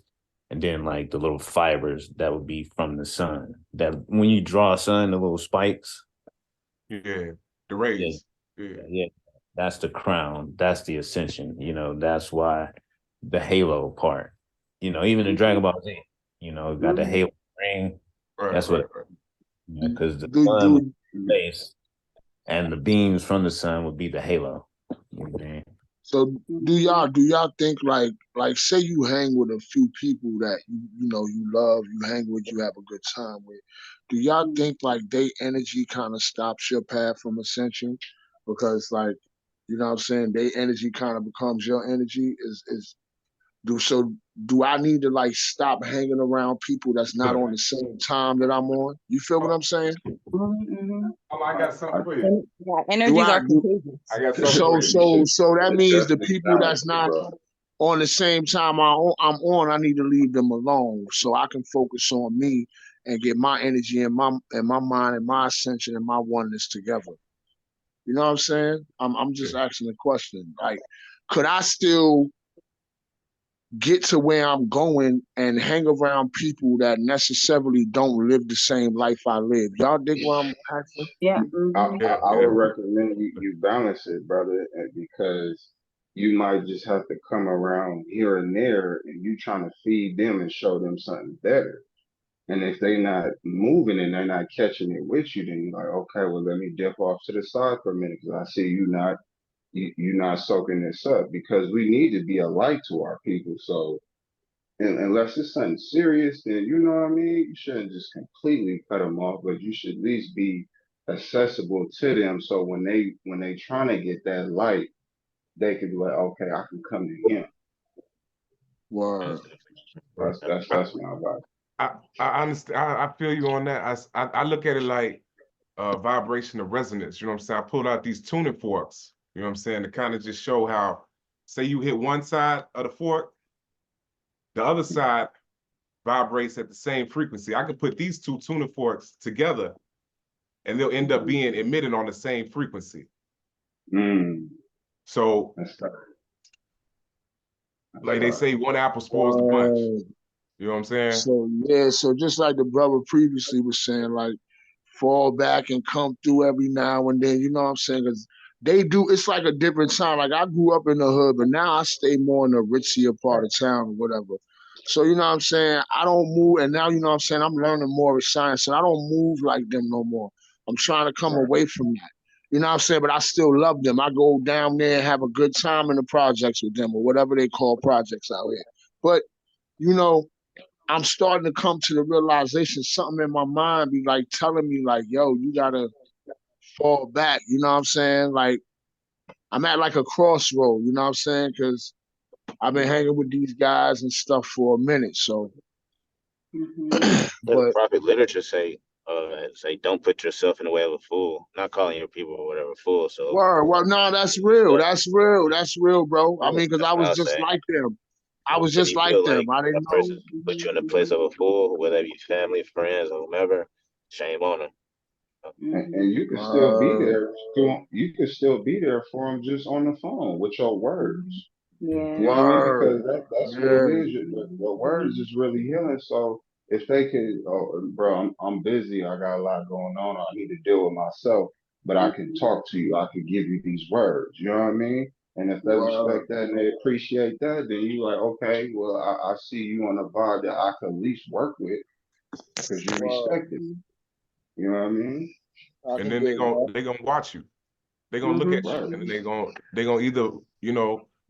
And then like the little fibers, that would be from the sun that when you draw a sun, the little spikes. Yeah, the Yeah, rays. Yeah. yeah, that's the crown. That's the ascension. You know, that's why the halo part. You know, even in Dragon Ball Z, you know, got the halo ring. Right, That's what, right, right. you know, because the Do sun would do be space, and the beams from the sun would be the halo. You know what I mean? so do y'all think like say you hang with a few people that you know you love, you hang with, you have a good time with. Do y'all think like they energy kind of stops your path from ascension? Because like you know what I'm saying, they energy kind of becomes your energy. Is do so do I need to like stop hanging around people that's not Look, on the same time that I'm on? You feel what I'm saying? I got something for you. Yeah, Do energies I are do I contagious. got something so for you. so so that It's means the definitely people that's balanced, not bro. on the same time I'm on, I need to leave them alone so I can focus on me and get my energy and my mind and my ascension and my oneness together. You know what I'm saying? I'm Yeah. just asking a question. Like, could I still get to where I'm going and hang around people that necessarily don't live the same life I live? Y'all dig what I'm asking? Yeah. Yeah, I yeah. would recommend you balance it, brother, because you might just have to come around here and there, and you trying to feed them and show them something better. And if they not moving and they're not catching it with you, then you're like, okay, well, let me dip off to the side for a minute because I see you not soaking this up because we need to be a light to our people. So unless it's something serious, then you know what I mean. You shouldn't just completely cut them off, but you should at least be accessible to them. So when they trying to get that light, they could be like, okay, I can come to him. Word. Right. That's my advice. I understand. I feel you on that. I look at it like vibration of resonance. You know what I'm saying? I pulled out these tuning forks. You know what I'm saying? To kind of just show how, say you hit one side of the fork, the other side vibrates at the same frequency. I could put these two tuning forks together and they'll end up being emitted on the same frequency. Mm, So, that's tough. like they say, one apple spoils the bunch. Word. You know what I'm saying? So yeah, so just like the brother previously was saying, like fall back and come through every now and then. You know what I'm saying? Because they do. It's like a different time. Like I grew up in the hood, but now I stay more in the richier part of town or whatever. So you know what I'm saying? I don't move, and now you know what I'm saying. I'm learning more of science, and I don't move like them no more. I'm trying to come Right. away from that. You know what I'm saying? But I still love them. I go down there and have a good time in the projects with them or whatever they call projects out here. But you know, I'm starting to come to the realization something in my mind be like telling me like, yo, you gotta fall back. You know what I'm saying? Like I'm at like a crossroad. You know what I'm saying? Because I've been hanging with these guys and stuff for a minute. So, The but prophet literature say don't put yourself in the way of a fool. Not calling your people or whatever fool. So word, well, no, that's real. yeah, That's real. That's real, bro. I mean, because that's I what was I'll just say. like them. I was If just you like feel them. like I didn't that person know. put you in the place of a fool, whether it be family, friends, or whomever, shame on them. And you can still be Word, there. You can still be there for them just on the phone with your words. Yeah. You know what I mean? word. Because that's what it Yeah, is. Your words is really healing. So if they could, oh, bro, I'm busy. I got a lot going on. I need to deal with myself. But I can talk to you. I can give you these words. You know what I mean? And if they word, respect that and they appreciate that, then you like, okay, well, I see you on a vibe that I can at least work with because you word. respect it. You know what I mean? I And can then they dig gonna that. they gonna watch you. They're gonna look at you Right. and then they gonna either,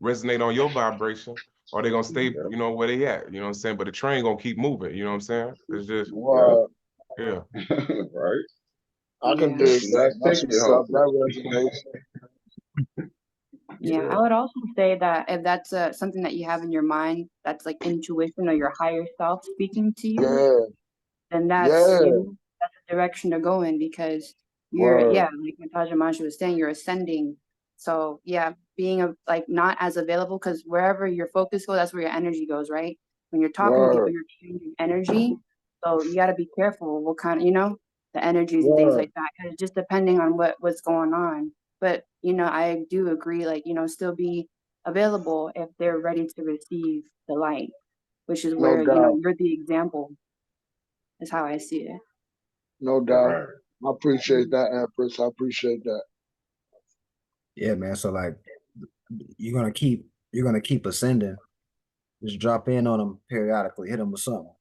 resonate on your vibration or they're gonna stay, Yep. where they at. You know what I'm saying? But the train gonna keep moving, you know what I'm saying? It's just, Yep. Word. yeah. Right. I can Yeah. dig That's a that. nice That's ticket, what's up. hopefully. That resonates. Yeah. I Yeah. would also say that if that's something that you have in your mind, that's like intuition or your higher self speaking to you, Yeah, then that's, yeah. that's the direction to go in because Word, yeah, like Natasha Manju was saying, you're ascending. So yeah, being like not as available because wherever your focus goes, that's where your energy goes, right? When you're talking to people, word, you're changing energy. So you got to be careful what kind of, the energies and things word. like that. 'Cause just depending on what's going on. But, I do agree, like, still be available if they're ready to receive the light, which is No where, doubt. you're the example, is how I see it. No doubt. Right. I appreciate that, Empress. I appreciate that. Yeah, man. So like you're gonna keep ascending. Just drop in on them periodically, hit them with something,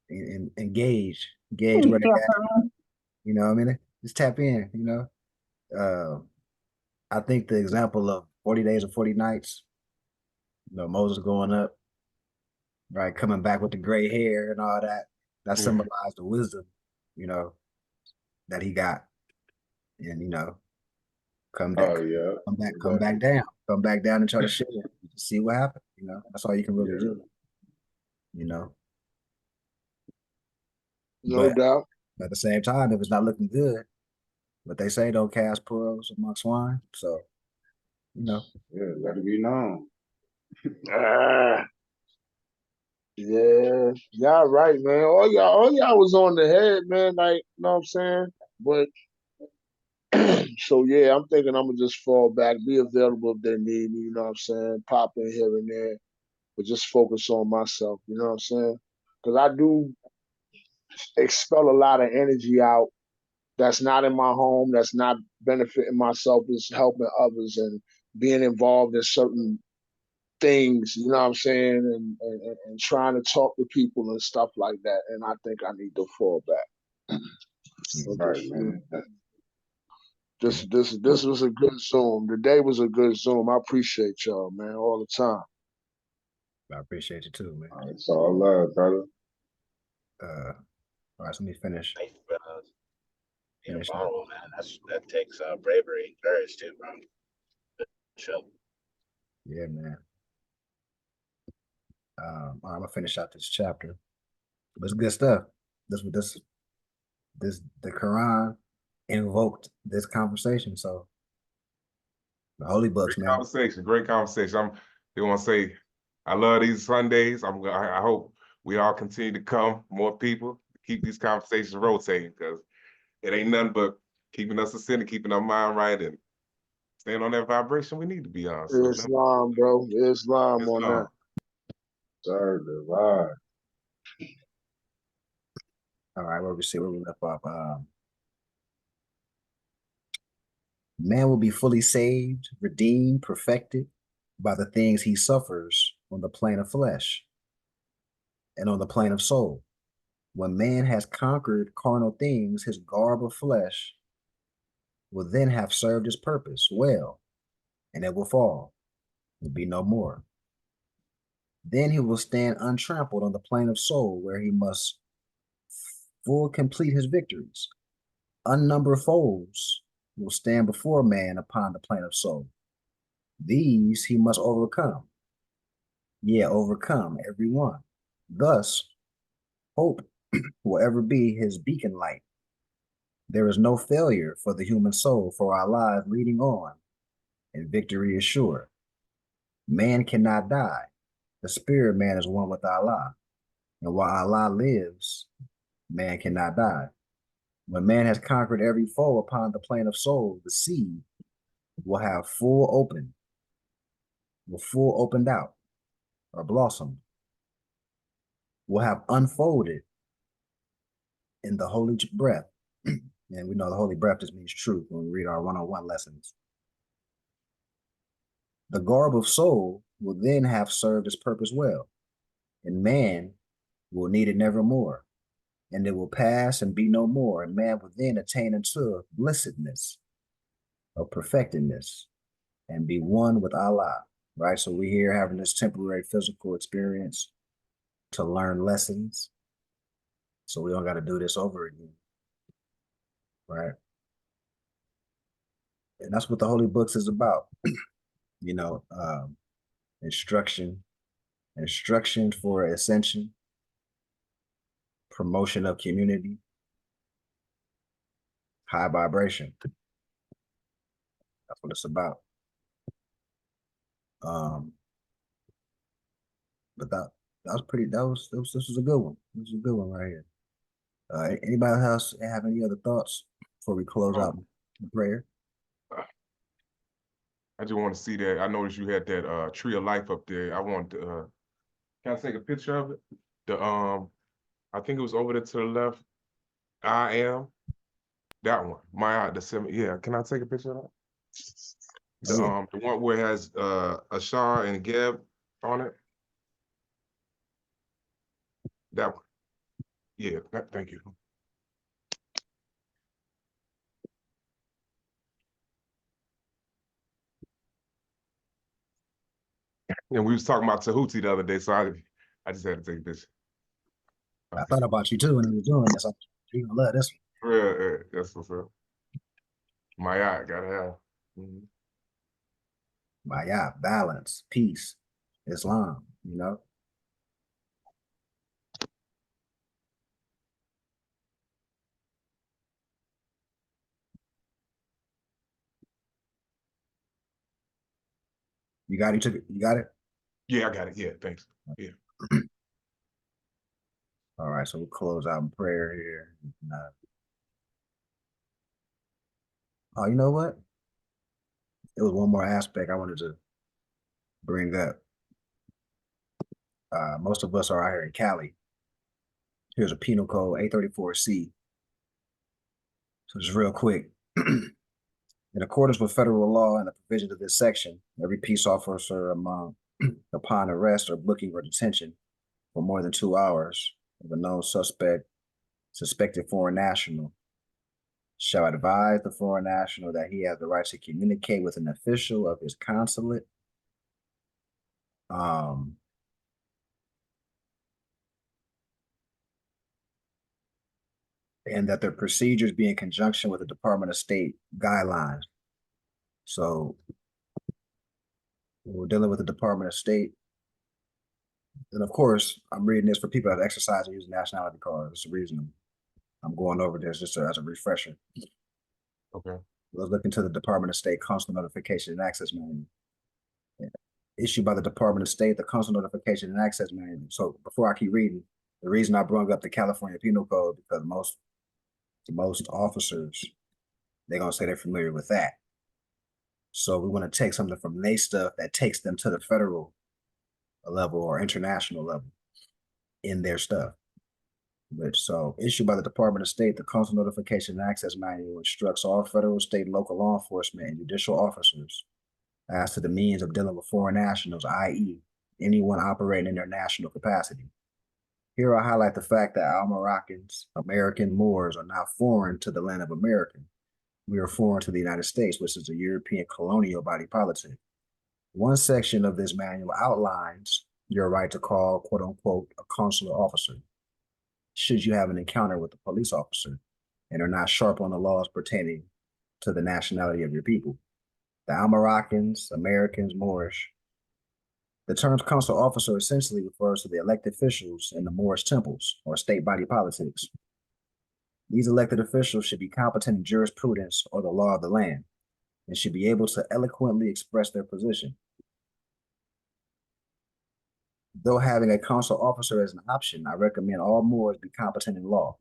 and engage where they at. You know what I mean? Just tap in. You know, I think the example of 40 days and 40 nights. You know, Moses going up, right, coming back with the gray hair and all that. That Yeah. symbolized the wisdom, you know, that he got, and come back, Oh yeah. come back down and try to share it. See what happens. You know, that's all you can really Yeah. do. You know, No but doubt. at the same time, if it's not looking good, what they say, don't cast pearls among swine. So, you know, Yeah. Let it be known. Ah, yeah, y'all right, man. All y'all was on the head, man. Like, you know what I'm saying? But so yeah, I'm thinking I'm gonna just fall back, be available if they need me. You know what I'm saying? Pop in here and there, but just focus on myself. You know what I'm saying? Because I do expel a lot of energy out that's not in my home, that's not benefiting myself, is helping others and being involved in certain things, you know what I'm saying, and trying to talk to people and stuff like that. And I think I need to fall back. So Right, man. this was a good Zoom. The day was a good Zoom. I appreciate y'all, man, all the time. I appreciate you too, man. It's all love, brother. All right, so let me finish. Thank you for being Finish up. vulnerable, man. That takes bravery and courage too, bro. Sure. Yeah, man. All right, I'm gonna finish out this chapter. But it's good stuff. The Quran invoked this conversation. So the holy books, Great man. conversation. Great conversation. They want to say, I love these Sundays. I hope we all continue to come, more people, keep these conversations rotating because it ain't nothing but keeping us ascended, keeping our mind right, and staying on that vibration we need to be on. So no, Islam, bro. Islam on that. Islam. Sir, the vibe. All right, where we left off. Man will be fully saved, redeemed, perfected by the things he suffers on the plane of flesh and on the plane of soul. When man has conquered carnal things, his garb of flesh will then have served his purpose well, and it will fall, will be no more. Then he will stand untrampled on the plane of soul, where he must full complete his victories. Unnumbered foes will stand before man upon the plane of soul. These he must overcome. Yeah, overcome every one. Thus, hope will ever be his beacon light. There is no failure for the human soul, for our lives leading on, and victory is sure. Man cannot die. The spirit man is one with Allah. And while Allah lives, man cannot die. When man has conquered every foe upon the plane of soul, the seed will have full opened out or blossomed, will have unfolded in the holy breath. And we know the holy breath just means truth when we read our one-on-one lessons. The garb of soul will then have served its purpose well, and man will need it nevermore, and it will pass and be no more, and man will then attain unto blessedness of perfectedness and be one with Allah, right? So we're here having this temporary physical experience to learn lessons, so we don't got to do this over again, right? And that's what the holy books is about, you know, instruction for ascension, promotion of community, high vibration. That's what it's about. But that was pretty. This was a good one. This was a good one right here. Anybody else have any other thoughts before we close out the prayer? I just want to see that. I noticed you had that tree of life up there. I want to can I take a picture of it? The I think it was over there to the left. I am that one. My the seven. Yeah, can I take a picture of that? Oh, yeah. The one where it has Ashar and Geb on it. That one. Yeah, thank you. And we was talking about Tahuti the other day, so I just had to take this. I thought about you too when he was doing this. You're gonna love this one. Yeah, that's what's up. My eye gotta have. Mhm. Yeah, balance, peace, Islam, you know. You got it, you got it? Yeah, I got it. Yeah, thanks. Yeah. All right, so we'll close out in prayer here. Oh, you know what? It was one more aspect I wanted to bring up. Most of us are out here in Cali. Here's a penal code, 834C. So just real quick. In accordance with federal law and the provisions of this section, every peace officer upon arrest or booking or detention for more than 2 hours of a known suspected foreign national, shall advise the foreign national that he has the right to communicate with an official of his consulate, and that their procedures be in conjunction with the Department of State guidelines. So we're dealing with the Department of State. And of course, I'm reading this for people that exercise and use nationality cards. That's the reason I'm going over this just as a refresher. Okay. Let's look into the Department of State Consular Notification and Access Manual. Yeah. Issued by the Department of State, the Consular Notification and Access Manual. So before I keep reading, the reason I brought up the California Penal Code, because most officers, they're gonna say they're familiar with that. So we want to take something from their stuff that takes them to the federal level or international level in their stuff. So issued by the Department of State, the Consular Notification and Access Manual instructs all federal, state, and local law enforcement and judicial officers as to the means of dealing with foreign nationals, i.e., anyone operating in their national capacity. Here I highlight the fact that our Moroccans, American Moors, are not foreign to the land of America. We are foreign to the United States, which is a European colonial body politic. One section of this manual outlines your right to call, quote unquote, a consular officer should you have an encounter with a police officer and are not sharp on the laws pertaining to the nationality of your people. The Al-Moroccans, Americans, Moorish. The term consular officer essentially refers to the elected officials in the Moorish temples or state body politics. These elected officials should be competent in jurisprudence or the law of the land and should be able to eloquently express their position. Though having a consular officer as an option, I recommend all Moors be competent in law.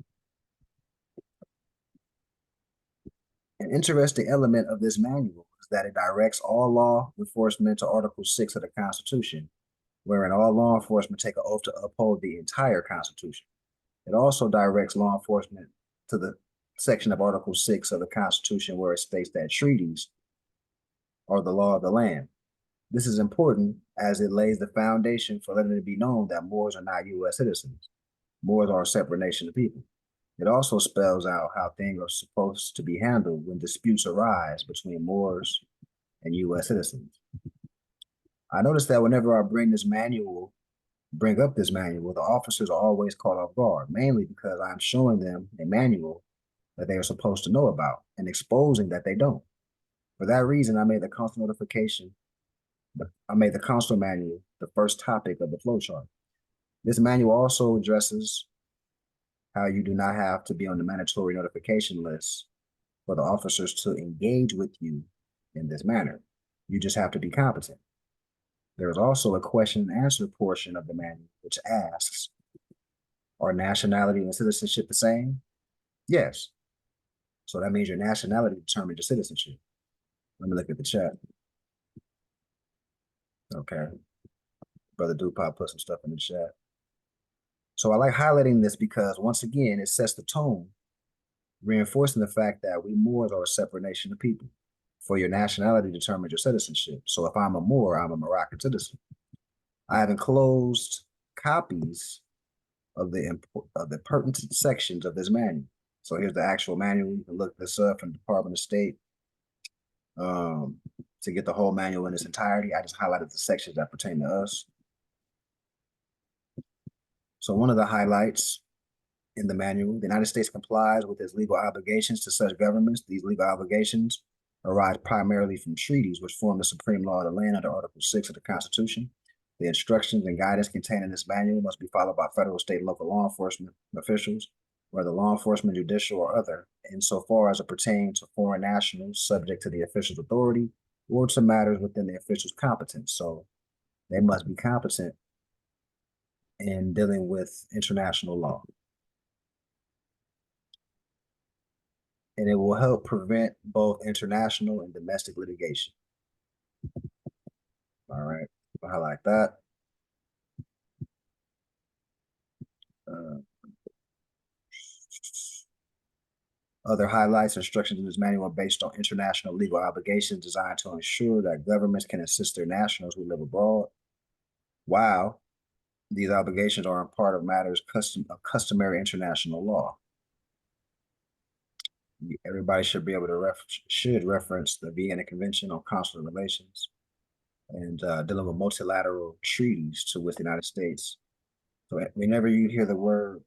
An interesting element of this manual is that it directs all law enforcement to Article 6 of the Constitution, wherein all law enforcement take an oath to uphold the entire Constitution. It also directs law enforcement to the section of Article 6 of the Constitution where it states that treaties are the law of the land. This is important as it lays the foundation for letting it be known that Moors are not U.S. citizens. Moors are a separate nation of people. It also spells out how things are supposed to be handled when disputes arise between Moors and U.S. citizens. I noticed that whenever I bring up this manual, the officers are always caught off guard, mainly because I'm showing them a manual that they are supposed to know about and exposing that they don't. For that reason, I made the consular manual the first topic of the flowchart. This manual also addresses how you do not have to be on the mandatory notification list for the officers to engage with you in this manner. You just have to be competent. There is also a question and answer portion of the manual which asks, are nationality and citizenship the same? Yes. So that means your nationality determines your citizenship. Let me look at the chat. Okay. Brother Dupop put some stuff in the chat. So I like highlighting this because once again, it sets the tone reinforcing the fact that we Moors are a separate nation of people. For your nationality determines your citizenship. So if I'm a Moor, I'm a Moroccan citizen. I have enclosed copies of the pertinent sections of this manual. So here's the actual manual. You can look this up from the Department of State. To get the whole manual in its entirety, I just highlighted the sections that pertain to us. So one of the highlights in the manual, the United States complies with its legal obligations to such governments. These legal obligations arise primarily from treaties, which form the supreme law of the land under Article 6 of the Constitution. The instructions and guidance contained in this manual must be followed by federal, state, and local law enforcement officials, whether law enforcement, judicial, or other, insofar as it pertains to foreign nationals subject to the official's authority or to matters within the official's competence. So they must be competent in dealing with international law. And it will help prevent both international and domestic litigation. All right, I'll highlight that. Other highlights, instructions in this manual are based on international legal obligations designed to ensure that governments can assist their nationals who live abroad. While these obligations are a part of matters of customary international law. Everybody should be able to reference the Vienna Convention on Consular Relations and dealing with multilateral treaties to with the United States. So whenever you hear the word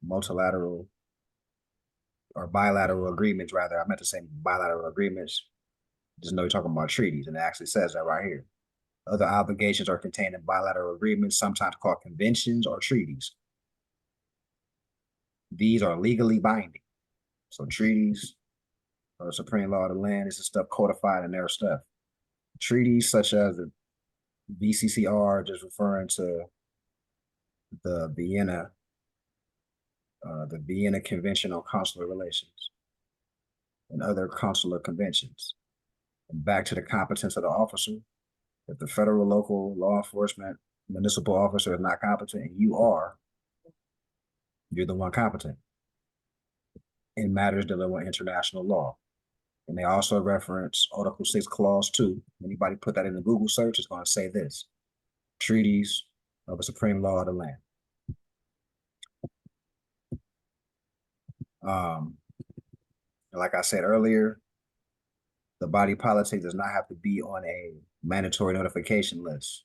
multilateral or bilateral agreements, rather, I meant to say bilateral agreements, just know you're talking about treaties, and it actually says that right here. Other obligations are contained in bilateral agreements, sometimes called conventions or treaties. These are legally binding. So treaties or the supreme law of the land is the stuff codified in their stuff. Treaties such as the VCCR, just referring to the Vienna Convention on Consular Relations and other consular conventions. And back to the competence of the officer. If the federal, local, law enforcement, municipal officer is not competent, and you're the one competent in matters dealing with international law. And they also reference Article 6, Clause 2. Anybody put that in the Google search, it's going to say this: treaties of the supreme law of the land. Like I said earlier, the body politic does not have to be on a mandatory notification list.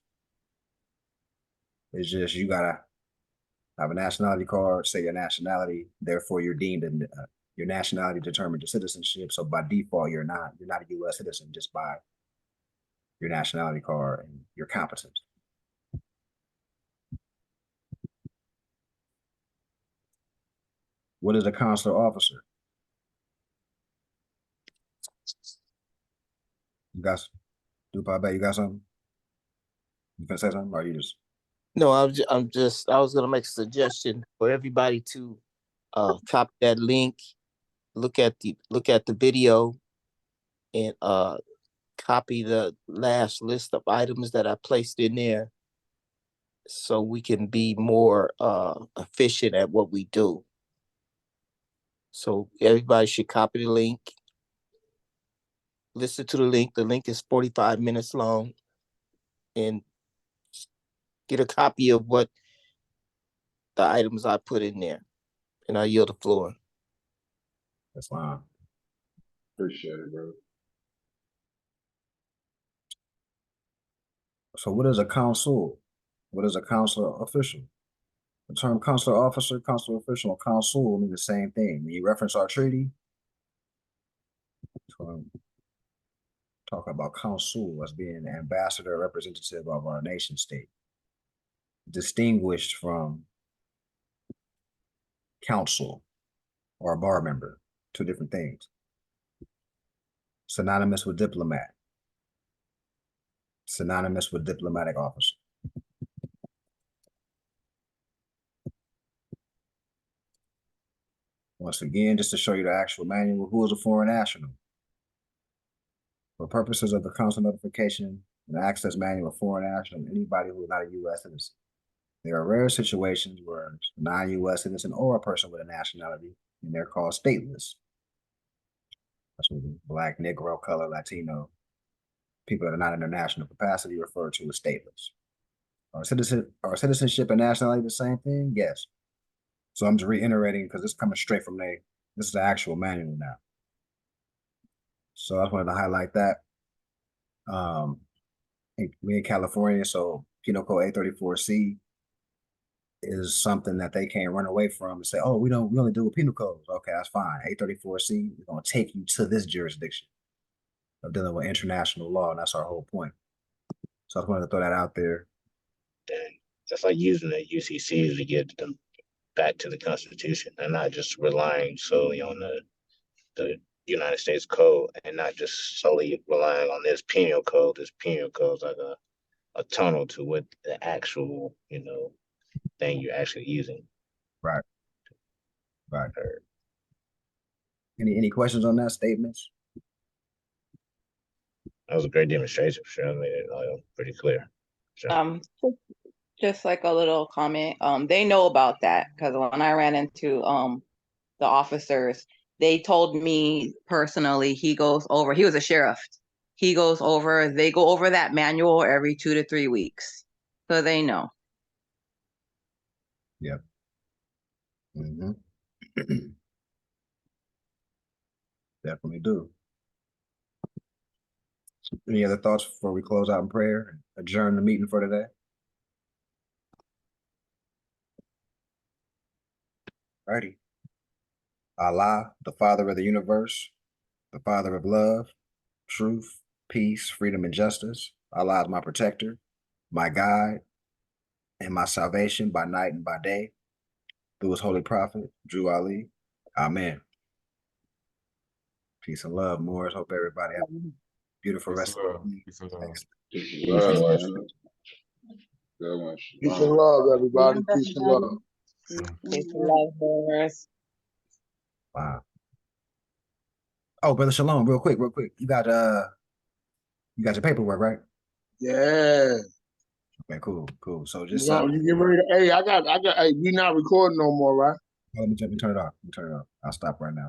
It's just you gotta have a nationality card, say your nationality, therefore you're deemed your nationality determines your citizenship. So by default, you're not a U.S. citizen just by your nationality card and your competence. What is a consular officer? You guys, I bet you got something? You can say something, or you just? No, I was gonna make a suggestion for everybody to copy that link, look at the video, and copy the last list of items that I placed in there, so we can be more efficient at what we do. So everybody should copy the link, listen to the link. The link is 45 minutes long, and get a copy of what the items I put in there. And I yield the floor. That's fine. Appreciate it, bro. So what is a consul? What is a consular official? The term consular officer, consular official, and consul mean the same thing. When you reference our treaty, talk about consul as being an ambassador, representative of our nation state, distinguished from council or a bar member, two different things. Synonymous with diplomat, synonymous with diplomatic officer. Once again, just to show you the actual manual, who is a foreign national? For purposes of the consular notification and access manual, foreign national, anybody who is not a U.S. citizen. There are rare situations where a non-U.S. citizen or a person with a nationality and they're called stateless. That's what Black, Negro, color, Latino, people that are not in their national capacity referred to as stateless. Are citizenship and nationality the same thing? Yes. So I'm just reiterating because it's coming straight from this is the actual manual now. So I just wanted to highlight that. We in California, so Penal Code 834C is something that they can't run away from and say, oh, we only do with penal codes. Okay, that's fine. 834C is going to take you to this jurisdiction of dealing with international law, and that's our whole point. So I just wanted to throw that out there. And that's like using the UCCs to get them back to the Constitution and not just relying solely on the United States Code and not just solely relying on this penal code. This penal code is like a tunnel to what the actual, thing you're actually using. Right. Any questions on that statements? That was a great demonstration for sure. I made it pretty clear. Sure. Just like a little comment. They know about that because when I ran into the officers, they told me personally he was a sheriff. They go over that manual every 2 to 3 weeks. So they know. Yep. Mm-hmm. Definitely do. Any other thoughts before we close out in prayer and adjourn the meeting for today? Righty. Allah, the Father of the universe, the Father of love, truth, peace, freedom, and justice. Allah is my protector, my guide, and my salvation by night and by day. Through his holy prophet, Drew Ali. Amen. Peace and love, Moors. Hope everybody have a beautiful Peace rest and of love. the week. Peace and love. Thanks. Good one. Good one. Peace and love, everybody. Peace and love. Peace and love, Boris. Wow. Oh, Brother Shalom, real quick. You got your paperwork, right? Yeah. Okay, cool. So You just get ready to, hey, I got, hey, we not recording no more, right? let me turn it off. I'll stop right now.